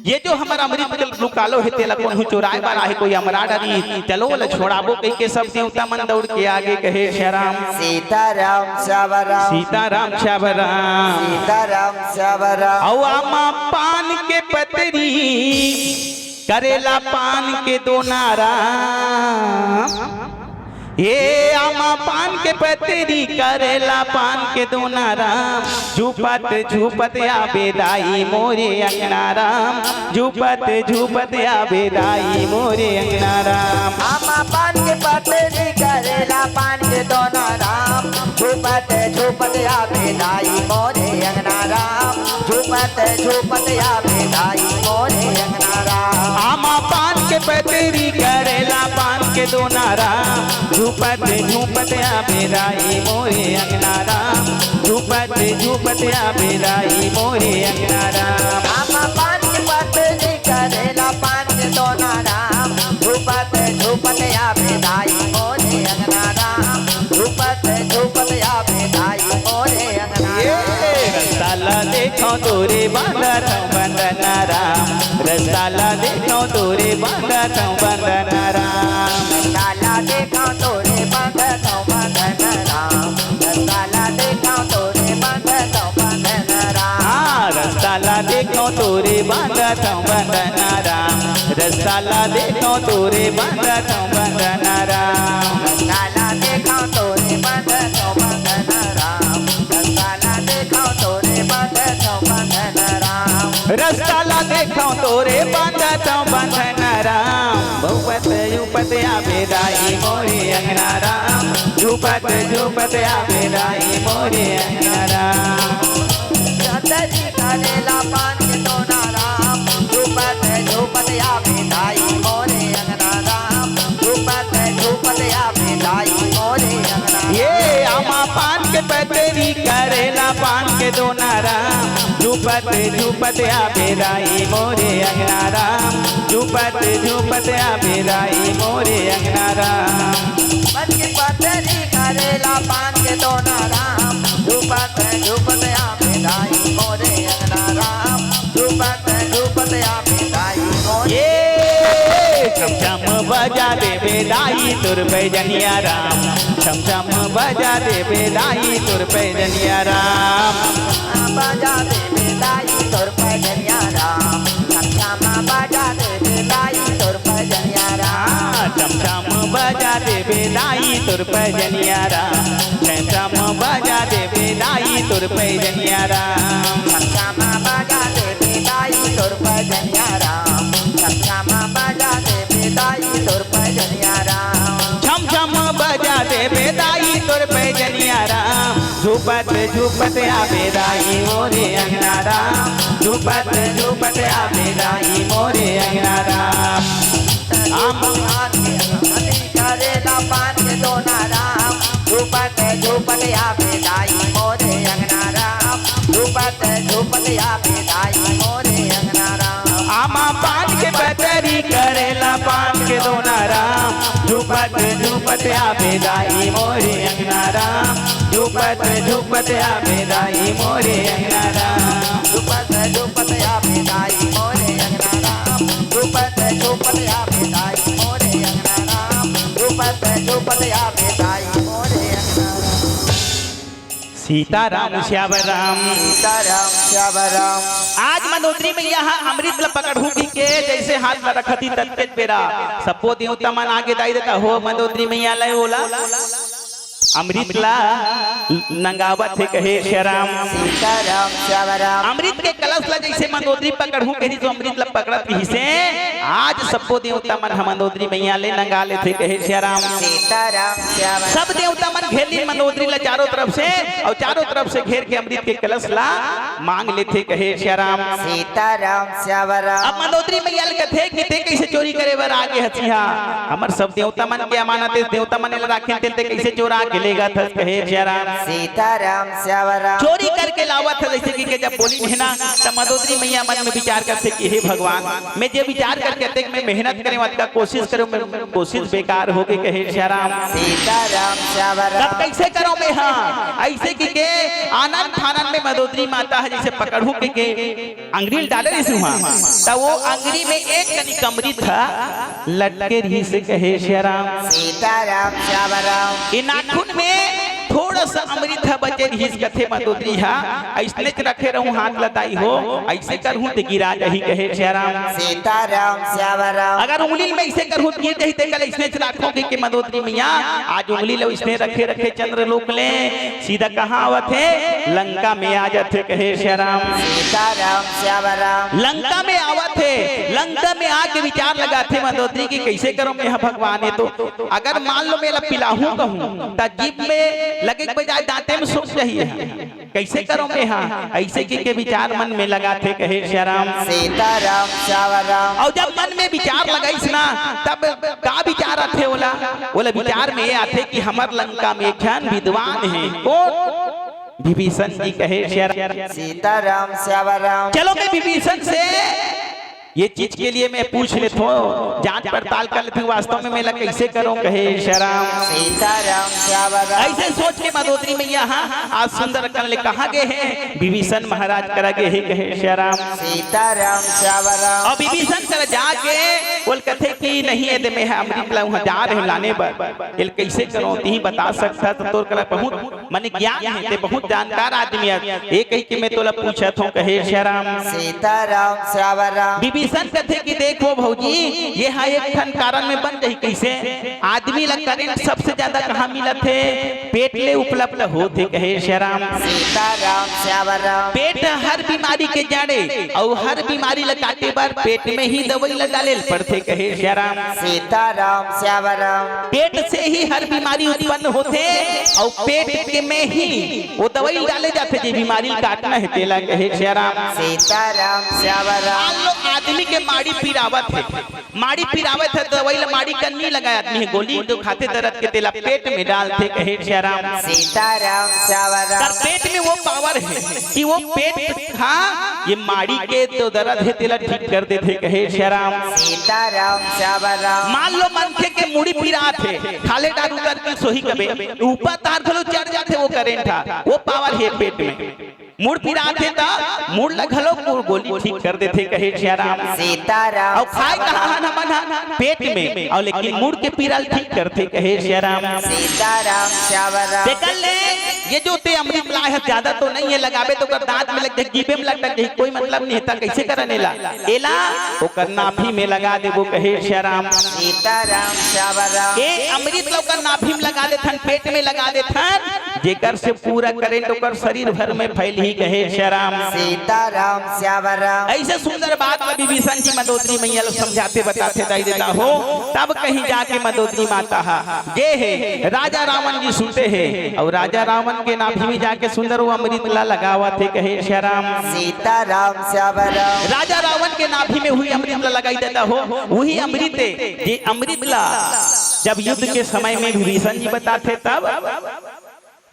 ये जो हमारा अमृत लुकालो है तेला कौन हु चोराए बार आहे कोई हमरा डरी चलो ला छोड़ाबो कह के सब देवता मन दौड़ के आगे कहे श्याराम सीताराम श्यावराम सीताराम श्यावराम सीताराम श्यावराम औ आमा पान के पतरी करेला पान के दो नारा ये आमा पान के पतरी करेला पान के दो नाराम झूपत झूपत या बेदाई मोरे अंगनाराम झूपत झूपत या बेदाई मोरे अंगनाराम आमा पान के पतरी करेला पान के दोना राम झूपत झूपत या बेदाई मोरे अंगना राम झूपत झूपत या बेदाई मोरे अंगना राम आमा पान के पतरी करेला पान के दो नाराम झूपत झूपत या बेदाई मोरे अंगनाराम झूपत झूपत या बेदाई मोरे अंगनाराम आमा पान के पतरी करेला पान के दोना राम झूपत झूपत या बेदाई मोरे अंगना राम झूपत झूपत या बेदाई मोरे अंगना रसाला देखो तोरे बांधत बंदना राम रसाला देखो तोरे बांधत बंदना राम रसाला देखो तोरे बांधत बंदना राम रसाला देखो तोरे बांधत बंदना राम रसाला देखो तोरे बांधत बंदना राम रसाला देखो तोरे बांधत बंदना राम रसाला देखो तोरे बांधत बंदना राम रसाला देखो तोरे बांधत बंदना राम रसाला देखो तोरे बांधत बंदना राम बहुपत युपत या बेदाई मोरे अंगना राम झूपत झूपत या बेदाई मोरे अंगना राम चतरी करेला पान के दोना राम झूपत झूपत या बेदाई मोरे अंगना राम झूपत झूपत या बेदाई मोरे अंगना ये आमा पान के पतरी करेला पान के दो नाराम झूपत झूपत या बेदाई मोरे अंगना राम झूपत झूपत या बेदाई मोरे अंगना राम पान के पतरी करेला पान के दोना राम झूपत झूपत या बेदाई मोरे अंगना राम झूपत झूपत या बेदाई मोरे ये चमचम बजा दे बेदाई तुर पे जनिया राम चमचम बजा दे बेदाई तुर पे जनिया राम बाजा दे बेदाई तोर पैजनिया राम चमचमा बाजा दे बेदाई तोर पैजनिया राम चमचम बजा दे बेदाई तुर पे जनिया राम चमचम बजा दे बेदाई तुर पे जनिया राम चमचमा बाजा दे बेदाई तोर पैजनिया राम चमचमा बाजा दे बेदाई तोर पैजनिया राम छम बजा दे बेदाई तुर पे जनिया राम झूपत झूपत आ बेदाई मोरे अंगना राम झूपत झूपत आ बेदाई मोरे अंगना राम करेला पान के दोना राम झूपत झूपत या बेदाई मोरे अंगना राम झूपत झूपत या बेदाई मोरे अंगना राम आमा पान के पतरी करेला पान के दोना राम झूपत झूपत आ बेदाई मोरे अंगना राम झूपत झूपत आ बेदाई मोरे अंगना राम झूपत झूपत या बेदाई मोरे अंगना राम झूपत झूपत या बेदाई मोरे अंगना राम झूपत झूपत या बेदाई मोरे अंगना राम सीताराम श्यावराम सीताराम श्यावराम आज मनोदरी में यहाँ अमृत ल पकड़ू भी के जैसे हाथ में रखती तत्ते पेरा सबो देवता मन आगे दाई देता हो मनोदरी में यहाँ लय होला अमृत ला नंगावत है कहे श्याराम सीताराम श्यावराम अमृत के कलश ला जैसे मनोदरी पकड़ू कहीं तो अमृत ला पकड़त ही से आज सबको देवता मन हम मंदोदरी मैया ले नंगा ले थे कहे श्याराम सीताराम श्यावराम सब देवता मन घेर ली मंदोदरी ला चारों तरफ से और चारों तरफ से घेर के अमृत के कलश ला मांग लेते कहे श्याराम सीताराम श्यावराम अब मंदोदरी मैया ले कथे कि ते कैसे चोरी करे बर आगे हथिया हमर सब देवता मन के अमानत देवता मन ले राखे ते कैसे चोरा के लेगा था कहे श्याराम सीताराम श्यावराम चोरी करके लावा था जैसे कि जब बोली है ना तब मंदोदरी मैया मन में विचार करते कि हे भगवान मैं जे विचार करके ते मैं मेहनत करे मत का कोशिश करूं मैं कोशिश बेकार हो गई कहे श्याराम सीताराम श्यावराम तब कैसे करो मैं हाँ ऐसे कि के आनंद फानन में मंदोदरी माता है जैसे पकड़ू के अंगुली डाले रही वहां तब वो अंगुली में एक कनी कमरी था लटके रही से कहे श्याराम सीताराम श्यावराम ये नाखून में थोड़ा सा अमृत है बचे हिस कथे मंदोदरी हा ऐसने रखे रहूं हाथ लताई हो ऐसे करहूं ते गिरा जही कहे श्याराम सीताराम श्यावराम अगर उंगली में ऐसे करहूं गिर जही ते कल इसने रखोगे कि मंदोदरी मैया आज उंगली लो इसने रखे रखे चंद्र लोक ले सीधा कहां आवत है लंका में आ जाते कहे श्याराम सीताराम श्यावराम लंका में आवत है लंका में आके विचार लगाते मंदोदरी की कैसे करो मैं भगवान है तो अगर मान लो मेरा पिलाहूं कहूं ता जीभ में लगे के बजाय दांते में सूख चाहिए कैसे करो मैं हाँ ऐसे के विचार मन में लगाते कहे श्याराम सीताराम श्यावराम और जब मन में विचार लगाइस ना तब का विचार आते बोला विचार में ये आते कि हमार लंका में एक विद्वान है कौन विभीषण जी कहे श्याराम सीताराम श्यावराम चलो मैं विभीषण से ये चीज के लिए मैं पूछ लेता हूँ जांच पड़ताल कर लेती हूँ वास्तव में मैं कैसे करूँ कहे श्याराम सीताराम श्यावराम ऐसे सोच के मंदोदरी मैया हाँ आज सुंदर कर ले कहा गए हैं विभीषण महाराज करा गए हैं कहे श्याराम सीताराम श्यावराम और विभीषण कर जाके बोल कथे कि नहीं है मैं अमृत ला वहाँ जा रहे लाने पर ये कैसे करो ती बता सकता तो तोर कला बहुत माने ज्ञान है ते बहुत जानकार आदमी है एक कही कि मैं तोला पूछत हूँ कहे श्याराम सीताराम श्यावराम विभीषण कथे कि देखो भौजी ये हाँ एक ठन कारण में बन गई कैसे आदमी ला करेंट सबसे ज्यादा कहाँ मिलत है पेट ले उपलब्ध होते कहे श्याराम सीताराम श्यावराम पेट हर बीमारी के जड़े और हर बीमारी ला काटे बार पेट में ही दवाई ला डाले पड़ते कहे श्याराम सीताराम श्यावराम पेट से ही हर बीमारी उत्पन्न होते और पेट के में ही वो दवाई डाले जाते जो बीमारी काटना है तेला कहे श्याराम सीताराम श्यावराम मान लो आदमी के माड़ी पिरावत है दवाई ला माड़ी करनी लगा आदमी है गोली तो खाते दर्द के तेला पेट में डालते कहे श्याराम सीताराम श्यावराम पेट में वो पावर है कि वो पेट हाँ ये माड़ी के तो दर्द है तेला ठीक कर देते कहे श्याराम सीताराम श्यावराम मान लो मनखे के मुड़ी पिरात है खाले दारू करके सोही कबे ऊपर तार खलो चढ़ जाते वो करेंट था वो पावर है पेट में मुड़ पिरात है ता मुड़ लगलो गोली ठीक कर देते कहे श्याराम सीताराम और खाए कहाँ ना मना पेट में और लेकिन मुड़ के पिराल ठीक करते कहे श्याराम सीताराम श्यावराम देख ले ये जो ते अमृत ला है ज्यादा तो नहीं है लगावे तो कर दांत में लग जाए जीभे में लग जाए कोई मतलब नहीं है कैसे करने ला एला तो कर नाभि में लगा दे वो कहे श्याराम सीताराम श्यावराम ये अमृत लो कर नाभि में लगा दे थन पेट में लगा दे थन जेकर से पूरा करेंट ओकर शरीर भर में फैल ही कहे श्याराम सीताराम श्यावराम ऐसे सुंदर बात विभीषण जी मंदोदरी मैया समझाते बताते दाई देता हो तब कहीं जाके मंदोदरी माता ये है राजा रावण जी सुनते हैं और राजा रावण के नाभि में जाके सुंदर वो अमृत ला लगावा थे कहे श्याराम सीताराम श्यावराम राजा रावण के नाभि में हुई अमृत ला लगाई देता हो वही अमृत ये अमृत ला जब युद्ध के समय में विभीषण जी बताते तब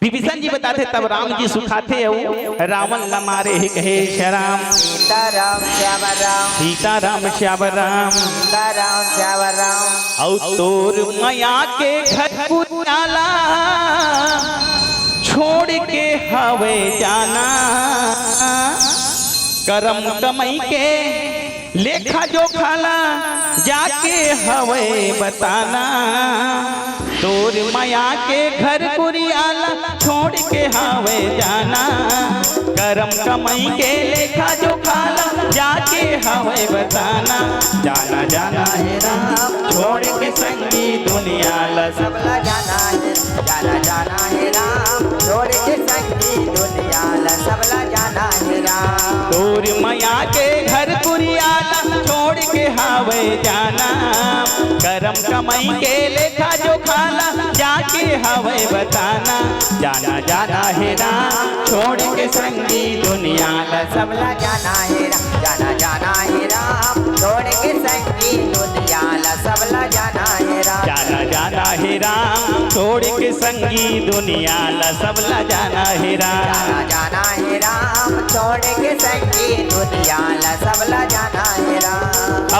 विभीषण जी बताते तब राम जी सुखाते हो रावण ला मारे ही कहे श्याराम सीताराम श्यावराम सीताराम श्यावराम सीताराम श्यावराम और तोर माया के घर पुराला छोड़ के हवे जाना करम कमई के लेखा जो खाला जाके हवे बताना तोर माया के घर पुरियाला छोड़ के हवे जाना करम कमई के लेखा जो खाला जाके हवे बताना जाना जाना है राम छोड़ के संगी दुनिया ला सबला जाना है जाना है राम छोड़ के संगी दुनिया ला सबला जाना है राम तोर माया के घर पुरियाला छोड़ के हवे जाना करम कमाई के लेखा जो खाला जाके हवे बताना जाना जाना है राम छोड़ के संगी दुनिया ला सबला जाना है राम जाना जाना है राम छोड़ के संगी दुनिया ला सबला जाना है राम जाना जाना है राम छोड़ के संगी दुनिया ला सबला जाना है राम जाना है राम छोड़ के संगी दुनिया ला सबला जाना है राम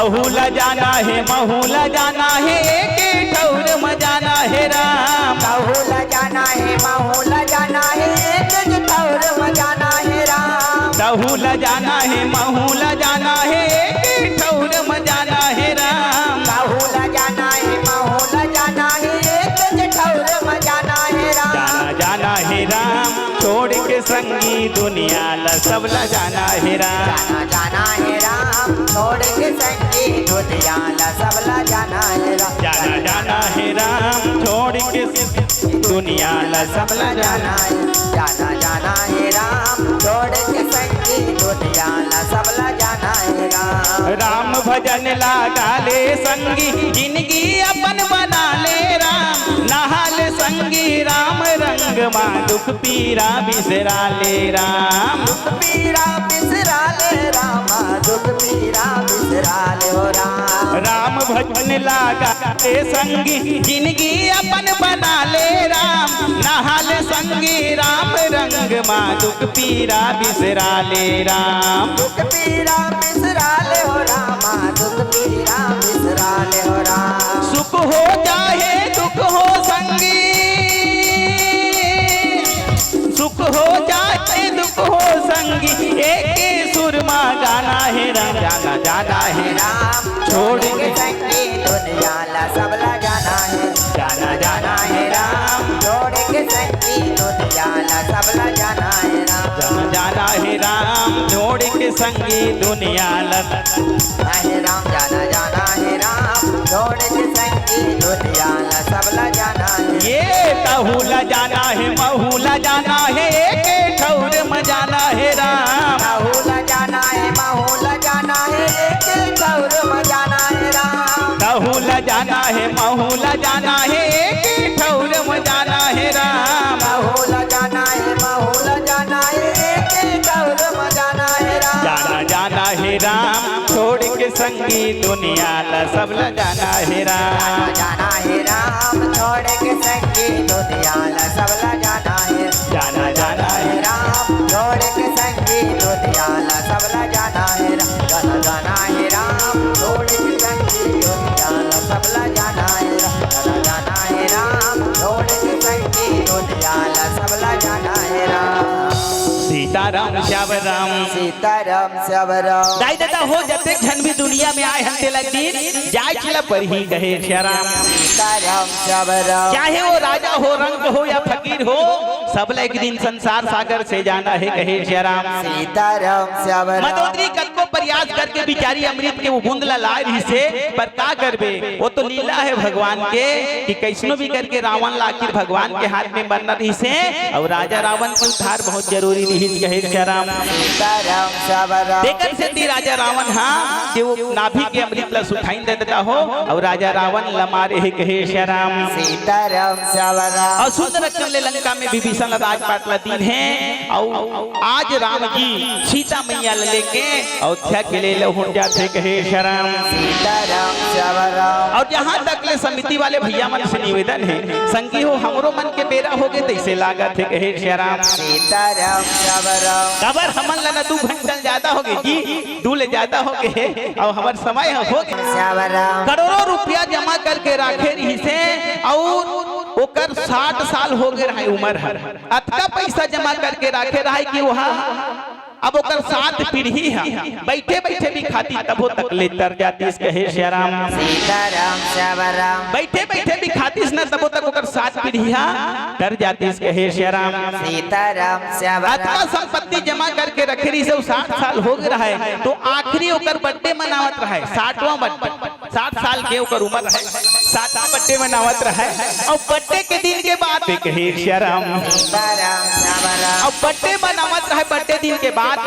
अहूला जाना है महूला जाना है एक ठौर में जाना है राम बहुला जाना है बहुला जाना है एक ठौर में जाना है राम अहूला जाना है महूला जाना है एक ठौर में जाना है राम बहुला जाना है बहुला जाना है एक ठौर में जाना है राम जाना जाना है राम छोड़ के संगी दुनिया ला सबला जाना है राम जाना जाना है राम छोड़ के संगी दुनिया ला सबला जाना है राम जाना जाना है राम छोड़ के दुनिया ला सबला जाना जाना जाना है राम छोड़ के संगी दुनिया ला सबला जाना है राम राम भजन लगा ले संगी जिंदगी अपन बना ले राम नहाल संगी राम रंग माँ दुख पीरा बिसरा ले राम पीरा बिसरा ले राम दुख पीरा बिसरा ले हो राम राम भजन लगा ले संगी जिंदगी अपन बना ले राम नहाल संगी राम रंग माँ दुख पीरा बिसरा ले राम दुख पीरा बिसरा ले हो राम दुख पीरा बिसरा ले हो राम सुख हो चाहे दुख हो संगी सुख हो चाहे दुख हो संगी एक सुरमा गाना है राम जाना जाना है राम छोड़ के के संगी दुनिया ला सबला जाना है जाना जाना है राम छोड़ के संगी दुनिया ला सबला जाना है राम जाना जाना है राम छोड़ के संगी दुनिया लग है राम जाना जाना है राम छोड़ के संगी दुनिया ला सबला जाना है ये तहूला जाना है महूला जाना है एक ठौर में जाना है राम बहुला जाना है बहुला जाना है एक ठौर में जाना है राम तहूला जाना है महूला जाना है एक ठौर में जाना है राम बहुला जाना है बहुला जाना है एक ठौर में जाना है राम जाना जाना है राम छोड़ के संगी दुनिया ला सबला जाना है राम जाना है राम छोड़ के संगी दुनिया ला सबला जाना है जाना जाना है राम छोड़ के संगी दुनिया ला सबला जाना है जाना जाना है राम छोड़ के संगी दुनिया ला सबला जाना है जाना जाना है राम छोड़ के संगी दुनिया ला सबला जाना है राम सीताराम श्याम राम सीताराम श्यामराम दाई दादा हो जते क्षण भी दुनिया में आए हंते लग दिन जाय चला पर ही कहे श्याम सीताराम श्यामराम चाहे वो राजा हो रंग हो या फकीर हो सबला एक दिन संसार सागर से जाना है कहे श्याम सीताराम श्यामराम मदोदरी कनको प्रयास करके बिचारी अमृत के वो बूंद ला लाए रही से पर का करबे वो तो लीला है भगवान के कि कैसनो भी करके रावण ला आखिर भगवान के हाथ में बनना रही से और राजा रावण को उद्धार बहुत जरूरी नहीं कहे श्याम सीताराम श्यामराम देखन से ती राजा रावण हाँ कि वो नाभि के अमृत ला सुखाई दे देता हो और राजा रावण लमारे है कहे श्याम सीताराम श्यामराम और सुंदर रक्षण ले लंका में विभीषण राजपाट ला दिन है और आज राम जी सीता मैया लेके अयोध्या के लिए लौट जाते कहे श्याम सीताराम श्यामराम और जहाँ तक ले समिति वाले भैया मन से निवेदन है संगी हो हमरो मन के बेरा हो गए तैसे लागत है कहे श्याम सीताराम श्यामराम खबर हमन लना 2 घंटा ज्यादा हो गए जी दूले ज्यादा हो गए और हमार समय हो गए श्यामराम करोड़ों रुपया जमा करके राखे रही से और ओकर 60 साल हो गए रहे उम्र है अतका पैसा जमा करके राखे रहे कि वहाँ अब ओकर 7 पीढ़ी है बैठे बैठे भी खाती तब तक ले तर जाती इस कहे श्याम सीताराम श्यामराम बैठे बैठे भी खाती न तब तक ओकर 7 पीढ़ी है तर जाती इस कहे श्याम सीताराम श्यामराम अतका संपत्ति जमा करके रखे रही से 60 साल हो गए रहे तो आखिरी ओकर बर्थडे मनावत रहे 60वां बर्थडे 60 साल के ओकर उम्र है साथा बर्थडे मनावत रहे और बर्थडे के दिन के बाद कहे श्याराम सीताराम श्याम राम और बर्थडे मनावत रहे बर्थडे दिन के बाद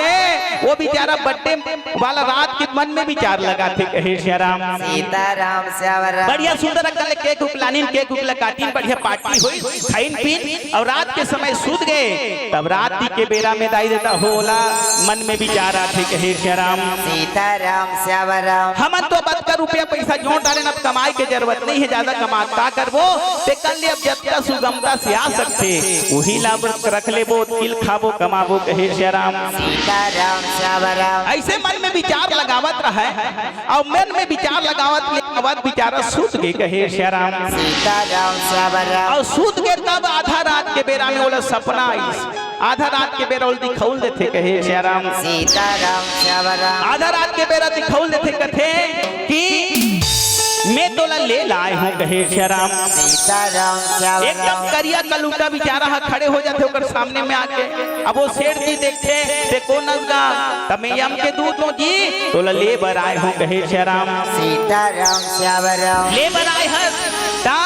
वो बेचारा बर्थडे वाला रात के मन में विचार लगाते कहे श्याराम सीताराम श्याम राम बढ़िया सुंदर अकल केक उपलानीन केक उपला काटीन बढ़िया पार्टी हुई खाइन पीन और रात के समय सूत गए तब रात के बेरा में दाई देता होला मन में विचार आते कहे श्याराम सीताराम श्याम राम हम तो बद कर रुपया पैसा जोड़ डाले अब कमाई की जरूरत नहीं है ज्यादा कमाता करबो ते कर ले अब जत्ता सुगमता से आ सकते वही लाभ रख लेबो तिल खाबो कमाबो कहे श्याराम सीताराम श्याम राम ऐसे मन में विचार लगावत रहा और मन में विचार लगावत विचारा सूत गए कहे श्याराम सीताराम श्याम राम और सूत गए तब आधा रात के बेरा में बोला सपना आई आधा रात के बेरा दिखौल देते कहे श्याराम सीताराम श्याम राम आधा रात के बेरा दिखौल देते कथे कि मैं तोला ले लाए हूँ कहे श्याराम सीताराम श्याम एकदम राम करिया कलूटा बेचारा खड़े हो जाते होकर सामने में आके अब वो सेठ जी देखते ते कौन नजगा तब मैं यम के दूत हूँ जी तोला ले बर आए हूँ कहे श्याराम सीताराम श्याम राम ले बर आए हैं ता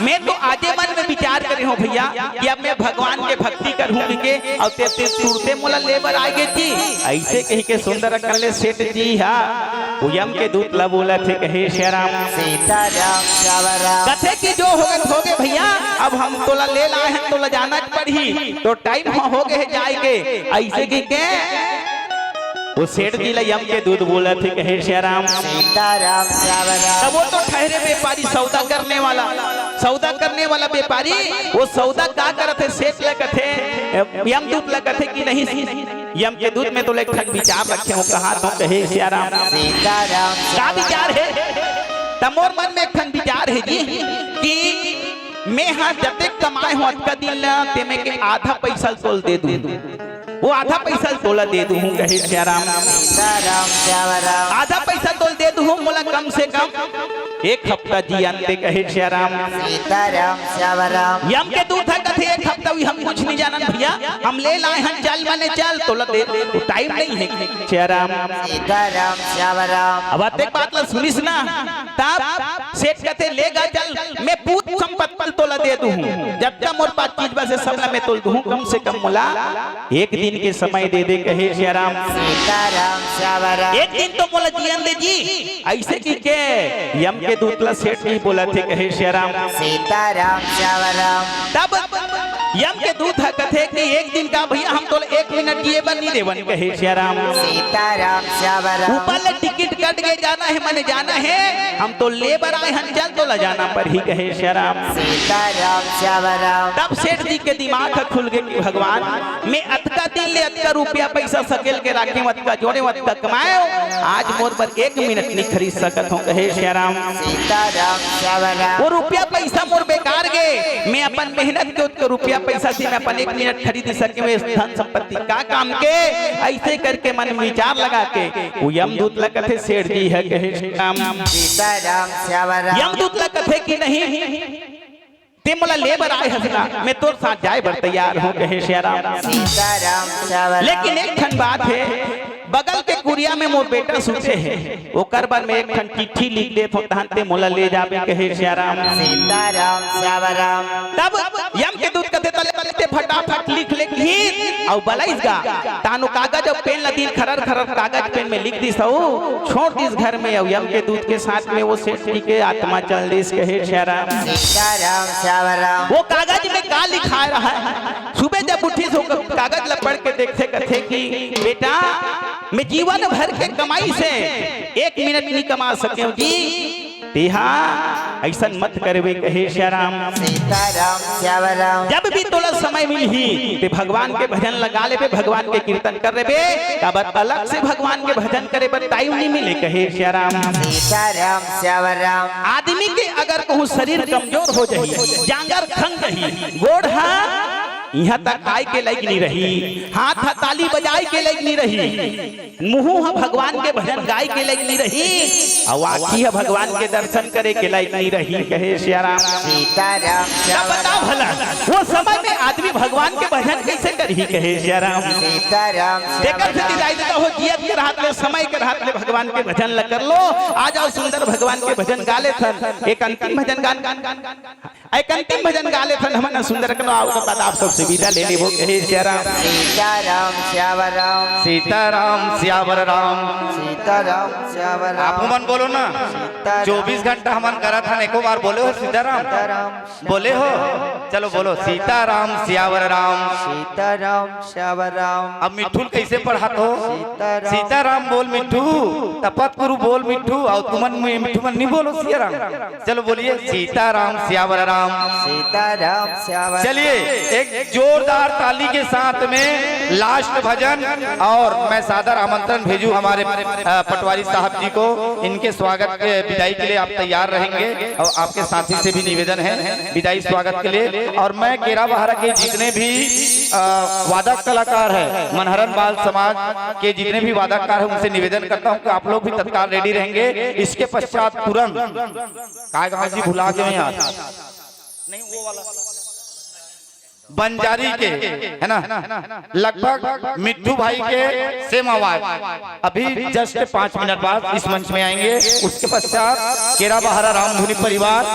मैं तो आजे मन में विचार करे हूँ भैया कि अब मैं भगवान के भक्ति करूँगी के और ते तुरते मोला लेबर आएगे जी ऐसे कही के सुंदर कर ले सेठ जी हा यम के दूत ला बोला थे कहे श्याराम सीताराम श्याम राम कथे की जो होगे भैया अब हम तोला ले लाए हैं तोला जाना पड़ी तो टाइम हो गए जाएंगे ऐसे की के वो सेठ जी ला यम के दूध बोला थे कहे श्याराम सीताराम श्याम राम तब वो तो ठहरे व्यापारी सौदा करने वाला व्यापारी वो सौदा क्या करते सेठ लगते यम दूत लगते कि नहीं यम के दूत में तो एक विचार रखे हो कहा तो कहे श्याराम सीताराम क्या विचार है तमोर मन में एक विचार है जी कि मैं हाँ जब तक कमाए हूँ अटका दिन ते में के आधा पैसा तोल दे दूं वो आधा पैसा तोला दे दूं कहे श्याराम सीताराम श्याम राम आधा पैसा तोल दे दूं मोला कम से कम एक हफ्ता जी अंते कहे श्याराम सीताराम श्याम राम यम के दूत है कथे एक हफ्ता हुई हम कुछ नहीं जाना भैया हम ले लाए हैं चल माने चल तोला दे टाइम नहीं है श्याराम सीताराम श्याम राम अब एक बात ला सुनिस ना तब सेठ कहते लेगा चल मैं पूत संपत्ति तोला दे दूं जब तक मोर पास चीज बस सब मैं तोल दूं कम से कम मोला एक दिन के समय दे दे कहे श्याराम सीताराम श्याम राम एक दिन तो मोला जीवन दे जी ऐसे की के यम के दूतला सेठ नहीं बोला थे कहे श्याराम सीताराम श्याम राम तब यम के दूत है कथे कि एक दिन का भैया हम तो 1 मिनट ये बन नहीं देवन कहे श्याराम सीताराम श्याम राम ऊपर टिकट कट के जाना है मैंने जाना है हम तो लेबर आए हैं चल तो ला जाना पर ही कहे श्याराम सीताराम श्याम राम तब सेठ जी के दिमाग खुल गए कि भगवान मैं अतका दिन ले अतका रुपया पैसा सकेल के राखे अतका जोड़े अतका कमाए आज मोर पर 1 मिनट नहीं खरीद सकत हूँ कहे श्याराम सीताराम श्याम राम वो रुपया पैसा मोर बेकार गए मैं अपन मेहनत के उतका रुपया पैसा से मैं अपन 1 मिनट खरीद सके धन संपत्ति का काम के ऐसे करके मन में विचार लगा के वो यमदूत लगते सेठ जी है कहे श्याम सीताराम श्याम राम यमदूत लगते कि नहीं ते मोला लेबर आए हसना मैं तोर साथ जाए बर तैयार हूँ कहे श्याराम सीताराम श्याम राम लेकिन एक खन बात है बगल के कुरिया में मोर बेटा सुते है वो करबन में एक खन चिट्ठी लिख दे तो तहते मोला ले जाबे कहे श्याराम सीताराम श्याम राम तब यम के दूत कहते तले फटाफट लिख ही और बलाइसगा तानु कागज और पेन लदीन खरर कागज पेन में लिख दी सो छोड़ दिस घर में और यम के दूत के साथ में वो सेठ जी के आत्मा चल दिस कहे श्याराम सीताराम श्याम राम वो कागज में का लिखा रहा है सुबह जब उठी तो कागज ला पढ़ के देखते कथे कि बेटा मैं जीवन भर के कमाई से 1 मिनट नहीं कमा सके जी तेहा ऐसा मत करवे कहे श्याराम सीताराम श्याम राम जब भी तोला समय मिली ते भगवान के भजन लगा ले भगवान के कीर्तन कर रे काबर अलग से भगवान के भजन करे पर टाइम नहीं मिले कहे श्याराम सीताराम श्याम राम आदमी के अगर कहूँ शरीर कमजोर हो जाही जांगर खंग रही गोड़ यहाँ तक आय के लायक नहीं रही हाथ ताली बजाए के लायक नहीं रही मुंह भगवान के भजन गाय के लायक नहीं रही और आखी भगवान के दर्शन करे के लायक नहीं रही कहे श्याराम सीताराम श्याम बताओ भला वो समय में आदमी भगवान के भजन कैसे करी कहे श्याराम सीताराम देखकर से दिखाई देता हो जियत के रात ले समय के रात ले भगवान के भजन ल कर लो। आ जाओ सुंदर भगवान के भजन गा ले थन। एक अंतिम भजन एक अंतिम भजन गा ले थन। हमन सुंदर कनो आओ तो बाद आप सब से विदा ले लेबो। हे श्याराम सीताराम श्यावर राम, सीताराम सियावर राम, सीताराम श्यावर राम। आप मन बोलो ना, 24 घंटा हमन करा था, एको बार बोले हो सीताराम? बोले हो? चलो बोलो सीताराम सियावर राम, सीताराम श्यावर राम। अब मिठू कैसे पढ़ात हो? सीताराम बोल मिठू, तपत गुरु बोल मिठू, और तुमन मिठू मन नहीं बोलो सियाराम। चलो बोलिए सीताराम सियावर राम, सीताराम श्यावर। चलिए एक जोरदार ताली के साथ में लास्ट भजन। और मैं सादर आमंत्रण भेजू हमारे पटवारी साहब जी को, इनके स्वागत के विदाई के लिए आप तैयार रहेंगे। और आपके साथी से भी निवेदन है विदाई स्वागत के लिए। और मैं केरा बहारा के जितने भी वादक कलाकार है, मनहरन बाल समाज के जितने भी वादककार है, उनसे निवेदन करता हूँ कि आप लोग भी तत्काल रेडी रहेंगे। इसके पश्चात तुरंत काय गाँव जी भुला गए यार, नहीं वो वाला बंजारी के है ना, लगभग मिट्टू भाई के सेम आवाज अभी जस्ट 5 मिनट बाद इस मंच में आएंगे। उसके पश्चात केरा बहारा रामधुनी परिवार,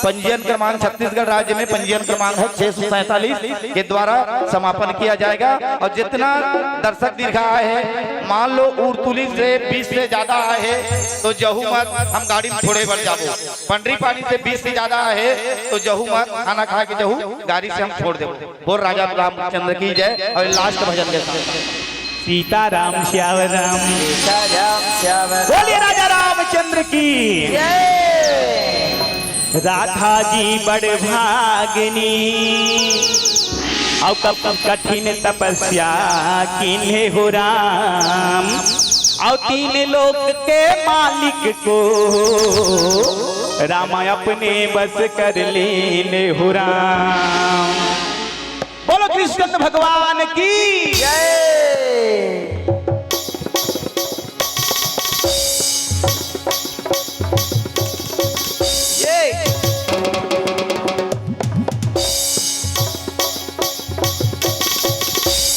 पंजीयन क्रमांक छत्तीसगढ़ राज्य में पंजीयन क्रमांक है 647 के द्वारा समापन किया जाएगा। और जितना दर्शक दीर्घा आए हैं, मान लो उर्तुली से 20 से ज्यादा आए हैं तो जहू मत, हम गाड़ी में थोड़े बढ़ जाबो। पंडरी पानी से 20 से ज्यादा आए तो जहू मत, खाना खा के जहू गाड़ी से हम छोड़ देबो। बोल राजा रामचंद्र की जय। और लास्ट भजन के साथ सीताराम श्यावर राम, सीताराम श्यावर। बोलिए राजा रामचंद्र की जय। राधा जी बड़ भागनी, और कब कठिन तपस्या किन्हे हो राम। और 3 लोक के मालिक को राम अपने बस कर लेने हो राम। बोलो कृष्ण भगवान की जय।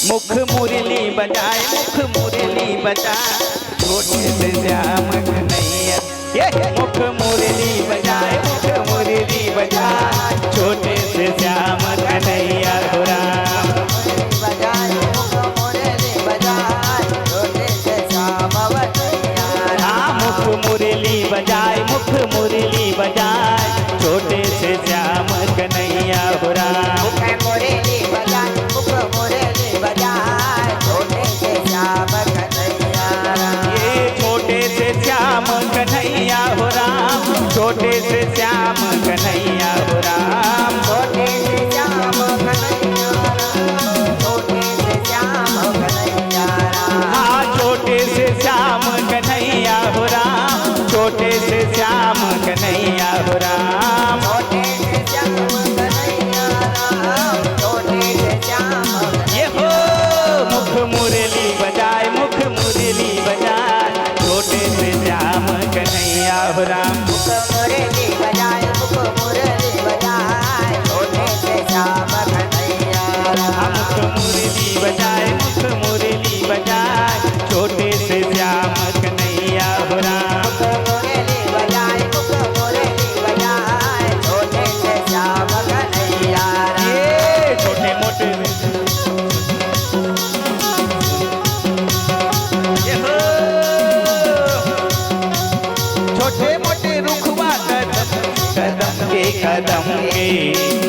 मुख मुरली बजाए, मुख मुरली बजाए, छोटे से श्याम कन्हैया। मुख मुरली बजाए, मुख मुरली बजाए, छोटे से श्याम कन्हैया हो राम। बजाए मुख मुरली बजाए, छोटे से श्याम कन्हैया। हाँ मुख मुरली बजाए, मुख मुरली बजाए, छोटे से श्याम कन्हैया हो राम। मुख मुरली बजाए, मुख मुरली बजाए, छोटे से श्याम कन्हैया। ये छोटे से श्याम कन्हैया हो राम, छोटे से श्याम कन्हैया हो राम। छोटे से श्याम कन्हैया, छोटे से श्याम कन्हैया। हाँ छोटे से श्याम कन्हैया हो राम, छोटे से श्याम कन्हैया हो राम। छोटे से श्याम कन्हैया, छोटे से श्याम। ये हो मुख मुरली बजाए, मुख मुरली बजाए, छोटे से श्याम कन्हैया हो राम। मुख मुरली बजाए, मुख मुरली बजाए, छोटे से श्याम कन्हैया। मुख मुरली बजाए, मुख मुरली बजाए, छोटे से श्याम कन्हैया हो राम। मुख मुरली बजाए, मुख मुरली बजाए, छोटे से श्याम कन्हैया। ये छोटे मोटे ये हो छोटे मोटे रुखवा कदम के कदम के,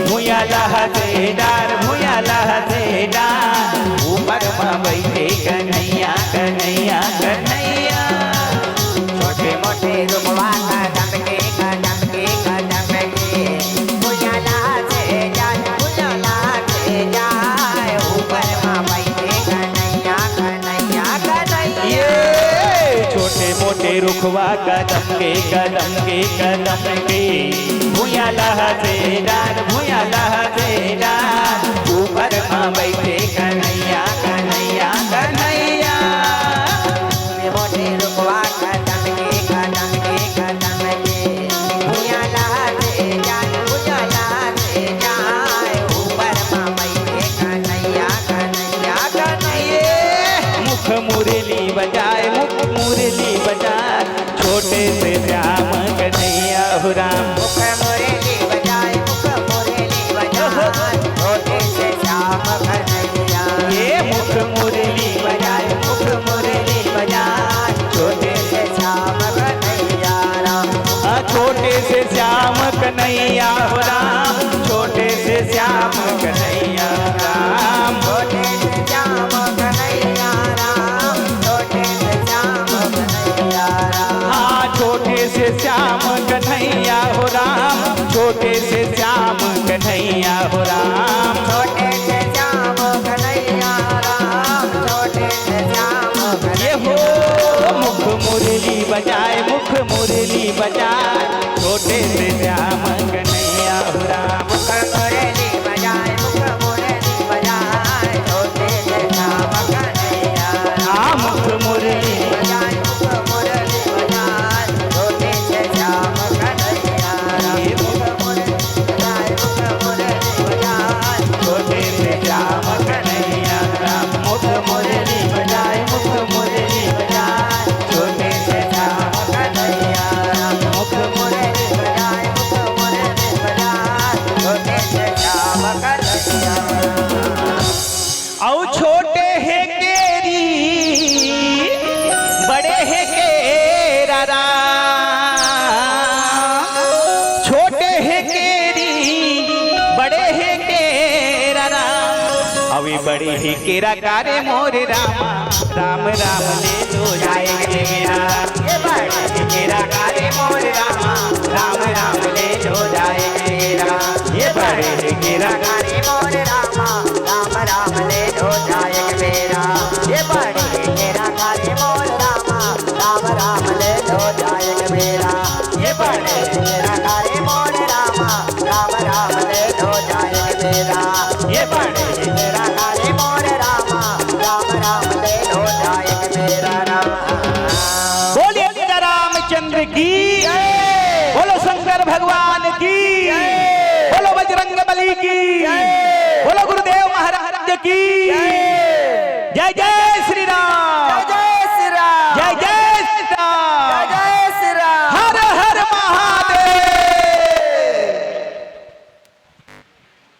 भूया लहते डार, भूया लहते डार, ऊपर में बैठे कन्हैया कन्हैया कन्हैया। छोटे मोटे रुकवा कदम के कदम के कदम के, भुजला से जाए, भुजला से जाए, ऊपर माँ बैठे कन्हैया कन्हैया कन्हैया। ये छोटे मोटे रुखवा कदम के कदम के कदम के, भूया लहते डार, भूया लहते डार, ऊपर में बैठे कन्हैया कन्हैया कन्हैया। मोटे रुकवा कदम के कदम के कदम के, भुजला से जाए, भुजला से जाए, ऊपर माँ बैठे कन्हैया कन्हैया कन्हैया। मुख मुरली बजाए, मुख हो राम, छोटे से श्याम कन्हैया राम। छोटे से श्याम कन्हैया राम, छोटे से श्याम कन्हैया राम। हाँ छोटे से श्याम कन्हैया हो राम, छोटे से श्याम कन्हैया हो राम। छोटे से श्याम कन्हैया राम, छोटे से श्याम ये हो कन्हैया। मुख मुरली बजाए, मुख मुरली बजाए, छोटे से श्याम कन्हैया हो राम। मुख मुरली बजाए, मुख मुरली बजाए, छोटे से श्याम कन्हैया राम। हाँ मुख मुरली बजाए, मुख मुरली बजाए, छोटे से श्याम कन्हैया राम। मुख मुरली बजाए, मुख मुरली बजाए, छोटे से श्याम कन्हैया राम। मुख मुरली बजाए, मुख मुरली बजाए, छोटे से श्याम कन्हैया राम। मुख मुरली बजाए, मुख मुरली बजाए, छोटे से श्याम कन्हैया राम। औ छोटे है केरी बड़े है केरा राम। छोटे है केरी बड़े है केरा राम। अभी बड़े है केरा कारे मोरे रामा, राम राम ले लो जाएंगे मेरा। ये बड़े है केरा कारे मोरे रामा, राम राम ले लो जाएंगे मेरा। ये बड़े है केरा गाने मोर रामा, राम राम ले लो जाए मेरा। ये बड़े तेरा गाने मोर रामा, राम राम ले लो जाए मेरा। ये बड़े तेरा गाने मोर रामा, राम राम ले लो जाए मेरा। ये बड़े तेरा गाने मोर रामा, राम राम ले लो जाए मेरा राम। बोलिए सीता रामचंद्र की, बोलो शंकर भगवान की, बोलो बजरंग बली की, बोलो गुरुदेव महाराज की। जय जय श्री राम।